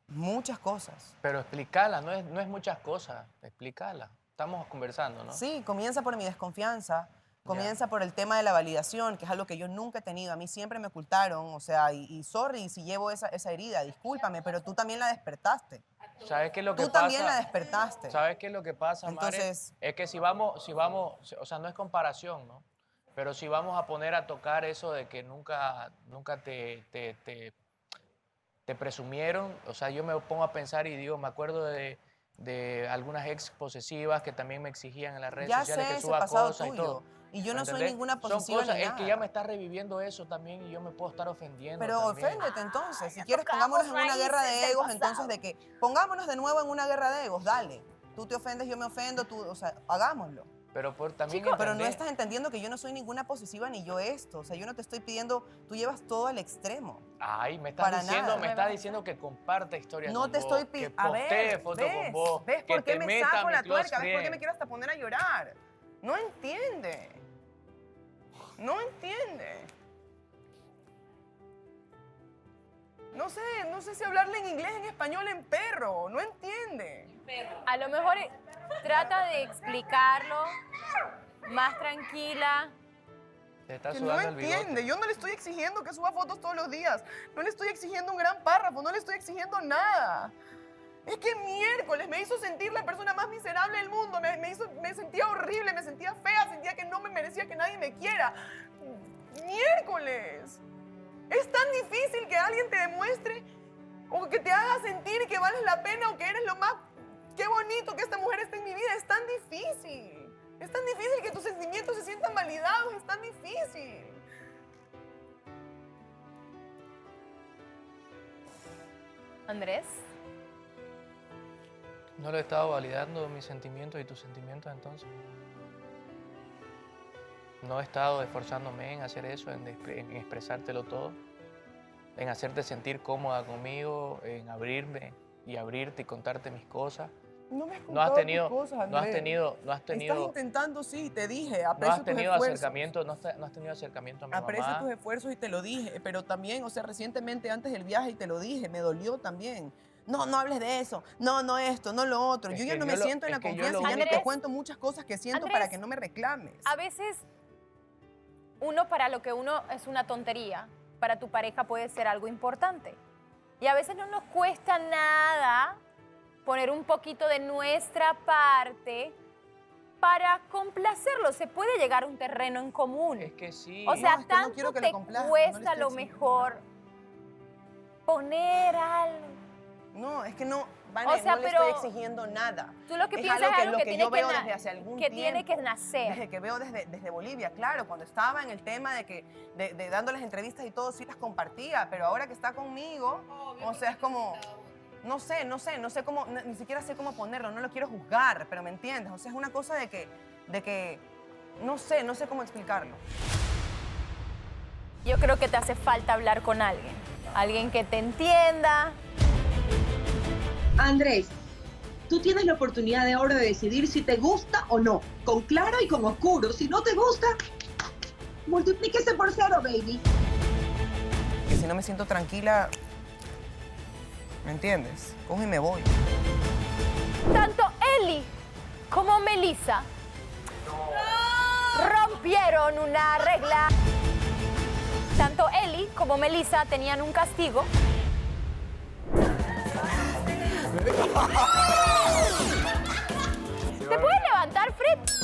[SPEAKER 6] Muchas cosas.
[SPEAKER 10] Pero explícala, no es muchas cosas, explícala. Estamos conversando, ¿no?
[SPEAKER 6] Sí, comienza por mi desconfianza, comienza por el tema de la validación, que es algo que yo nunca he tenido. A mí siempre me ocultaron, o sea, y sorry si llevo esa herida, discúlpame, pero tú también la despertaste.
[SPEAKER 10] ¿Sabes qué es lo que
[SPEAKER 6] Tú
[SPEAKER 10] pasa?
[SPEAKER 6] también la despertaste.
[SPEAKER 10] ¿Sabes qué es lo que pasa, Mare?
[SPEAKER 6] Entonces-
[SPEAKER 10] Es que si vamos, o sea, no es comparación, ¿no? Pero si vamos a poner a tocar eso de que nunca te presumieron, o sea, yo me pongo a pensar y digo, me acuerdo de algunas ex posesivas que también me exigían en las redes
[SPEAKER 6] Ya
[SPEAKER 10] sociales
[SPEAKER 6] sé
[SPEAKER 10] que
[SPEAKER 6] ese
[SPEAKER 10] suba
[SPEAKER 6] pasado
[SPEAKER 10] cosas y
[SPEAKER 6] tuyo.
[SPEAKER 10] todo.
[SPEAKER 6] Y yo no soy
[SPEAKER 10] ¿Entendés?
[SPEAKER 6] ninguna
[SPEAKER 10] Son
[SPEAKER 6] posesiva
[SPEAKER 10] cosas,
[SPEAKER 6] ni
[SPEAKER 10] es
[SPEAKER 6] nada.
[SPEAKER 10] que ya me está reviviendo eso también y yo me puedo estar ofendiendo
[SPEAKER 6] Pero
[SPEAKER 10] también.
[SPEAKER 6] oféndete entonces. Si quieres, pongámonos en una guerra de egos, entonces de que pongámonos de nuevo en una guerra de egos, dale. Tú te ofendes, yo me ofendo, o sea, hagámoslo.
[SPEAKER 10] Pero también
[SPEAKER 6] Chico, pero no
[SPEAKER 10] entender-
[SPEAKER 6] estás entendiendo que yo no soy ninguna posesiva ni yo esto. O sea, yo no te estoy pidiendo, tú llevas todo al extremo.
[SPEAKER 10] Ay, me estás
[SPEAKER 6] Para
[SPEAKER 10] diciendo,
[SPEAKER 6] nada.
[SPEAKER 10] me estás diciendo que comparte historias
[SPEAKER 6] No
[SPEAKER 10] con
[SPEAKER 6] te
[SPEAKER 10] vos,
[SPEAKER 6] estoy
[SPEAKER 10] que
[SPEAKER 6] pidiendo. A
[SPEAKER 10] postee
[SPEAKER 6] ver,
[SPEAKER 10] fotos
[SPEAKER 6] ¿ves?
[SPEAKER 10] con vos,
[SPEAKER 6] ¿Ves
[SPEAKER 10] que
[SPEAKER 6] por qué
[SPEAKER 10] te
[SPEAKER 6] me
[SPEAKER 10] meta
[SPEAKER 6] saco
[SPEAKER 10] mi
[SPEAKER 6] la
[SPEAKER 10] close
[SPEAKER 6] tuerca? ¿Ves por qué me
[SPEAKER 10] friend.
[SPEAKER 6] quiero hasta poner a llorar? No entiende. No entiende. No sé si hablarle en inglés, en español, en perro. No entiende.
[SPEAKER 4] A lo mejor trata de explicarlo más tranquila.
[SPEAKER 10] Te está
[SPEAKER 6] Que no
[SPEAKER 10] sudando el bigote.
[SPEAKER 6] entiende. Yo no le estoy exigiendo que suba fotos todos los días. No le estoy exigiendo un gran párrafo. No le estoy exigiendo nada. Es que miércoles me hizo sentir la persona más miserable del mundo. Me sentía horrible, me sentía fea, sentía que no me merecía que nadie me quiera. Miércoles. Es tan difícil que alguien te demuestre o que te haga sentir que vales la pena o que eres lo más... Qué bonito que esta mujer esté en mi vida. Es tan difícil. Es tan difícil que tus sentimientos se sientan validados. Es tan difícil.
[SPEAKER 4] Andrés.
[SPEAKER 10] No lo he estado validando mis sentimientos y tus sentimientos entonces. No he estado esforzándome en hacer eso, en expresártelo todo, en hacerte sentir cómoda conmigo, en abrirme y abrirte y contarte mis cosas.
[SPEAKER 6] No me has
[SPEAKER 10] No has
[SPEAKER 6] contado
[SPEAKER 10] tenido,
[SPEAKER 6] tus cosas,
[SPEAKER 10] no has
[SPEAKER 6] Andrés.
[SPEAKER 10] tenido,
[SPEAKER 6] Estás intentando, sí, te dije,
[SPEAKER 10] no
[SPEAKER 6] aprecio
[SPEAKER 10] has
[SPEAKER 6] tus
[SPEAKER 10] tenido
[SPEAKER 6] esfuerzos.
[SPEAKER 10] acercamiento, no has tenido acercamiento a mi
[SPEAKER 6] Aprecio
[SPEAKER 10] mamá.
[SPEAKER 6] tus esfuerzos y te lo dije, pero también, o sea, recientemente antes del viaje y te lo dije, me dolió también. No, no hables de eso, no esto, no lo otro.
[SPEAKER 10] Es
[SPEAKER 6] Yo ya
[SPEAKER 10] que
[SPEAKER 6] no
[SPEAKER 10] yo
[SPEAKER 6] me
[SPEAKER 10] lo-
[SPEAKER 6] siento en
[SPEAKER 10] es
[SPEAKER 6] la
[SPEAKER 10] que yo
[SPEAKER 6] confianza
[SPEAKER 10] lo
[SPEAKER 6] y ya no te
[SPEAKER 4] Andrés,
[SPEAKER 6] cuento muchas cosas que siento
[SPEAKER 4] Andrés,
[SPEAKER 6] para que no me reclames.
[SPEAKER 4] A veces uno para lo que uno es una tontería, para tu pareja puede ser algo importante. Y a veces no nos cuesta nada poner un poquito de nuestra parte para complacerlo. Se puede llegar a un terreno en común.
[SPEAKER 10] Es que sí.
[SPEAKER 4] O sea,
[SPEAKER 6] No, es que no
[SPEAKER 4] tanto
[SPEAKER 6] quiero que lo
[SPEAKER 4] te
[SPEAKER 6] complazca, no le
[SPEAKER 4] cuesta
[SPEAKER 6] estoy
[SPEAKER 4] a lo
[SPEAKER 6] exigiendo
[SPEAKER 4] mejor poner algo.
[SPEAKER 6] No, es que no, Vane,
[SPEAKER 4] O sea,
[SPEAKER 6] no le
[SPEAKER 4] pero
[SPEAKER 6] estoy exigiendo nada.
[SPEAKER 4] Tú lo que
[SPEAKER 6] Es
[SPEAKER 4] piensas
[SPEAKER 6] algo
[SPEAKER 4] es algo
[SPEAKER 6] lo
[SPEAKER 4] que
[SPEAKER 6] que
[SPEAKER 4] tiene
[SPEAKER 6] yo
[SPEAKER 4] que
[SPEAKER 6] veo
[SPEAKER 4] na-
[SPEAKER 6] desde hace algún
[SPEAKER 4] que
[SPEAKER 6] tiempo.
[SPEAKER 4] tiene que nacer.
[SPEAKER 6] Desde que veo desde Bolivia, claro. Cuando estaba en el tema de dando las entrevistas y todo, sí las compartía. Pero ahora que está conmigo, o sea, es como... No sé cómo, ni siquiera sé cómo ponerlo, no lo quiero juzgar, pero ¿me entiendes? O sea, es una cosa de que no sé cómo explicarlo.
[SPEAKER 4] Yo creo que te hace falta hablar con alguien que te entienda.
[SPEAKER 11] Andrés, tú tienes la oportunidad de ahora de decidir si te gusta o no, con claro y con oscuro. Si no te gusta, multiplíquese por 0, baby.
[SPEAKER 6] Que si no me siento tranquila, ¿me entiendes? Cojo y me voy.
[SPEAKER 4] Tanto Eli como Melissa rompieron una regla. Tanto Eli como Melissa tenían un castigo. ¿Te puedes levantar, Fritz?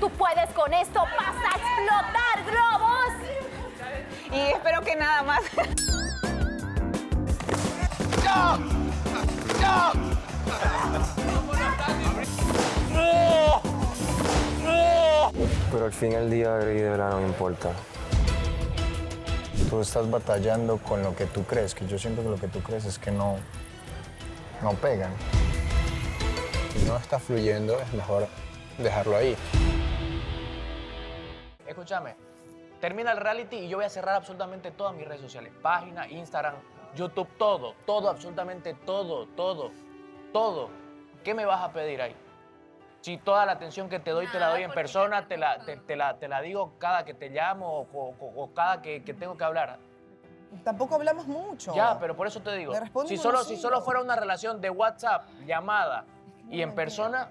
[SPEAKER 4] Tú puedes con esto, vas a explotar globos.
[SPEAKER 12] Y espero que nada más.
[SPEAKER 13] Pero al fin del día, Grey, de verdad no me importa.
[SPEAKER 8] Tú estás batallando con lo que tú crees, que yo siento que lo que tú crees es que no pegan.
[SPEAKER 16] Si no está fluyendo, es mejor dejarlo ahí.
[SPEAKER 10] Escúchame, termina el reality y yo voy a cerrar absolutamente todas mis redes sociales. Página, Instagram, YouTube, todo, absolutamente todo. ¿Qué me vas a pedir ahí? Si toda la atención que te doy te la doy en persona, te la digo cada que te llamo o cada que tengo que hablar.
[SPEAKER 6] Tampoco hablamos mucho.
[SPEAKER 10] Ya, pero por eso te digo,
[SPEAKER 6] Me responde
[SPEAKER 10] si
[SPEAKER 6] uno
[SPEAKER 10] solo
[SPEAKER 6] solo.
[SPEAKER 10] fuera una relación de WhatsApp, llamada y en persona,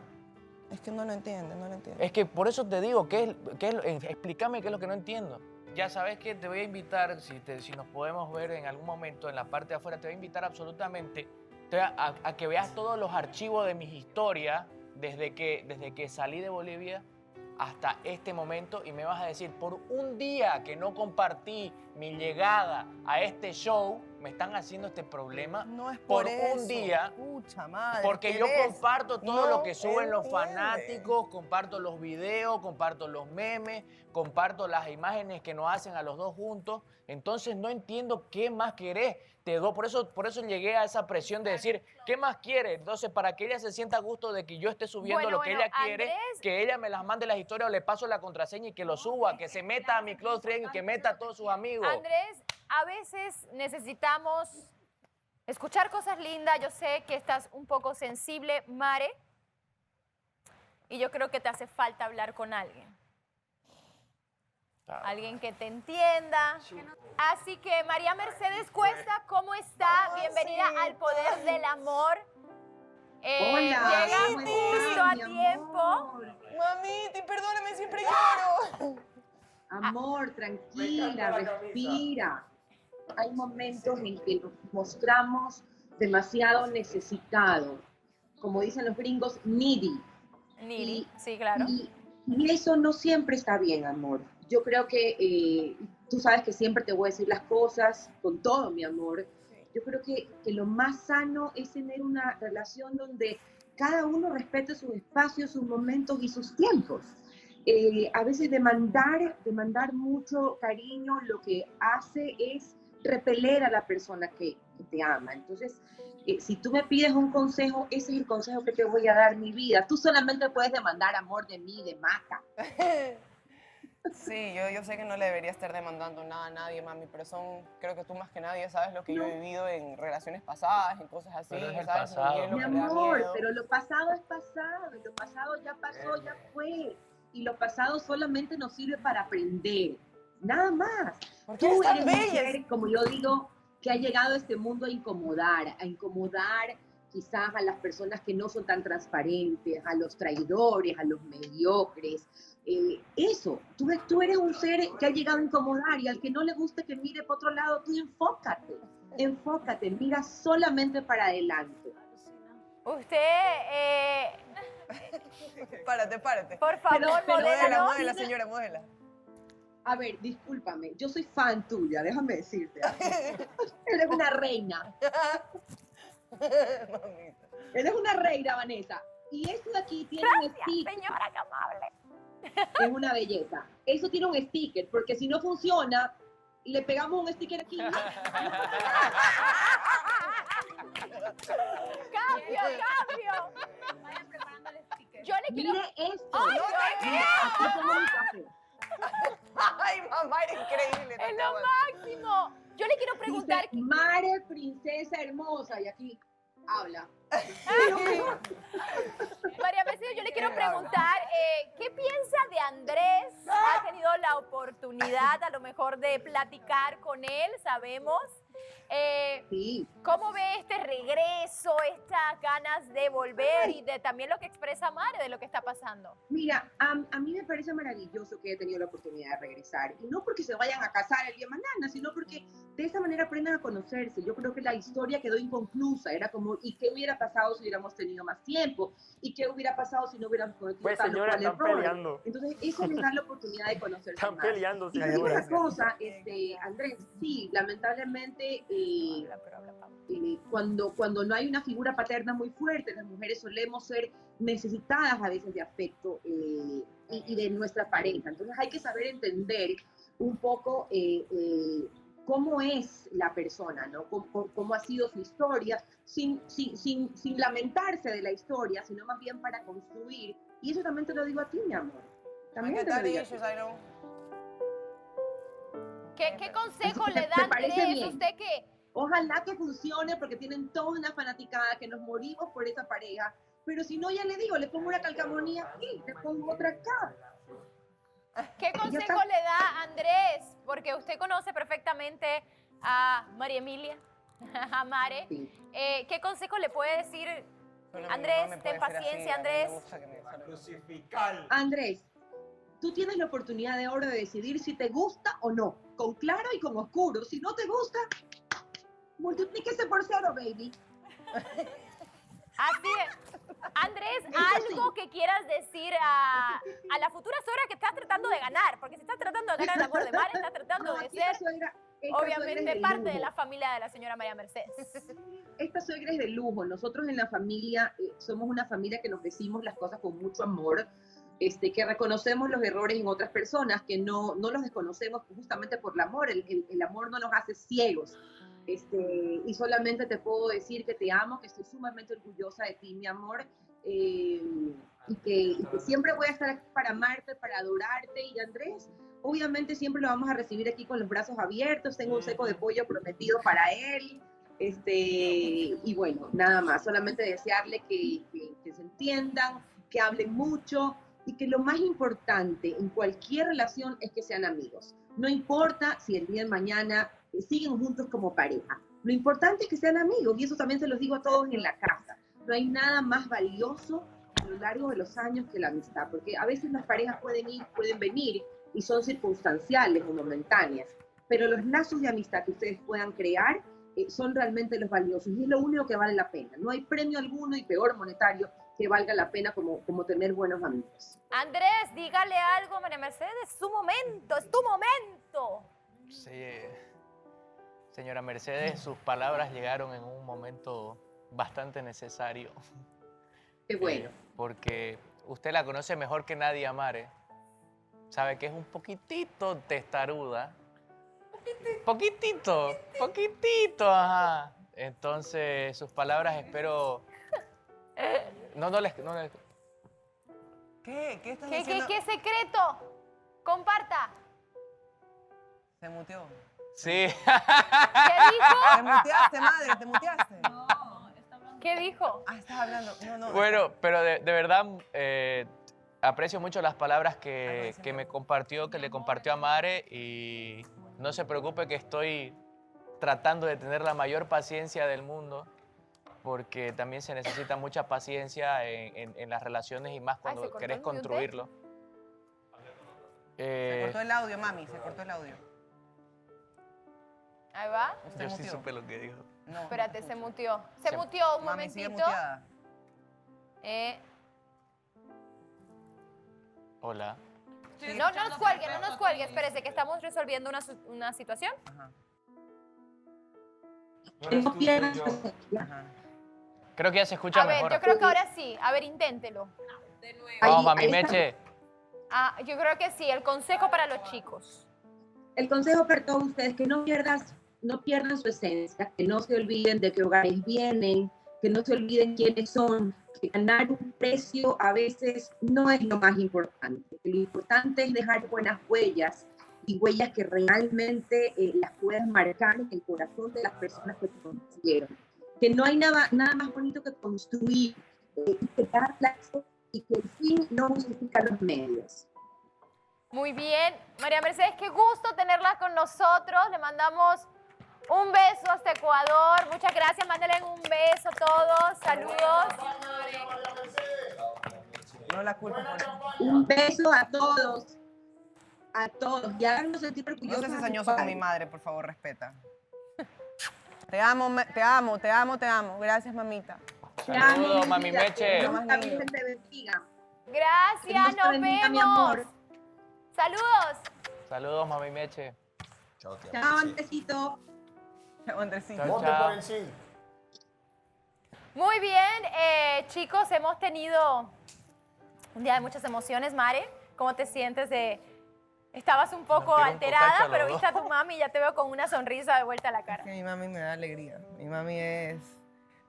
[SPEAKER 6] Es que no lo entiende, no lo entiende.
[SPEAKER 10] es que por eso te digo, explícame qué es lo que no entiendo. Ya sabes que te voy a invitar, si nos podemos ver en algún momento en la parte de afuera, te voy a invitar absolutamente a que veas todos los archivos de mis historias desde que salí de Bolivia hasta este momento y me vas a decir, por un día que no compartí mi llegada a este show, me están haciendo este problema.
[SPEAKER 6] No es
[SPEAKER 10] por
[SPEAKER 6] eso.
[SPEAKER 10] un día.
[SPEAKER 6] Escucha, madre,
[SPEAKER 10] Porque
[SPEAKER 6] ¿qué
[SPEAKER 10] yo
[SPEAKER 6] ves?
[SPEAKER 10] comparto todo
[SPEAKER 6] No
[SPEAKER 10] lo que suben los
[SPEAKER 6] entiende.
[SPEAKER 10] fanáticos, comparto los videos, comparto los memes, comparto las imágenes que nos hacen a los dos juntos. Entonces no entiendo qué más querés. Por eso llegué a esa presión de decir, ¿qué más quieres? Entonces, para que ella se sienta a gusto de que yo esté subiendo lo que ella quiere,
[SPEAKER 4] Andrés.
[SPEAKER 10] que ella me las mande las historias o le paso la contraseña y que lo suba, que se meta a mi close friend y que meta a todos sus amigos.
[SPEAKER 4] Andrés, a veces necesitamos escuchar cosas lindas. Yo sé que estás un poco sensible, Mare, y yo creo que te hace falta hablar con alguien. Alguien que te entienda. Así que María Mercedes Cuesta, ¿cómo está? Bienvenida al Poder del Amor.
[SPEAKER 11] Hola,
[SPEAKER 4] Llega
[SPEAKER 11] ¿cómo
[SPEAKER 4] justo
[SPEAKER 11] estás,
[SPEAKER 4] a
[SPEAKER 11] mi
[SPEAKER 4] tiempo.
[SPEAKER 11] amor?
[SPEAKER 6] Mamita, perdóname, siempre lloro.
[SPEAKER 11] Amor, tranquila, respira. Hay momentos en que nos mostramos demasiado necesitados. Como dicen los gringos, needy.
[SPEAKER 4] Needy, sí, claro.
[SPEAKER 11] Y eso no siempre está bien, amor. Yo creo que tú sabes que siempre te voy a decir las cosas con todo mi amor. Yo creo que lo más sano es tener una relación donde cada uno respete sus espacios, sus momentos y sus tiempos. A veces demandar mucho cariño lo que hace es repeler a la persona que te ama. Entonces, si tú me pides un consejo, ese es el consejo que te voy a dar, mi vida. Tú solamente puedes demandar amor de mí, de Maca.
[SPEAKER 6] Sí, yo sé que no le debería estar demandando nada a nadie, mami, pero creo que tú más que nadie sabes lo que yo he vivido en relaciones pasadas, en cosas así,
[SPEAKER 10] Pero es el
[SPEAKER 6] sabes
[SPEAKER 10] pasado.
[SPEAKER 6] muy bien lo
[SPEAKER 11] Mi
[SPEAKER 6] que me da
[SPEAKER 11] amor,
[SPEAKER 6] miedo.
[SPEAKER 11] pero lo pasado es pasado, y lo pasado ya pasó, ya fue. Y lo pasado solamente nos sirve para aprender, nada más.
[SPEAKER 6] ¿Por qué
[SPEAKER 11] Tú
[SPEAKER 6] eres tan
[SPEAKER 11] eres
[SPEAKER 6] bella?
[SPEAKER 11] mujer, como yo digo, que ha llegado a este mundo a incomodar quizás a las personas que no son tan transparentes, a los traidores, a los mediocres. Eso, tú eres un ser que ha llegado a incomodar y al que no le gusta que mire para otro lado, tú enfócate, mira solamente para adelante.
[SPEAKER 4] Usted,
[SPEAKER 6] Párate.
[SPEAKER 4] por favor, modélalo.
[SPEAKER 6] Modela, señora, modela.
[SPEAKER 11] A ver, discúlpame, yo soy fan tuya, déjame decirte. Eres una reina. Eres una reina, Vanessa. Y esto de aquí tiene un sticker.
[SPEAKER 4] Señora, qué amable.
[SPEAKER 11] Es una belleza. Eso tiene un sticker, porque si no funciona, le pegamos un sticker aquí.
[SPEAKER 4] Cambio. Vayan preparando el sticker. Yo le quiero...
[SPEAKER 11] Mire esto.
[SPEAKER 4] Ay,
[SPEAKER 11] Mira, aquí pongo mi café.
[SPEAKER 6] Ay, mamá, eres increíble.
[SPEAKER 4] ¡Es lo máximo! Yo le quiero preguntar...
[SPEAKER 11] Dice, Mare, princesa hermosa, y aquí habla.
[SPEAKER 4] María Mercedes, yo le quiero preguntar, ¿qué piensa de Andrés? ¿Ha tenido la oportunidad a lo mejor de platicar con él? Sabemos.
[SPEAKER 11] Sí.
[SPEAKER 4] ¿Cómo ve este regreso, estas ganas de volver y de también lo que expresa Mare de lo que está pasando?
[SPEAKER 11] Mira, a mí me parece maravilloso que haya tenido la oportunidad de regresar. Y no porque se vayan a casar el día de mañana, sino porque de esa manera aprendan a conocerse. Yo creo que la historia quedó inconclusa. Era como, ¿y qué hubiera pasado si hubiéramos tenido más tiempo? ¿Y qué hubiera pasado si no hubiéramos cometido
[SPEAKER 3] Pues,
[SPEAKER 11] tal o
[SPEAKER 3] señora,
[SPEAKER 11] cual
[SPEAKER 3] están
[SPEAKER 11] error?
[SPEAKER 3] peleando.
[SPEAKER 11] Entonces, eso les da la oportunidad de conocerse
[SPEAKER 3] Están
[SPEAKER 11] más.
[SPEAKER 3] peleando,
[SPEAKER 11] Y te
[SPEAKER 3] señora.
[SPEAKER 11] digo una cosa, Andrés, sí, lamentablemente, cuando no hay una figura paterna muy fuerte, las mujeres solemos ser necesitadas a veces de afecto y de nuestra pareja. Entonces hay que saber entender un poco cómo es la persona, ¿no? Cómo ha sido su historia, sin lamentarse de la historia, sino más bien para construir. Y eso también te lo digo a ti, mi amor. También te lo digo a ti.
[SPEAKER 4] ¿Qué consejo le da
[SPEAKER 11] ¿Te parece
[SPEAKER 4] Andrés?
[SPEAKER 11] bien?
[SPEAKER 4] ¿Usted qué?
[SPEAKER 11] Ojalá que funcione porque tienen toda una fanaticada que nos morimos por esa pareja Pero si no, ya le digo, le pongo una calcamonía aquí, le pongo otra acá.
[SPEAKER 4] ¿Qué consejo le da Andrés? Porque usted conoce perfectamente a María Emilia, a Mare. ¿Qué consejo le puede decir Andrés? Ten paciencia, Andrés.
[SPEAKER 11] Andrés, tú tienes la oportunidad de ahora de decidir si te gusta o no, con claro y con oscuro. Si no te gusta, multiplíquese por 0, baby.
[SPEAKER 4] Así es. Andrés, algo que quieras decir a la futura suegra que estás tratando de ganar, porque si estás tratando de ganar el amor de Mare, estás tratando de ser, obviamente, parte de la familia de la señora María Mercedes.
[SPEAKER 11] Esta suegra es de lujo. Nosotros en la familia somos una familia que nos decimos las cosas con mucho amor, que reconocemos los errores en otras personas, que no los desconocemos justamente por el amor. El amor no nos hace ciegos. Y solamente te puedo decir que te amo, que estoy sumamente orgullosa de ti, mi amor, y que siempre voy a estar aquí para amarte, para adorarte. Y Andrés, obviamente siempre lo vamos a recibir aquí con los brazos abiertos. Tengo un seco de pollo prometido para él. Y bueno, nada más, solamente desearle que se entiendan, que hablen mucho, y que lo más importante en cualquier relación es que sean amigos. No importa si el día de mañana siguen juntos como pareja. Lo importante es que sean amigos, y eso también se los digo a todos en la casa. No hay nada más valioso a lo largo de los años que la amistad, porque a veces las parejas pueden ir, pueden venir, y son circunstanciales o momentáneas, pero los lazos de amistad que ustedes puedan crear son realmente los valiosos, y es lo único que vale la pena. No hay premio alguno, y peor monetario, que valga la pena como tener buenos amigos.
[SPEAKER 4] Andrés, dígale algo a María Mercedes, es su momento, es tu momento.
[SPEAKER 10] Sí, señora Mercedes, sus palabras llegaron en un momento bastante necesario.
[SPEAKER 11] Qué bueno.
[SPEAKER 10] Porque usted la conoce mejor que nadie a Mare. Sabe que es un poquitito testaruda. Poquitito, ajá. Entonces, sus palabras espero... No les...
[SPEAKER 6] ¿Qué estás diciendo?
[SPEAKER 4] ¿Qué secreto? Comparta.
[SPEAKER 6] Se muteó.
[SPEAKER 10] Sí.
[SPEAKER 4] ¿Qué dijo?
[SPEAKER 6] Te muteaste, madre, te muteaste.
[SPEAKER 4] ¿Qué dijo?
[SPEAKER 6] Ah, estás hablando. No.
[SPEAKER 10] Bueno, pero de verdad aprecio mucho las palabras que me compartió, que le compartió a Mare, y no se preocupe que estoy tratando de tener la mayor paciencia del mundo, porque también se necesita mucha paciencia en las relaciones, y más cuando querés construirlo.
[SPEAKER 6] Se cortó el audio, mami, se cortó el audio.
[SPEAKER 4] Ahí va.
[SPEAKER 10] Yo sí supe lo que dijo.
[SPEAKER 6] No,
[SPEAKER 4] espérate, se muteó. Se muteó un
[SPEAKER 6] mami, sigue
[SPEAKER 4] momentito.
[SPEAKER 6] muteada.
[SPEAKER 10] Hola.
[SPEAKER 4] No nos cuelgue, espérese, que estamos resolviendo una situación.
[SPEAKER 6] Ajá.
[SPEAKER 10] Creo que ya se escucha
[SPEAKER 4] A ver,
[SPEAKER 10] mejor.
[SPEAKER 4] yo creo que ahora sí. A ver, inténtelo.
[SPEAKER 10] Vamos, mami Meche.
[SPEAKER 4] Yo creo que sí, el consejo para los chicos.
[SPEAKER 11] El consejo para todos ustedes, que no pierdan su esencia, que no se olviden de qué hogares vienen, que no se olviden quiénes son, que ganar un precio a veces no es lo más importante. Lo importante es dejar buenas huellas, y huellas que realmente las puedas marcar en el corazón de las personas que te conocieron. Que no hay nada más bonito que construir, crear lazos, y que el fin no justifica los medios.
[SPEAKER 4] Muy bien. María Mercedes, qué gusto tenerla con nosotros. Le mandamos un beso hasta Ecuador. Muchas gracias. Mándenle un beso a todos. Saludos.
[SPEAKER 6] No la culpa por eso.
[SPEAKER 11] Un beso a todos. A todos. Y háganos sentir
[SPEAKER 6] No
[SPEAKER 11] orgullosos.
[SPEAKER 6] seas
[SPEAKER 11] a su
[SPEAKER 6] cizañoso con
[SPEAKER 11] padre.
[SPEAKER 6] mi madre, por favor, respeta. Te amo. Gracias, mamita.
[SPEAKER 10] Saludos, mami Meche.
[SPEAKER 11] Dios también te bendiga.
[SPEAKER 4] Gracias,
[SPEAKER 11] Dios te
[SPEAKER 4] nos
[SPEAKER 11] bendiga, mi
[SPEAKER 4] vemos.
[SPEAKER 11] amor.
[SPEAKER 4] Saludos.
[SPEAKER 10] Saludos, mami Meche.
[SPEAKER 11] Chao, Andresito.
[SPEAKER 6] Chao, Andresito.
[SPEAKER 10] Chao, chao.
[SPEAKER 4] Muy bien, chicos, hemos tenido un día de muchas emociones. Mare, ¿cómo te sientes? Estabas un poco
[SPEAKER 6] Nos tiró un
[SPEAKER 4] alterada,
[SPEAKER 6] cocacho a
[SPEAKER 4] pero
[SPEAKER 6] los
[SPEAKER 4] viste a tu mami y ya te veo con una sonrisa de vuelta a la cara.
[SPEAKER 6] Es que mi mami me da alegría. Mi mami es...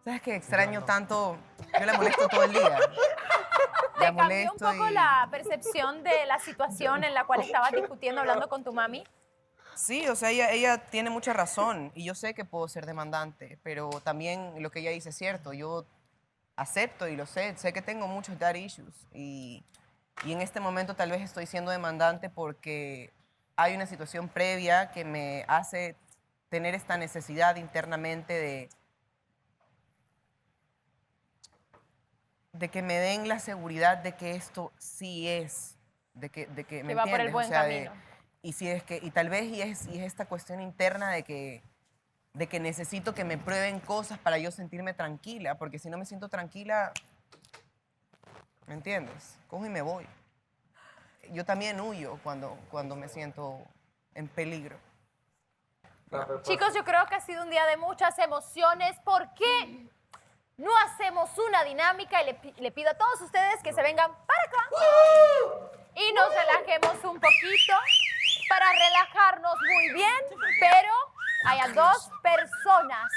[SPEAKER 6] ¿Sabes qué? Extraño tanto... Yo la molesto todo el día.
[SPEAKER 4] ¿Te cambió un poco la percepción de la situación en la cual estabas discutiendo, hablando con tu mami?
[SPEAKER 6] Sí, o sea, ella tiene mucha razón, y yo sé que puedo ser demandante, pero también lo que ella dice es cierto. Yo acepto y lo sé que tengo muchos dad issues y en este momento tal vez estoy siendo demandante porque hay una situación previa que me hace tener esta necesidad internamente de que me den la seguridad de que esto sí es, de que me
[SPEAKER 4] va por el
[SPEAKER 6] entiendes,
[SPEAKER 4] buen camino.
[SPEAKER 6] y tal vez es esta cuestión interna de que necesito que me prueben cosas para yo sentirme tranquila, porque si no me siento tranquila, ¿me entiendes? Cojo y me voy. Yo también huyo cuando me siento en peligro.
[SPEAKER 4] Chicos, yo creo que ha sido un día de muchas emociones. ¿Por qué no hacemos una dinámica? Y le pido a todos ustedes que se vengan para acá y nos relajemos un poquito para relajarnos muy bien, pero hay dos personas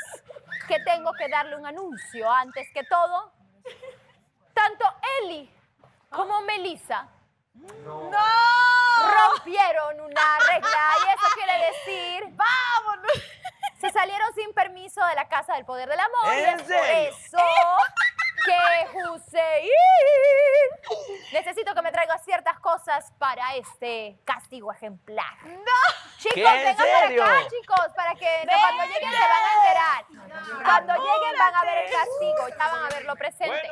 [SPEAKER 4] que tengo que darle un anuncio. Antes que todo, tanto Eli como Melissa rompieron una regla y eso quiere decir ¡vámonos! Se salieron sin permiso de la Casa del Poder del Amor y es por eso que Hussein necesito que me traiga ciertas cosas para este castigo ejemplar. Chicos,
[SPEAKER 7] ¿Qué?
[SPEAKER 4] vengan
[SPEAKER 7] ¿En
[SPEAKER 4] para
[SPEAKER 7] serio?
[SPEAKER 4] acá, chicos, para que cuando lleguen se van a enterar. Cuando lleguen van a ver el castigo, ya van a verlo presente.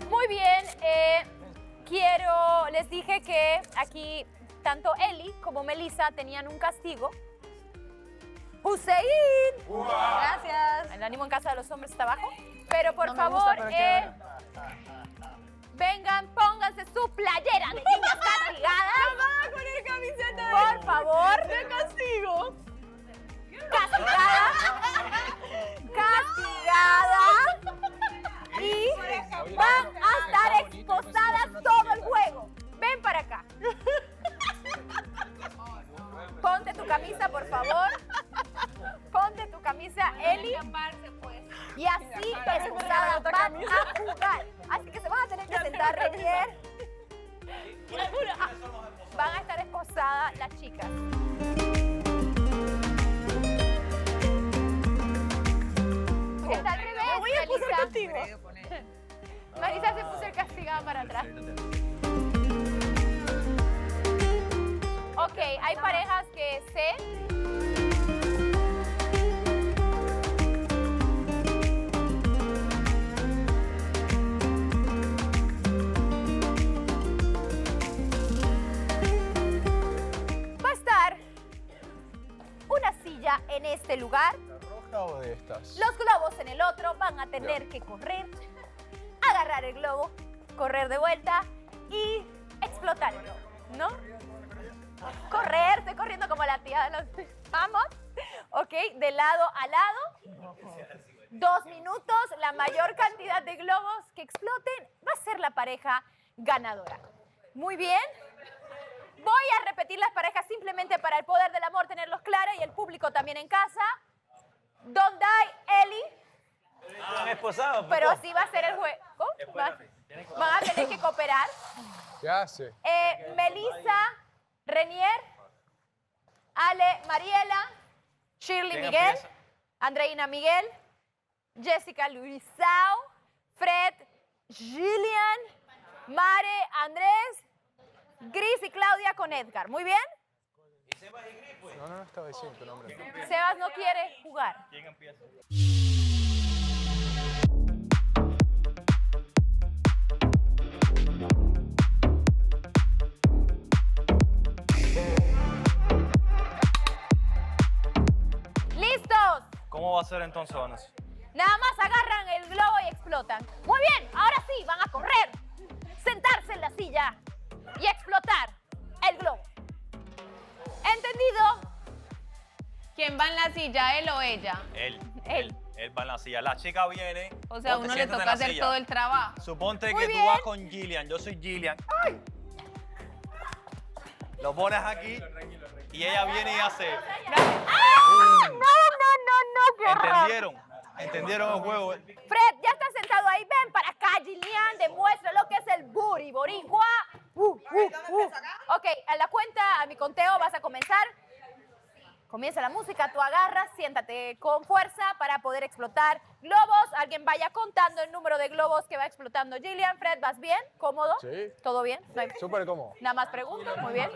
[SPEAKER 4] Muy bien, les dije que aquí tanto Eli como Melissa tenían un castigo. ¡Hussein! Gracias. El ánimo en casa de los hombres está bajo. Pero por
[SPEAKER 9] No me
[SPEAKER 4] favor,
[SPEAKER 9] gusta, pero quiero
[SPEAKER 4] vengan, pónganse su playera de niñas castigadas.
[SPEAKER 9] ¡Me van a poner camiseta de...
[SPEAKER 4] Por favor.
[SPEAKER 9] ¡De castigo!
[SPEAKER 4] Castigada. Castigada. Y van a estar esposadas todo el juego. Ven para acá. Ponte tu camisa, por favor. Ponte tu camisa, Eli. Y así esposadas van a jugar. Así que se van a tener que sentar, Renier. Van a estar esposadas las chicas. Está al revés,
[SPEAKER 9] Me voy a poner
[SPEAKER 4] Melissa.
[SPEAKER 9] contigo.
[SPEAKER 4] Marisa se puso el castigado para atrás. Ok, hay parejas que va a estar una silla en este lugar.
[SPEAKER 16] ¿Roja o de estas?
[SPEAKER 4] Los globos en el otro, van a tener que correr, agarrar el globo, correr de vuelta y explotar el globo, ¿no? Correr, estoy corriendo como la tía de los... Vamos, ok, de lado a lado. 2 minutos, la mayor cantidad de globos que exploten va a ser la pareja ganadora. Muy bien. Voy a repetir las parejas simplemente para el poder del amor tenerlos claras y el público también en casa. Dondai, Eli.
[SPEAKER 7] Están esposados.
[SPEAKER 4] Pero sí va a ser el juego. Van a tener que cooperar.
[SPEAKER 16] ¿Qué hace?
[SPEAKER 4] Melissa, Renier, Ale, Mariela, Shirley,
[SPEAKER 16] ¿Quién
[SPEAKER 4] Miguel,
[SPEAKER 16] empieza?
[SPEAKER 4] Andreina, Miguel, Jessica, Luisao, Fred, Gillian, Mare, Andrés, Gris y Claudia con Edgar. ¿Muy bien?
[SPEAKER 16] No estaba diciendo tu nombre.
[SPEAKER 4] Sebas no quiere jugar.
[SPEAKER 3] ¿Quién empieza?
[SPEAKER 4] ¿Listos?
[SPEAKER 3] ¿Cómo va a ser entonces, Vanessa?
[SPEAKER 4] Nada más agarran el globo y explotan. Muy bien, ahora sí, van a correr, sentarse en la silla y explotar el globo. ¿Entendido?
[SPEAKER 9] ¿Quién va en la silla, él o ella?
[SPEAKER 3] Él va en la silla. La chica viene.
[SPEAKER 9] O sea, a
[SPEAKER 3] ponte,
[SPEAKER 9] uno le
[SPEAKER 3] siéntate en
[SPEAKER 9] toca
[SPEAKER 3] la
[SPEAKER 9] hacer
[SPEAKER 3] silla.
[SPEAKER 9] todo el trabajo.
[SPEAKER 3] Suponte
[SPEAKER 9] Muy
[SPEAKER 3] que
[SPEAKER 9] bien.
[SPEAKER 3] tú vas con Gillian. Yo soy Gillian. ¡Ay! Lo pones aquí. y ella viene y hace...
[SPEAKER 4] No, qué horror.
[SPEAKER 3] ¿Entendieron el juego?
[SPEAKER 4] Fred, ya estás sentado ahí. Ven para acá, Gillian. Demuestra lo que es el booty boricua. Ok, a la cuenta, a mi conteo, vas a comenzar. Comienza la música, tú agarras, siéntate con fuerza para poder explotar globos. Alguien vaya contando el número de globos que va explotando. Gillian, Fred, ¿vas bien? ¿Cómodo?
[SPEAKER 16] Sí.
[SPEAKER 4] ¿Todo bien? No hay-
[SPEAKER 16] Súper cómodo.
[SPEAKER 4] Nada más pregunto, muy bien.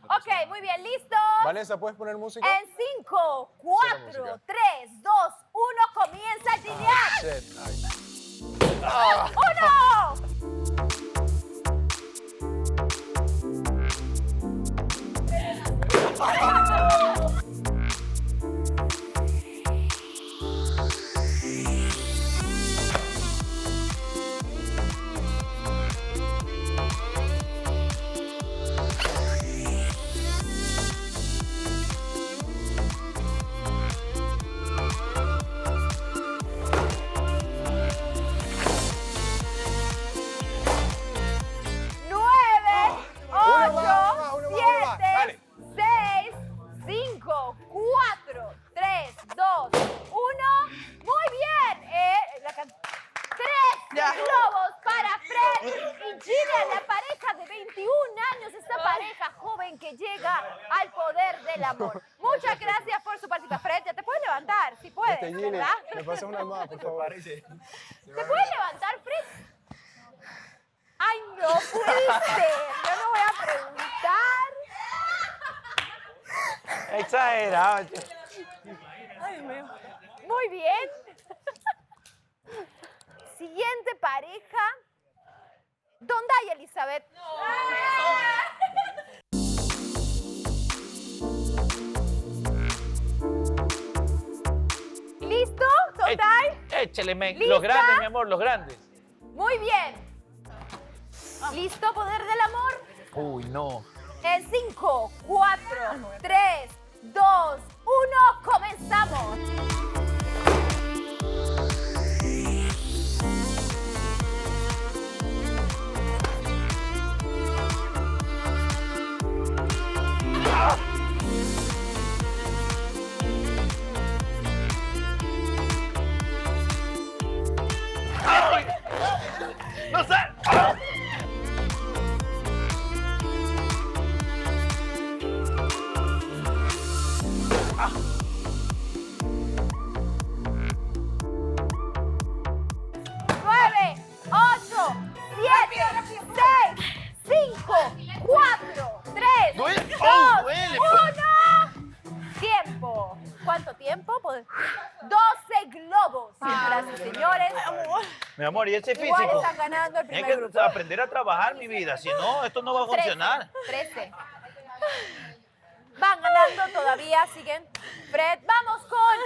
[SPEAKER 4] Ok, muy bien, ¿listos?
[SPEAKER 16] Vanessa, ¿puedes poner música?
[SPEAKER 4] En 5, 4, 3, 2, 1, comienza Gillian. ¡Uno! globos para Fred y Gillian, la pareja de 21 años, esta pareja joven que llega al poder del amor. Muchas gracias por su participación. Fred, ya te puedes levantar, si puedes, ¿verdad?
[SPEAKER 16] Me pasas una almohada, por favor.
[SPEAKER 4] ¿Te puedes levantar, Fred? Ay, no puede ser. Yo no voy a preguntar.
[SPEAKER 7] Exagerado.
[SPEAKER 4] Ay, muy bien. Siguiente pareja. ¿Dónde hay Elizabeth? ¿Listo? ¿Total?
[SPEAKER 7] Échale,
[SPEAKER 4] ¿Lista?
[SPEAKER 7] los grandes, mi amor, los grandes.
[SPEAKER 4] Muy bien. ¿Listo, poder del amor?
[SPEAKER 7] Uy, no.
[SPEAKER 4] En 5, 4, 3, 2, 1, comenzamos.
[SPEAKER 7] ¡No sé!
[SPEAKER 4] ¡9, 8, 7, 6, 5, 4, 3, 2, 1. ¡Tiempo! ¿Cuánto tiempo? 12 globos, señoras y señores.
[SPEAKER 7] Mi amor, ¿y ese
[SPEAKER 4] Igual
[SPEAKER 7] físico?
[SPEAKER 4] están ganando el
[SPEAKER 7] Hay
[SPEAKER 4] primer
[SPEAKER 7] que
[SPEAKER 4] grupo.
[SPEAKER 7] aprender a trabajar, mi vida. Si no, esto no va a funcionar.
[SPEAKER 4] 13. Van ganando todavía, siguen. Fred, vamos con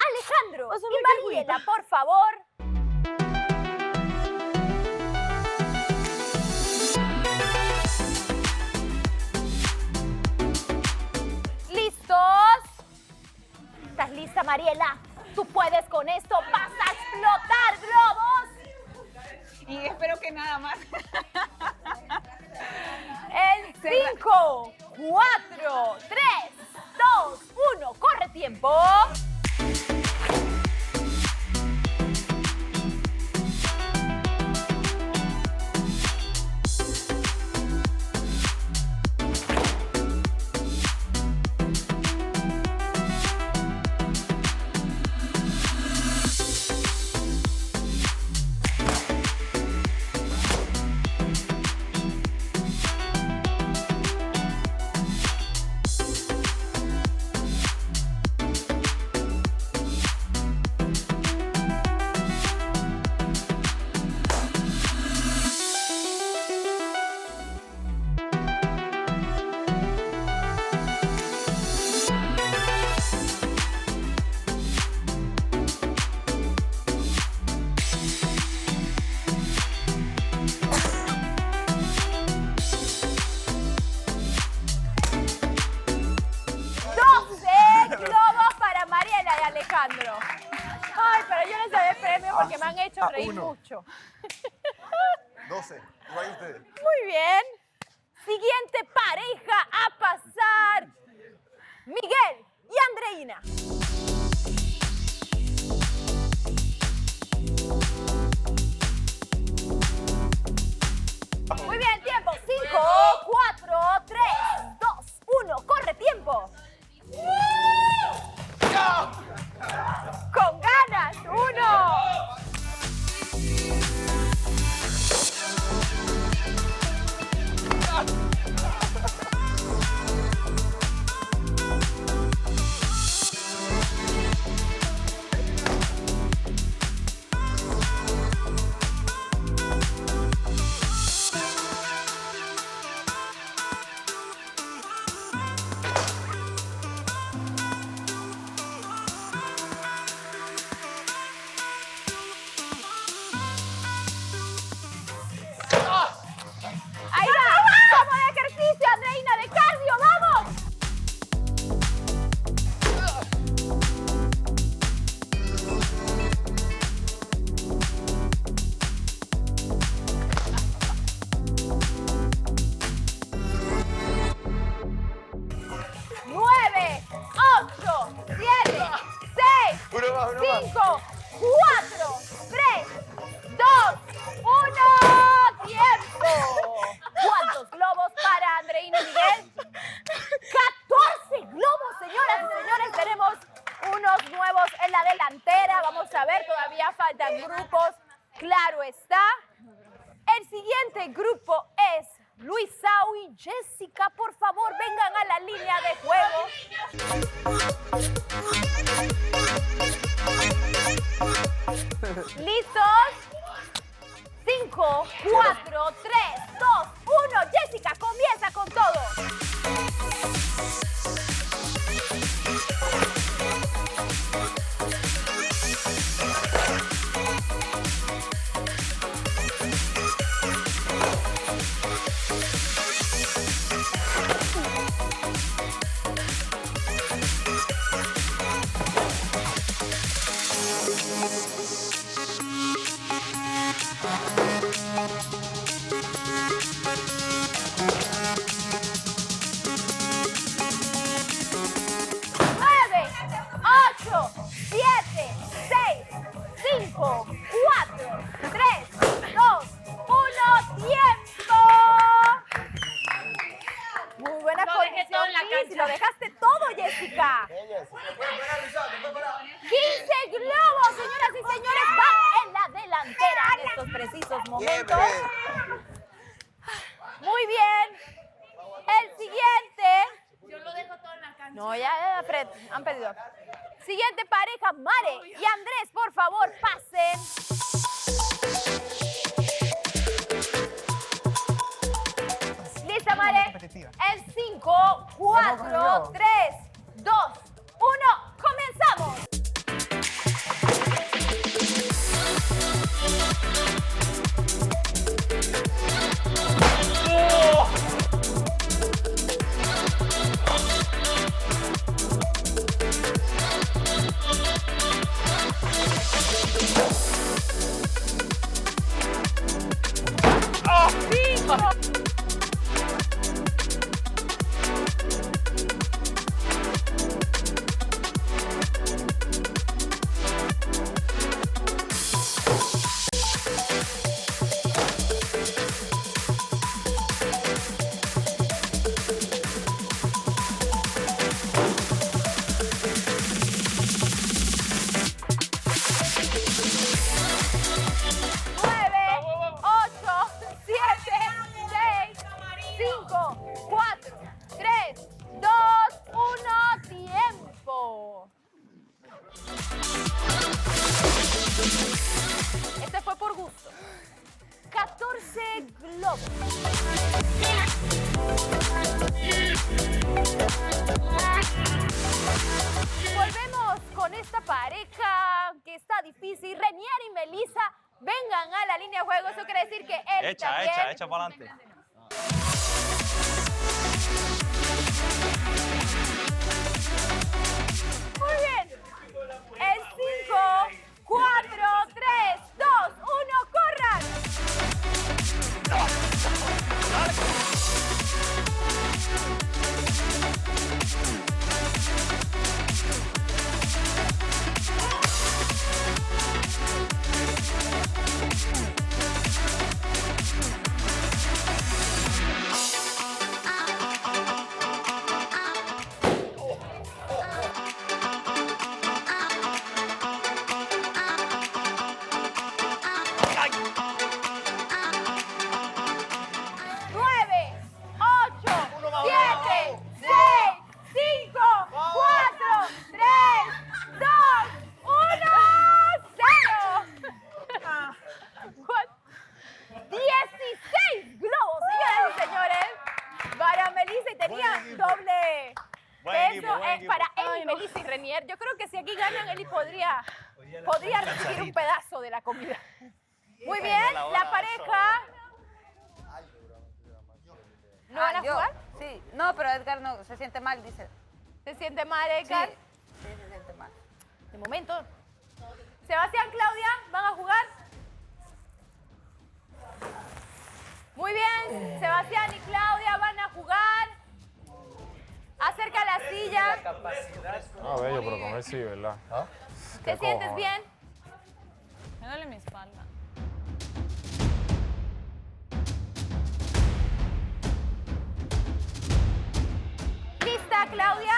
[SPEAKER 4] Alejandro y Mariela, por favor. ¿Listos? ¿Estás lista, Mariela? Tú puedes con esto. ¡Vas a explotar globos!
[SPEAKER 12] Y espero que nada más.
[SPEAKER 4] En 5, 4, 3, 2, 1. ¡Corre tiempo! Alejandro. Ay, pero yo les doy el premio porque me han hecho reír mucho.
[SPEAKER 20] 12. Igual ustedes.
[SPEAKER 4] Muy bien. Siguiente pareja a pasar. Miguel y Andreina. Muy bien, tiempo. 5, 4, 3, 2, 1. Corre, tiempo. Con ganas. 1. Ahí va. Como de ejercicio, Andreina, de cardio. ¡Vamos! ¡9, 8, 7, 6, 5, 4, 3, 2, 1. ¡Tiempo! ¿Cuántos globos para Andreina y Miguel? 14 globos, señoras y señores. Tenemos unos nuevos en la delantera. Vamos a ver, todavía faltan grupos. Claro está. El siguiente grupo es Luisao y Jessica. Por favor, vengan a la línea de juego. ¿Listos? 5, 4, 3, 2, 1. Jessica, comienza con todo. Lo dejaste todo, Jessica. 15 globos, señoras y señores, van en la delantera en estos precisos momentos. Muy bien. El siguiente.
[SPEAKER 18] Yo lo dejo todo en la cancha.
[SPEAKER 4] No, ya, Fred, han pedido. Siguiente pareja, Mare y Andrés, por favor, pasen. ¿Lista, Mare? En 5, 4, 3, 2, 1, ¡comenzamos! Volvemos con esta pareja que está difícil. Renier y Melissa, vengan a la línea de juego. Eso quiere decir que él también...
[SPEAKER 21] Echa para adelante.
[SPEAKER 4] Muy bien. En 5, 4, 3, 2, 1, ¡corran! podría recibir un pedazo de la comida. Muy bien, la pareja. ¿No van a jugar?
[SPEAKER 2] Sí, no, pero Edgar no, se siente mal, dice.
[SPEAKER 4] ¿Se siente mal, Edgar?
[SPEAKER 2] Sí, se siente mal.
[SPEAKER 4] De momento. Sebastián, Claudia, ¿van a jugar? Muy bien, Sebastián y Claudia van a jugar. Acerca la silla.
[SPEAKER 13] Ah, bello, pero con él sí, ¿verdad?
[SPEAKER 4] ¿Te sientes bien?
[SPEAKER 9] Me duele mi espalda.
[SPEAKER 4] ¿Lista, Claudia?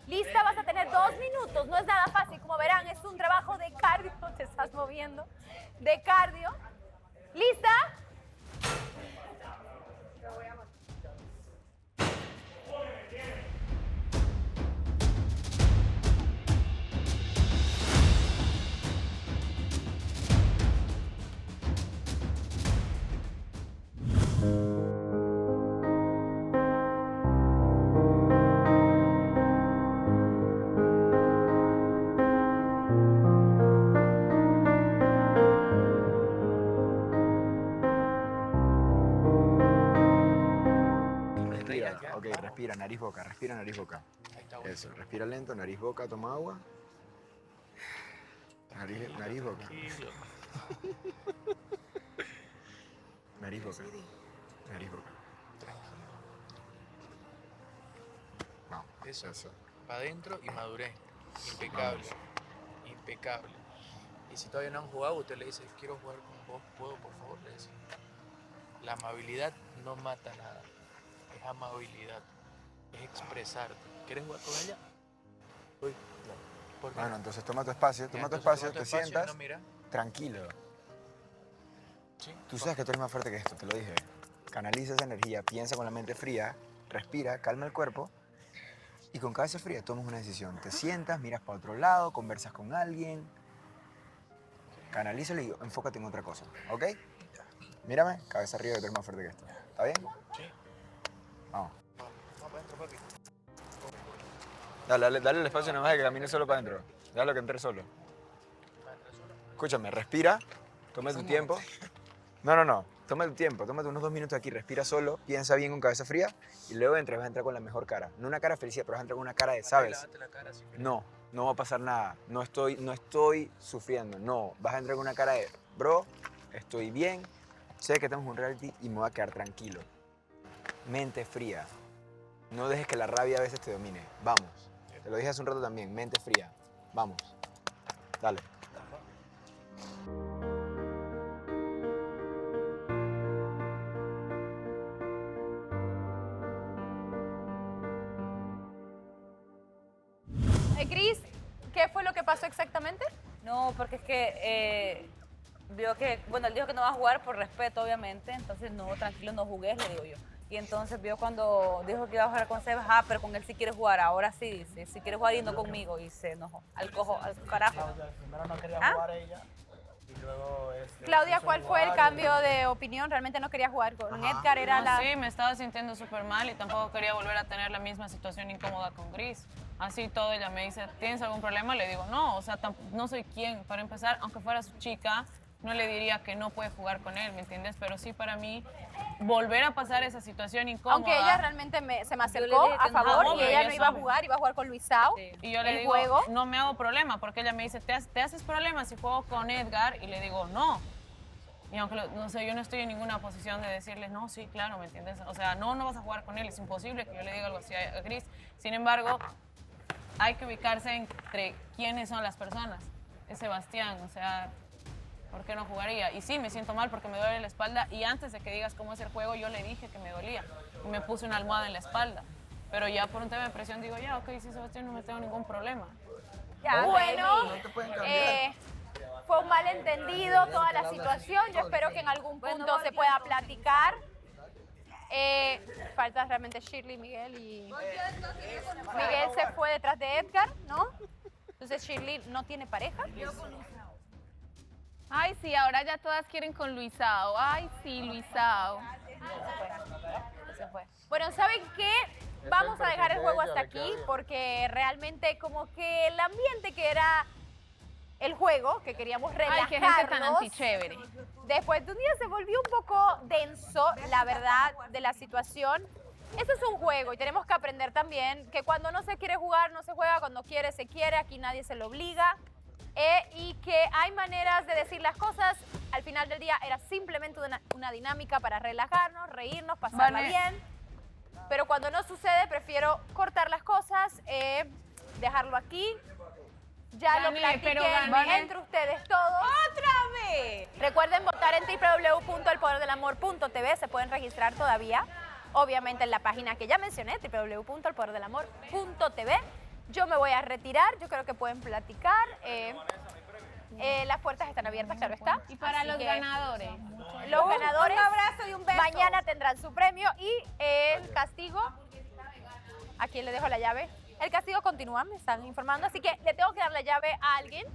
[SPEAKER 4] Lista, vas a tener 2 minutos. No es nada fácil, como verán, es un trabajo de cardio. Te estás moviendo. De cardio. ¿Lista?
[SPEAKER 15] Respira, ok, respira, nariz, boca, respira, nariz, boca. Eso, respira lento, nariz, boca, toma agua. Nariz, boca. Nariz, boca. Nariz, boca. Vamos,
[SPEAKER 10] Eso. Para adentro y madurez. Impecable. Impecable. Y si todavía no han jugado, usted le dice, quiero jugar con vos, ¿puedo, por favor? Le dice. La amabilidad no mata nada. Es amabilidad. Es expresarte. ¿Quieres jugar con ella? Uy, no. ¿Por qué?
[SPEAKER 15] Bueno, entonces toma tu espacio, te sientas.
[SPEAKER 10] No, mira.
[SPEAKER 15] Tranquilo.
[SPEAKER 10] Sí.
[SPEAKER 15] Tú sabes que tú eres más fuerte que esto, te lo dije. Canaliza esa energía, piensa con la mente fría, respira, calma el cuerpo y con cabeza fría tomas una decisión. Te sientas, miras para otro lado, conversas con alguien, canalízalo y enfócate en otra cosa, ¿ok? Mírame, cabeza arriba que tú eres más fuerte que esto. ¿Está bien?
[SPEAKER 10] Sí.
[SPEAKER 15] Vamos.
[SPEAKER 10] Vamos para adentro, papi.
[SPEAKER 15] Dale el espacio nomás de que camine solo para adentro. Déjalo que entre solo. Escúchame, respira, toma tu tiempo. No. Toma tu tiempo, tómate unos 2 minutos aquí, respira solo, piensa bien con cabeza fría y luego entras, vas a entrar con la mejor cara. No una cara de felicidad, pero vas a entrar con una cara de, ¿sabes? No va a pasar nada. No estoy sufriendo, no. Vas a entrar con una cara de, bro, estoy bien, sé que estamos en un reality y me voy a quedar tranquilo. Mente fría. No dejes que la rabia a veces te domine. Vamos. Te lo dije hace un rato también, mente fría. Vamos. Dale.
[SPEAKER 4] Cris, ¿qué fue lo que pasó exactamente?
[SPEAKER 2] No, porque es que vio que, bueno, él dijo que no va a jugar por respeto, obviamente, entonces no, tranquilo, no jugué, le digo yo. Y entonces vio cuando dijo que iba a jugar con Sebas, pero con él sí quiere jugar, ahora sí, dice, si quiere jugar y no conmigo, y se enojó, al carajo.
[SPEAKER 3] Primero no quería jugar ella y luego...
[SPEAKER 4] Claudia, ¿cuál fue el cambio de opinión? Realmente no quería jugar con Edgar, era la...
[SPEAKER 9] Sí, me estaba sintiendo súper mal y tampoco quería volver a tener la misma situación incómoda con Gris. Así todo, ella me dice, ¿tienes algún problema? Le digo, no, o sea, no soy quien. Para empezar, aunque fuera su chica, no le diría que no puede jugar con él, ¿me entiendes? Pero sí para mí, volver a pasar esa situación incómoda.
[SPEAKER 4] Aunque ella realmente se me acercó a favor y ella no iba a jugar, iba a jugar con Luisao.
[SPEAKER 9] Y yo le digo, no me hago problema, porque ella me dice, ¿te haces problema si juego con Edgar? Y le digo, no. Y aunque, no sé, yo no estoy en ninguna posición de decirles, no, sí, claro, ¿me entiendes? O sea, no vas a jugar con él, es imposible que yo le diga algo así a Gris. Sin embargo, hay que ubicarse entre quiénes son las personas. Es Sebastián, o sea, ¿por qué no jugaría? Y sí, me siento mal porque me duele la espalda y antes de que digas cómo es el juego, yo le dije que me dolía y me puse una almohada en la espalda. Pero ya por un tema de presión digo, ya, ok, sí, Sebastián, no me tengo ningún problema.
[SPEAKER 4] Ya, bueno, fue un malentendido toda la situación. Yo espero que en algún punto se pueda platicar. Falta realmente Shirley, Miguel y... Miguel se fue detrás de Edgar, ¿no? Entonces Shirley no tiene pareja.
[SPEAKER 12] Ay, sí, ahora ya todas quieren con Luisao. Ay, sí, Luisao.
[SPEAKER 4] Se fue. Bueno, ¿saben qué? Vamos a dejar el juego hasta aquí porque realmente como que el ambiente que era el juego, que queríamos relajarnos.
[SPEAKER 12] Ay, qué gente tan antichévere.
[SPEAKER 4] Después de un día se volvió un poco denso, la verdad, de la situación. Eso es un juego y tenemos que aprender también que cuando no se quiere jugar, no se juega, cuando quiere, se quiere, aquí nadie se lo obliga. Y que hay maneras de decir las cosas. Al final del día era simplemente una dinámica para relajarnos, reírnos, pasarla bien. Pero cuando no sucede, prefiero cortar las cosas, dejarlo aquí. Ya lo platiqué entre ustedes todos.
[SPEAKER 12] ¡Otra vez!
[SPEAKER 4] Recuerden votar en www.elpoderdelamor.tv. Se pueden registrar todavía. Obviamente en la página que ya mencioné, www.elpoderdelamor.tv. Yo me voy a retirar, yo creo que pueden platicar. Las puertas están abiertas, claro está.
[SPEAKER 12] Y para
[SPEAKER 4] Así
[SPEAKER 12] los
[SPEAKER 4] que
[SPEAKER 12] ganadores.
[SPEAKER 4] Los ganadores
[SPEAKER 12] Un abrazo y un beso.
[SPEAKER 4] mañana tendrán su premio y el castigo, ¿a quién le dejo la llave? El castigo continúa, me están informando, así que le tengo que dar la llave a alguien.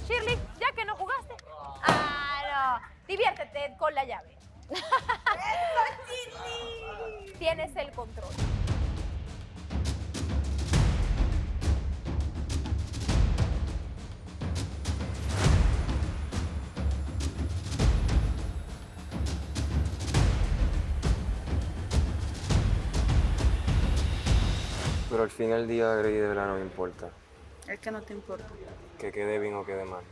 [SPEAKER 4] Shirley, ya que no jugaste. No. Diviértete con la llave. Tienes el control.
[SPEAKER 13] Pero al fin del día, Grey, de verdad no me importa.
[SPEAKER 2] Es que no te importa.
[SPEAKER 13] Que quede bien o quede mal.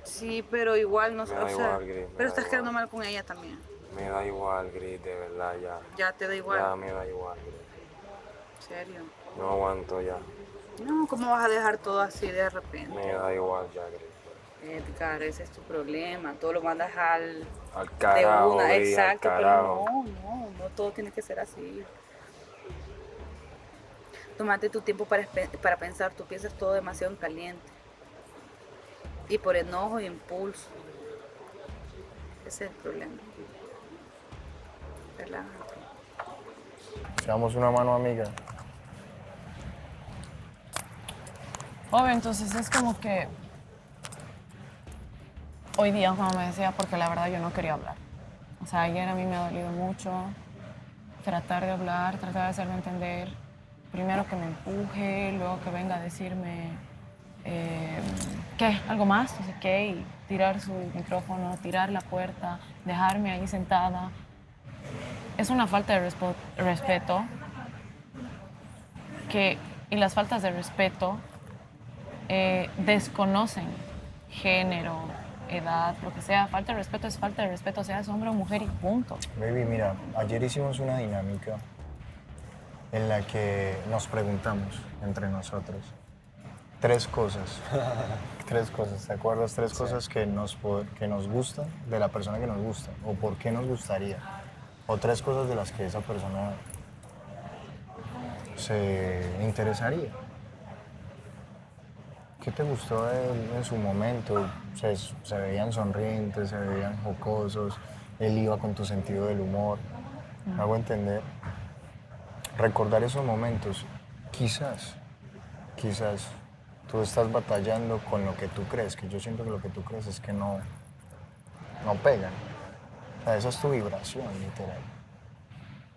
[SPEAKER 2] Sí, pero igual no
[SPEAKER 13] Me
[SPEAKER 2] sé.
[SPEAKER 13] da
[SPEAKER 2] O sea,
[SPEAKER 13] igual, Gris, me
[SPEAKER 2] pero
[SPEAKER 13] da
[SPEAKER 2] estás
[SPEAKER 13] igual.
[SPEAKER 2] quedando mal con ella también.
[SPEAKER 13] Me da igual, Gris, de verdad, ya.
[SPEAKER 2] Ya te da igual.
[SPEAKER 13] Ya me da igual, Gris.
[SPEAKER 2] ¿En serio?
[SPEAKER 13] No aguanto ya.
[SPEAKER 2] No, ¿cómo vas a dejar todo así de repente?
[SPEAKER 13] Me da igual ya, Gris.
[SPEAKER 2] Edgar, ese es tu problema. Todo lo mandas al
[SPEAKER 13] carajo,
[SPEAKER 2] de una.
[SPEAKER 13] Gris, al
[SPEAKER 2] Exacto,
[SPEAKER 13] carajo.
[SPEAKER 2] pero no todo tiene que ser así. Tómate tu tiempo para pensar. Tú piensas todo demasiado en caliente. Y por enojo y impulso. Ese es el problema. Relájate.
[SPEAKER 8] Seamos una mano amiga.
[SPEAKER 9] Obvio, entonces es como que hoy día, como me decía, porque la verdad yo no quería hablar. O sea, ayer a mí me ha dolido mucho tratar de hablar, tratar de hacerme entender. Primero que me empuje, luego que venga a decirme, ¿qué? ¿Algo más? No sé qué, y tirar su micrófono, tirar la puerta, dejarme ahí sentada. Es una falta de respeto y las faltas de respeto desconocen género, edad, lo que sea. Falta de respeto es falta de respeto, seas hombre o mujer y punto.
[SPEAKER 8] Baby, mira, ayer hicimos una dinámica en la que nos preguntamos entre nosotros 3 cosas. 3 cosas, ¿te acuerdas? 3 cosas que nos gustan de la persona que nos gusta o por qué nos gustaría. O 3 cosas de las que esa persona se interesaría. ¿Qué te gustó de él en su momento? Se veían sonrientes, se veían jocosos, él iba con tu sentido del humor. ¿Me hago entender? Recordar esos momentos, quizás tú estás batallando con lo que tú crees, que yo siento que lo que tú crees es que no pegan. O sea, esa es tu vibración, literal.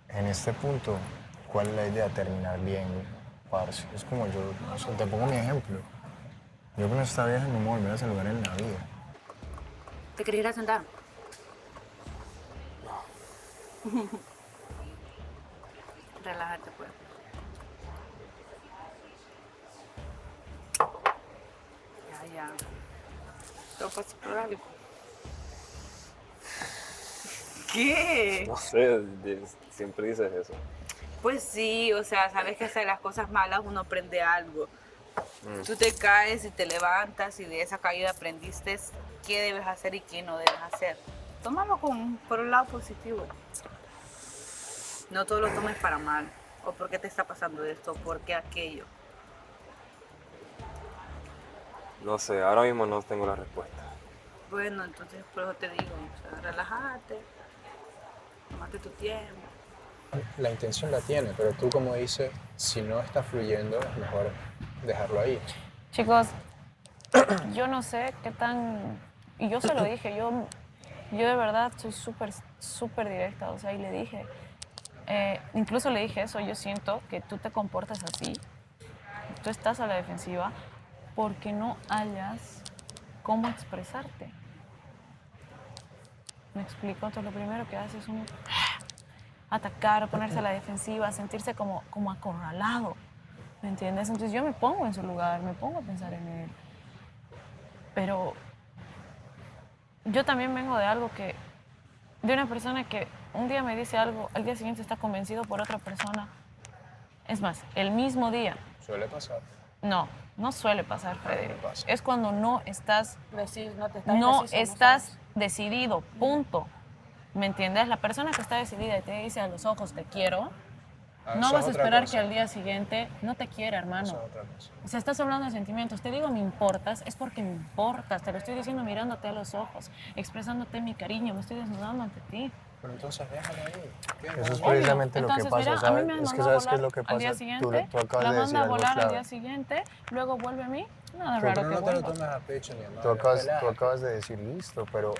[SPEAKER 8] En este punto, ¿cuál es la idea? Terminar bien, parce. Es como yo, no sé, te pongo mi ejemplo. Yo con esta vieja no me voy a volver a saludar en la vida.
[SPEAKER 2] ¿Te querés ir a sentar? No. Relájate, pues. Ya. Todo pasa por algo. ¿Qué?
[SPEAKER 13] No sé, siempre dices eso.
[SPEAKER 2] Pues sí, o sea, sabes que hacer las cosas malas uno aprende algo. Tú te caes y te levantas y de esa caída aprendiste qué debes hacer y qué no debes hacer. Tómalo por un lado positivo. No todo lo tomes para mal. O por qué te está pasando esto, o por qué aquello.
[SPEAKER 13] No sé, ahora mismo no tengo la respuesta.
[SPEAKER 2] Bueno, entonces por eso te digo, o sea, relájate, tómate tu tiempo.
[SPEAKER 16] La intención la tiene, pero tú, como dices, si no está fluyendo, es mejor dejarlo ahí.
[SPEAKER 9] Chicos, yo no sé qué tan... Y yo se lo dije, yo de verdad soy súper directa, o sea, y le dije, incluso le dije eso, yo siento que tú te comportas así, tú estás a la defensiva porque no hayas cómo expresarte. ¿Me explico? Entonces lo primero que hace es atacar, ponerse a la defensiva, sentirse como acorralado, ¿me entiendes? Entonces yo me pongo en su lugar, me pongo a pensar en él. Pero yo también vengo de una persona que un día me dice algo, al día siguiente está convencido por otra persona. Es más, el mismo día.
[SPEAKER 16] Suele pasar.
[SPEAKER 9] No suele pasar, Frederick. Es cuando no estás decidido, punto. ¿Me entiendes? La persona que está decidida y te dice a los ojos te quiero, no vas a esperar que al día siguiente no te quiera, hermano. O sea, estás hablando de sentimientos. Te digo me importas, es porque me importas. Te lo estoy diciendo mirándote a los ojos, expresándote mi cariño, me estoy desnudando ante ti.
[SPEAKER 16] Pero entonces déjalo ahí.
[SPEAKER 8] Eso es precisamente lo que
[SPEAKER 9] Entonces,
[SPEAKER 8] pasa,
[SPEAKER 9] mira,
[SPEAKER 8] ¿sabes?
[SPEAKER 9] a mí me han
[SPEAKER 8] Es que
[SPEAKER 9] mandado
[SPEAKER 8] ¿sabes qué es lo que
[SPEAKER 9] al
[SPEAKER 8] pasa?
[SPEAKER 9] día siguiente,
[SPEAKER 8] Tú acabas
[SPEAKER 9] la
[SPEAKER 8] de decir
[SPEAKER 9] manda a
[SPEAKER 8] algo
[SPEAKER 9] volar al
[SPEAKER 8] clave.
[SPEAKER 9] día siguiente, luego vuelve a mí. Nada
[SPEAKER 16] Pero
[SPEAKER 9] raro que
[SPEAKER 16] no te lo
[SPEAKER 9] vuelva.
[SPEAKER 16] tomes a pecho ni a
[SPEAKER 8] Tú acabas de decir listo, pero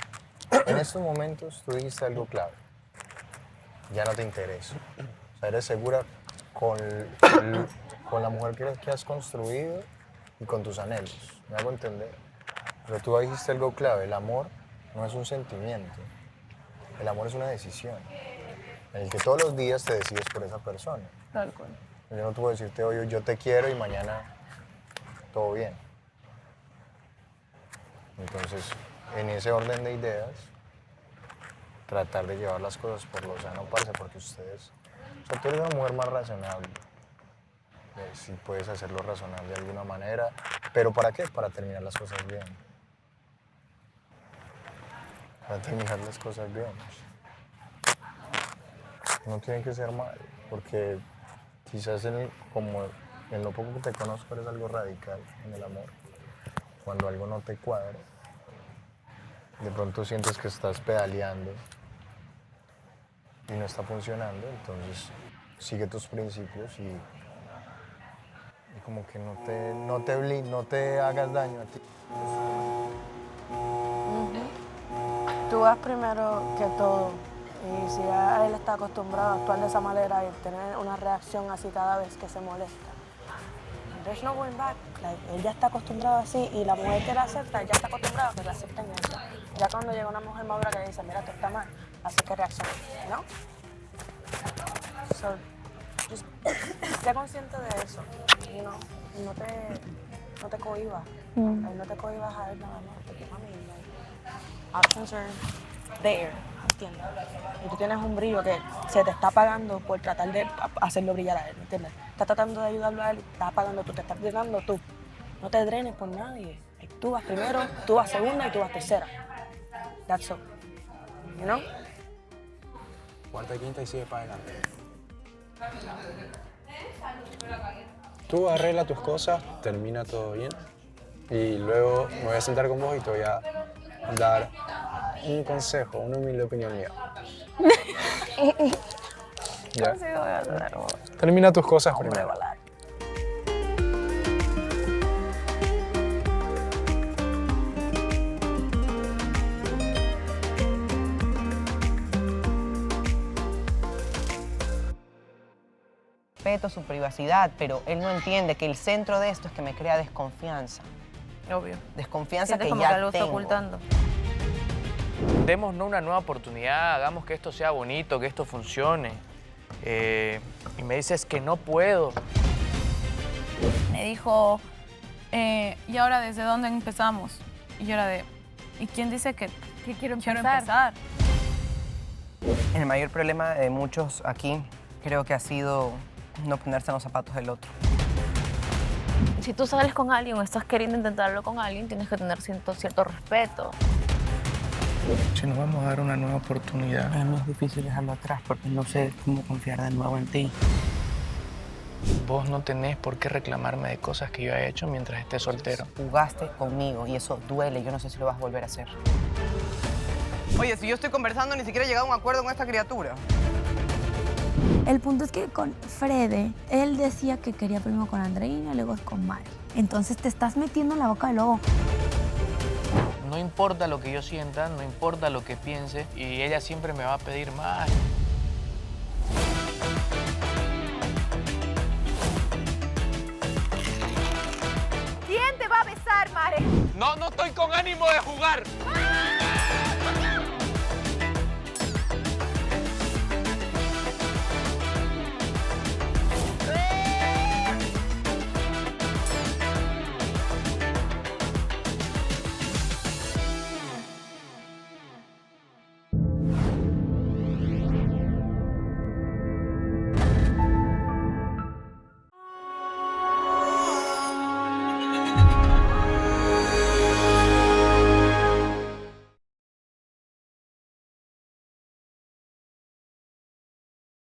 [SPEAKER 8] en estos momentos tú dijiste algo clave. Ya no te interesa. O sea, eres segura con la mujer que has construido y con tus anhelos. ¿Me hago entender? Pero tú dijiste algo clave. El amor no es un sentimiento. El amor es una decisión. En el que todos los días te decides por esa persona.
[SPEAKER 9] Tal cual.
[SPEAKER 8] Yo no te puedo decirte hoy yo te quiero y mañana todo bien. Entonces, en ese orden de ideas, tratar de llevar las cosas por lo sano, parce, porque ustedes... O sea, tú eres una mujer más razonable. Si puedes hacerlo razonable de alguna manera. ¿Pero para qué? Para terminar las cosas bien. Para terminar las cosas bien. No tiene que ser mal, porque quizás como en lo poco que te conozco eres algo radical en el amor. Cuando algo no te cuadra, de pronto sientes que estás pedaleando y no está funcionando, entonces sigue tus principios y como que no te hagas daño a ti.
[SPEAKER 14] Tú vas primero que todo. Y si ya él está acostumbrado a actuar de esa manera y tener una reacción así cada vez que se molesta, there's no going back. Like, él ya está acostumbrado así y la mujer que la acepta, ya está acostumbrada a que la acepten eso. Ya cuando llega una mujer madura que le dice, mira, tú estás mal, así que reacciona, ¿no? So, just sé consciente de eso, you know? No te cohibas. Like, no te cohibas a él nada más, porque mami, like, options are there. ¿Entiendes? Y tú tienes un brillo que se te está apagando por tratar de hacerlo brillar a él, ¿entiendes? Estás tratando de ayudarlo a él, estás apagando tú, te estás drenando tú. No te drenes por nadie. Tú vas primero, tú vas segunda y tú vas tercera. That's all. You know?
[SPEAKER 16] Cuarta y quinta y sigue para adelante. Tú arregla tus cosas, termina todo bien. Y luego me voy a sentar con vos y te voy a dar un consejo, una humilde opinión mía. ¿Ya? Termina tus cosas primero.
[SPEAKER 6] Respeto su privacidad, pero él no entiende que el centro de esto es que me crea desconfianza.
[SPEAKER 9] Obvio.
[SPEAKER 6] Desconfianza que
[SPEAKER 17] como
[SPEAKER 6] ya
[SPEAKER 17] que algo está
[SPEAKER 6] tengo.
[SPEAKER 17] ocultando.
[SPEAKER 10] Démonos una nueva oportunidad, hagamos que esto sea bonito, que esto funcione. Y me dices que no puedo.
[SPEAKER 9] Me dijo, ¿y ahora desde dónde empezamos? Y yo era de, ¿y quién dice que quiero empezar?
[SPEAKER 6] El mayor problema de muchos aquí creo que ha sido no ponerse en los zapatos del otro.
[SPEAKER 17] Si tú sales con alguien o estás queriendo intentarlo con alguien, tienes que tener cierto respeto.
[SPEAKER 19] Si nos vamos a dar una nueva oportunidad.
[SPEAKER 6] Es muy difícil dejarlo atrás porque no sé cómo confiar de nuevo en ti.
[SPEAKER 19] Vos no tenés por qué reclamarme de cosas que yo he hecho mientras esté soltero.
[SPEAKER 6] Jugaste conmigo y eso duele. Yo no sé si lo vas a volver a hacer. Oye, si yo estoy conversando, ni siquiera he llegado a un acuerdo con esta criatura.
[SPEAKER 22] El punto es que con Frede, él decía que quería primero con Andreina y luego con Mari. Entonces te estás metiendo en la boca del lobo.
[SPEAKER 10] No importa lo que yo sienta, no importa lo que piense, y ella siempre me va a pedir más. No estoy con ánimo de jugar.